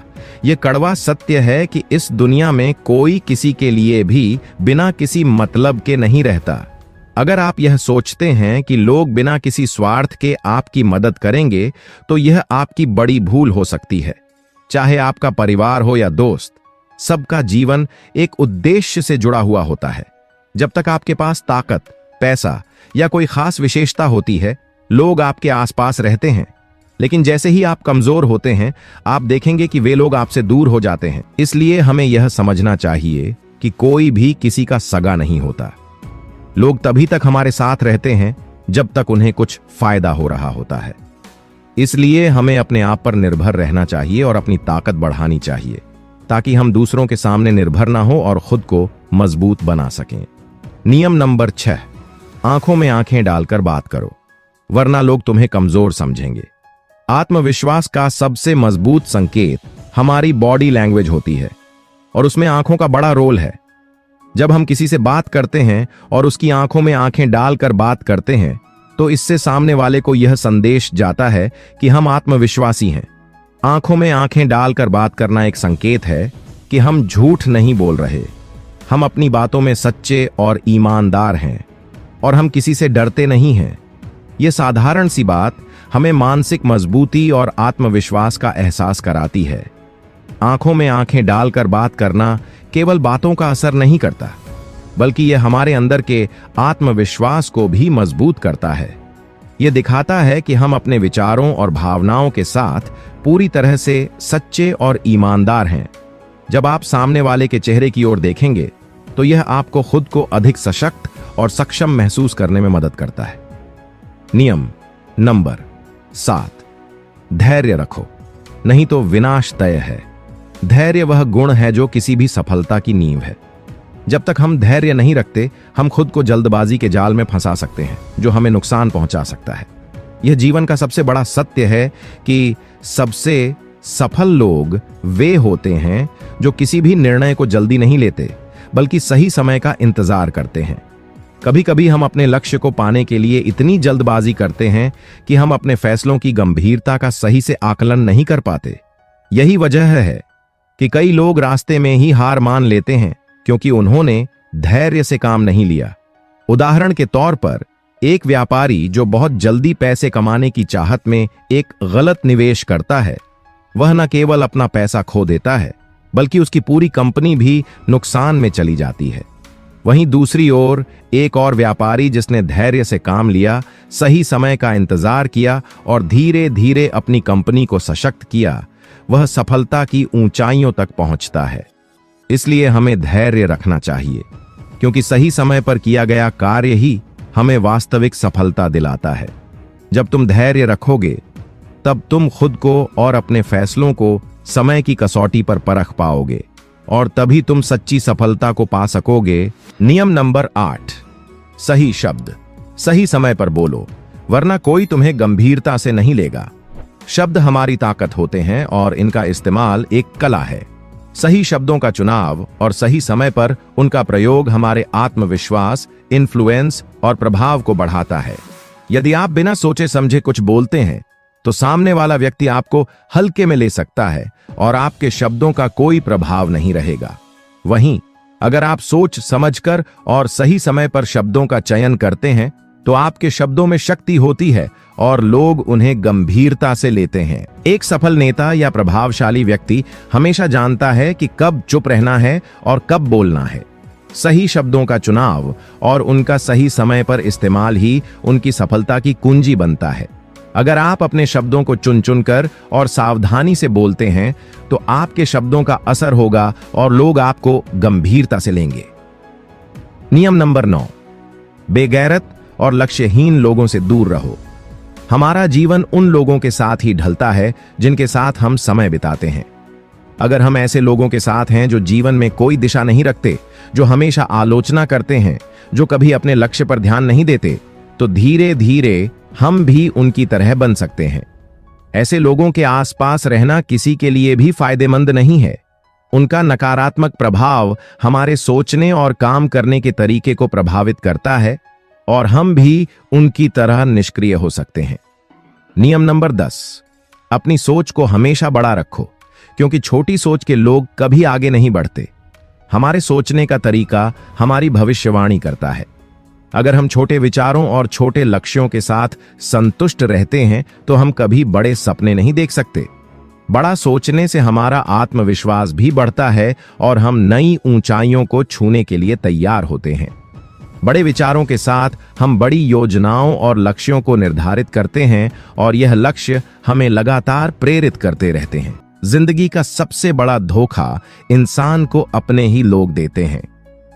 यह कड़वा सत्य है कि इस दुनिया में कोई किसी के लिए भी बिना किसी मतलब के नहीं रहता। अगर आप यह सोचते हैं कि लोग बिना किसी स्वार्थ के आपकी मदद करेंगे, तो यह आपकी बड़ी भूल हो सकती है। चाहे आपका परिवार हो या दोस्त, सबका जीवन एक उद्देश्य से जुड़ा हुआ होता है। जब तक आपके पास ताकत, पैसा या कोई खास विशेषता होती है, लोग आपके आसपास रहते हैं, लेकिन जैसे ही आप कमजोर होते हैं, आप देखेंगे कि वे लोग आपसे दूर हो जाते हैं। इसलिए हमें यह समझना चाहिए कि कोई भी किसी का सगा नहीं होता। लोग तभी तक हमारे साथ रहते हैं जब तक उन्हें कुछ फायदा हो रहा होता है। इसलिए हमें अपने आप पर निर्भर रहना चाहिए और अपनी ताकत बढ़ानी चाहिए, ताकि हम दूसरों के सामने निर्भर ना हो और खुद को मजबूत बना सकें। नियम नंबर 6, आंखों में आंखें डालकर बात करो, वरना लोग तुम्हें कमजोर समझेंगे। आत्मविश्वास का सबसे मजबूत संकेत हमारी बॉडी लैंग्वेज होती है और उसमें आंखों का बड़ा रोल है। जब हम किसी से बात करते हैं और उसकी आंखों में आंखें डालकर बात करते हैं, तो इससे सामने वाले को यह संदेश जाता है कि हम आत्मविश्वासी हैं। आंखों में आंखें डालकर बात करना एक संकेत है कि हम झूठ नहीं बोल रहे, हम अपनी बातों में सच्चे और ईमानदार हैं और हम किसी से डरते नहीं हैं। यह साधारण सी बात हमें मानसिक मजबूती और आत्मविश्वास का एहसास कराती है। आंखों में आंखें डालकर बात करना केवल बातों का असर नहीं करता, बल्कि यह हमारे अंदर के आत्मविश्वास को भी मजबूत करता है। यह दिखाता है कि हम अपने विचारों और भावनाओं के साथ पूरी तरह से सच्चे और ईमानदार हैं। जब आप सामने वाले के चेहरे की ओर देखेंगे, तो यह आपको खुद को अधिक सशक्त और सक्षम महसूस करने में मदद करता है। नियम नंबर 7, धैर्य रखो, नहीं तो विनाश तय है। धैर्य वह गुण है जो किसी भी सफलता की नींव है। जब तक हम धैर्य नहीं रखते, हम खुद को जल्दबाजी के जाल में फंसा सकते हैं, जो हमें नुकसान पहुंचा सकता है। यह जीवन का सबसे बड़ा सत्य है कि सबसे सफल लोग वे होते हैं जो किसी भी निर्णय को जल्दी नहीं लेते, बल्कि सही समय का इंतजार करते हैं। कभी कभी हम अपने लक्ष्य को पाने के लिए इतनी जल्दबाजी करते हैं कि हम अपने फैसलों की गंभीरता का सही से आकलन नहीं कर पाते। यही वजह है कि कई लोग रास्ते में ही हार मान लेते हैं, क्योंकि उन्होंने धैर्य से काम नहीं लिया। उदाहरण के तौर पर, एक व्यापारी जो बहुत जल्दी पैसे कमाने की चाहत में एक गलत निवेश करता है, वह न केवल अपना पैसा खो देता है, बल्कि उसकी पूरी कंपनी भी नुकसान में चली जाती है। वहीं दूसरी ओर एक और व्यापारी जिसने धैर्य से काम लिया, सही समय का इंतजार किया और धीरे धीरे अपनी कंपनी को सशक्त किया, वह सफलता की ऊंचाइयों तक पहुंचता है। इसलिए हमें धैर्य रखना चाहिए, क्योंकि सही समय पर किया गया कार्य ही हमें वास्तविक सफलता दिलाता है। जब तुम धैर्य रखोगे, तब तुम खुद को और अपने फैसलों को समय की कसौटी पर परख पाओगे और तभी तुम सच्ची सफलता को पा सकोगे। नियम नंबर 8, सही शब्द सही समय पर बोलो, वरना कोई तुम्हें गंभीरता से नहीं लेगा। शब्द हमारी ताकत होते हैं और इनका इस्तेमाल एक कला है। सही शब्दों का चुनाव और सही समय पर उनका प्रयोग हमारे आत्मविश्वास, इन्फ्लुएंस और प्रभाव को बढ़ाता है। यदि आप बिना सोचे समझे कुछ बोलते हैं, तो सामने वाला व्यक्ति आपको हल्के में ले सकता है और आपके शब्दों का कोई प्रभाव नहीं रहेगा। वहीं अगर आप सोच समझकर और सही समय पर शब्दों का चयन करते हैं, तो आपके शब्दों में शक्ति होती है और लोग उन्हें गंभीरता से लेते हैं। एक सफल नेता या प्रभावशाली व्यक्ति हमेशा जानता है कि कब चुप रहना है और कब बोलना है। सही शब्दों का चुनाव और उनका सही समय पर इस्तेमाल ही उनकी सफलता की कुंजी बनता है। अगर आप अपने शब्दों को चुन चुन कर और सावधानी से बोलते हैं तो आपके शब्दों का असर होगा और लोग आपको गंभीरता से लेंगे। नियम नंबर 9, बेगैरत और लक्ष्यहीन लोगों से दूर रहो। हमारा जीवन उन लोगों के साथ ही ढलता है जिनके साथ हम समय बिताते हैं। अगर हम ऐसे लोगों के साथ हैं जो जीवन में कोई दिशा नहीं रखते, जो हमेशा आलोचना करते हैं, जो कभी अपने लक्ष्य पर ध्यान नहीं देते, तो धीरे धीरे हम भी उनकी तरह बन सकते हैं। ऐसे लोगों के आसपास रहना किसी के लिए भी फायदेमंद नहीं है। उनका नकारात्मक प्रभाव हमारे सोचने और काम करने के तरीके को प्रभावित करता है और हम भी उनकी तरह निष्क्रिय हो सकते हैं। नियम नंबर 10, अपनी सोच को हमेशा बड़ा रखो, क्योंकि छोटी सोच के लोग कभी आगे नहीं बढ़ते। हमारे सोचने का तरीका हमारी भविष्यवाणी करता है। अगर हम छोटे विचारों और छोटे लक्ष्यों के साथ संतुष्ट रहते हैं तो हम कभी बड़े सपने नहीं देख सकते। बड़ा सोचने से हमारा आत्मविश्वास भी बढ़ता है और हम नई ऊंचाइयों को छूने के लिए तैयार होते हैं। बड़े विचारों के साथ हम बड़ी योजनाओं और लक्ष्यों को निर्धारित करते हैं और यह लक्ष्य हमें लगातार प्रेरित करते रहते हैं। जिंदगी का सबसे बड़ा धोखा इंसान को अपने ही लोग देते हैं।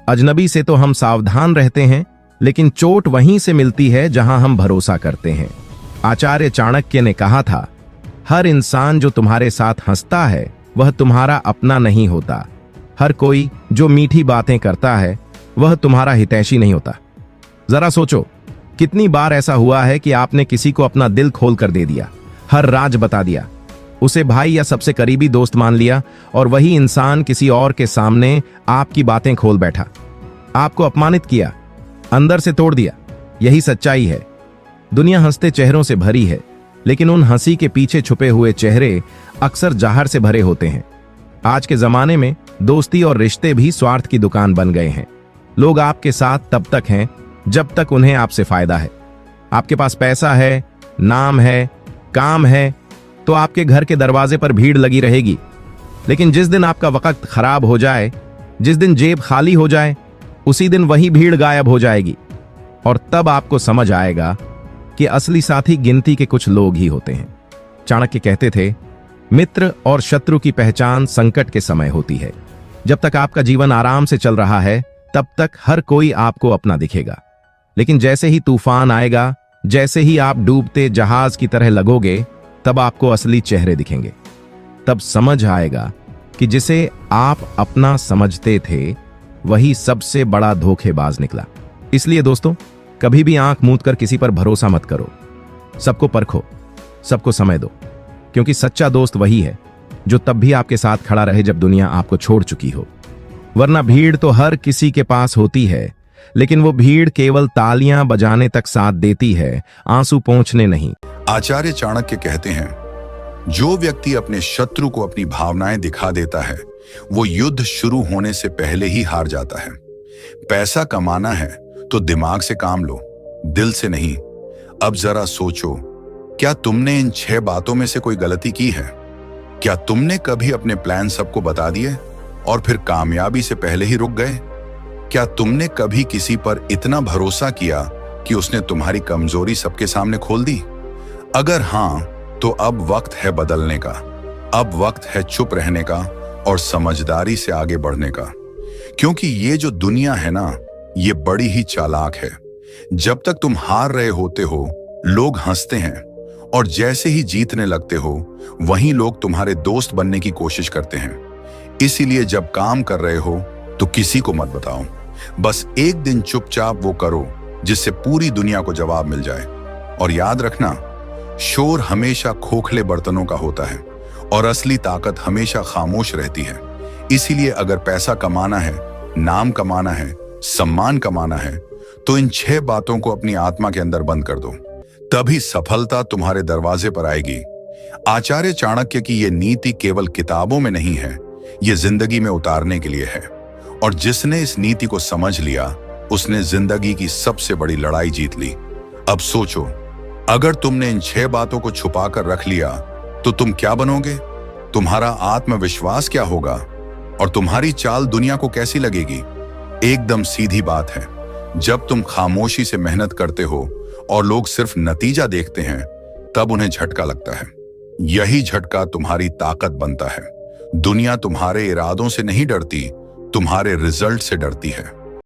अजनबी से तो हम सावधान रहते हैं, लेकिन चोट वहीं से मिलती है जहां हम भरोसा करते हैं। आचार्य चाणक्य ने कहा था, हर इंसान जो तुम्हारे साथ हंसता है वह तुम्हारा अपना नहीं होता। हर कोई जो मीठी बातें करता है वह तुम्हारा हितैषी नहीं होता। जरा सोचो, कितनी बार ऐसा हुआ है कि आपने किसी को अपना दिल खोल कर दे दिया, हर राज बता दिया, उसे भाई या सबसे करीबी दोस्त मान लिया, और वही इंसान किसी और के सामने आपकी बातें खोल बैठा, आपको अपमानित किया, अंदर से तोड़ दिया। यही सच्चाई है। दुनिया हंसते चेहरों से भरी है, लेकिन उन हंसी के पीछे छुपे हुए चेहरे अक्सर जहर से भरे होते हैं। आज के जमाने में दोस्ती और रिश्ते भी स्वार्थ की दुकान बन गए हैं। लोग आपके साथ तब तक हैं जब तक उन्हें आपसे फायदा है। आपके पास पैसा है, नाम है, काम है, तो आपके घर के दरवाजे पर भीड़ लगी रहेगी। लेकिन जिस दिन आपका वक्त खराब हो जाए, जिस दिन जेब खाली हो जाए, उसी दिन वही भीड़ गायब हो जाएगी। और तब आपको समझ आएगा कि असली साथी गिनती के कुछ लोग ही होते हैं। चाणक्य कहते थे, मित्र और शत्रु की पहचान संकट के समय होती है। जब तक आपका जीवन आराम से चल रहा है तब तक हर कोई आपको अपना दिखेगा, लेकिन जैसे ही तूफान आएगा, जैसे ही आप डूबते जहाज की तरह लगोगे, तब आपको असली चेहरे दिखेंगे। तब समझ आएगा कि जिसे आप अपना समझते थे वही सबसे बड़ा धोखेबाज निकला। इसलिए दोस्तों, कभी भी आंख मूंद कर किसी पर भरोसा मत करो। सबको परखो, सबको समय दो, क्योंकि सच्चा दोस्त वही है जो तब भी आपके साथ खड़ा रहे जब दुनिया आपको छोड़ चुकी हो। वरना भीड़ तो हर किसी के पास होती है, लेकिन वो भीड़ केवल तालियां बजाने तक साथ देती है, आंसू पोंछने नहीं। आचार्य चाणक्य कहते हैं, जो व्यक्ति अपने शत्रु को अपनी भावनाएं दिखा देता है वो युद्ध शुरू होने से पहले ही हार जाता है। पैसा कमाना है तो दिमाग से काम लो, दिल से नहीं। अब जरा सोचो, क्या तुमने इन 6 बातों में से कोई गलती की है? क्या तुमने कभी अपने प्लान सबको बता दिए और फिर कामयाबी से पहले ही रुक गए? क्या तुमने कभी किसी पर इतना भरोसा किया कि उसने तुम्हारी कमजोरी सबके सामने खोल दी? अगर हां, तो अब वक्त है बदलने का। अब वक्त है चुप रहने का और समझदारी से आगे बढ़ने का। क्योंकि ये जो दुनिया है ना, ये बड़ी ही चालाक है। जब तक तुम हार रहे होते हो, लोग हंसते हैं, और जैसे ही जीतने लगते हो, वहीं लोग तुम्हारे दोस्त बनने की कोशिश करते हैं। इसीलिए जब काम कर रहे हो तो किसी को मत बताओ। बस एक दिन चुपचाप वो करो जिससे पूरी दुनिया को जवाब मिल जाए। और याद रखना, शोर हमेशा खोखले बर्तनों का होता है और असली ताकत हमेशा खामोश रहती है। इसीलिए अगर पैसा कमाना है, नाम कमाना है, सम्मान कमाना है, तो इन 6 बातों को अपनी आत्मा के अंदर बंद कर दो। तभी सफलता तुम्हारे दरवाजे पर आएगी। आचार्य चाणक्य की यह नीति केवल किताबों में नहीं है, ये जिंदगी में उतारने के लिए है। और जिसने इस नीति को समझ लिया, उसने जिंदगी की सबसे बड़ी लड़ाई जीत ली। अब सोचो, अगर तुमने इन 6 बातों को छुपा कर रख लिया तो तुम क्या बनोगे? तुम्हारा आत्मविश्वास क्या होगा? और तुम्हारी चाल दुनिया को कैसी लगेगी? एकदम सीधी बात है, जब तुम खामोशी से मेहनत करते हो और लोग सिर्फ नतीजा देखते हैं, तब उन्हें झटका लगता है। यही झटका तुम्हारी ताकत बनता है। दुनिया तुम्हारे इरादों से नहीं डरती, तुम्हारे रिजल्ट से डरती है।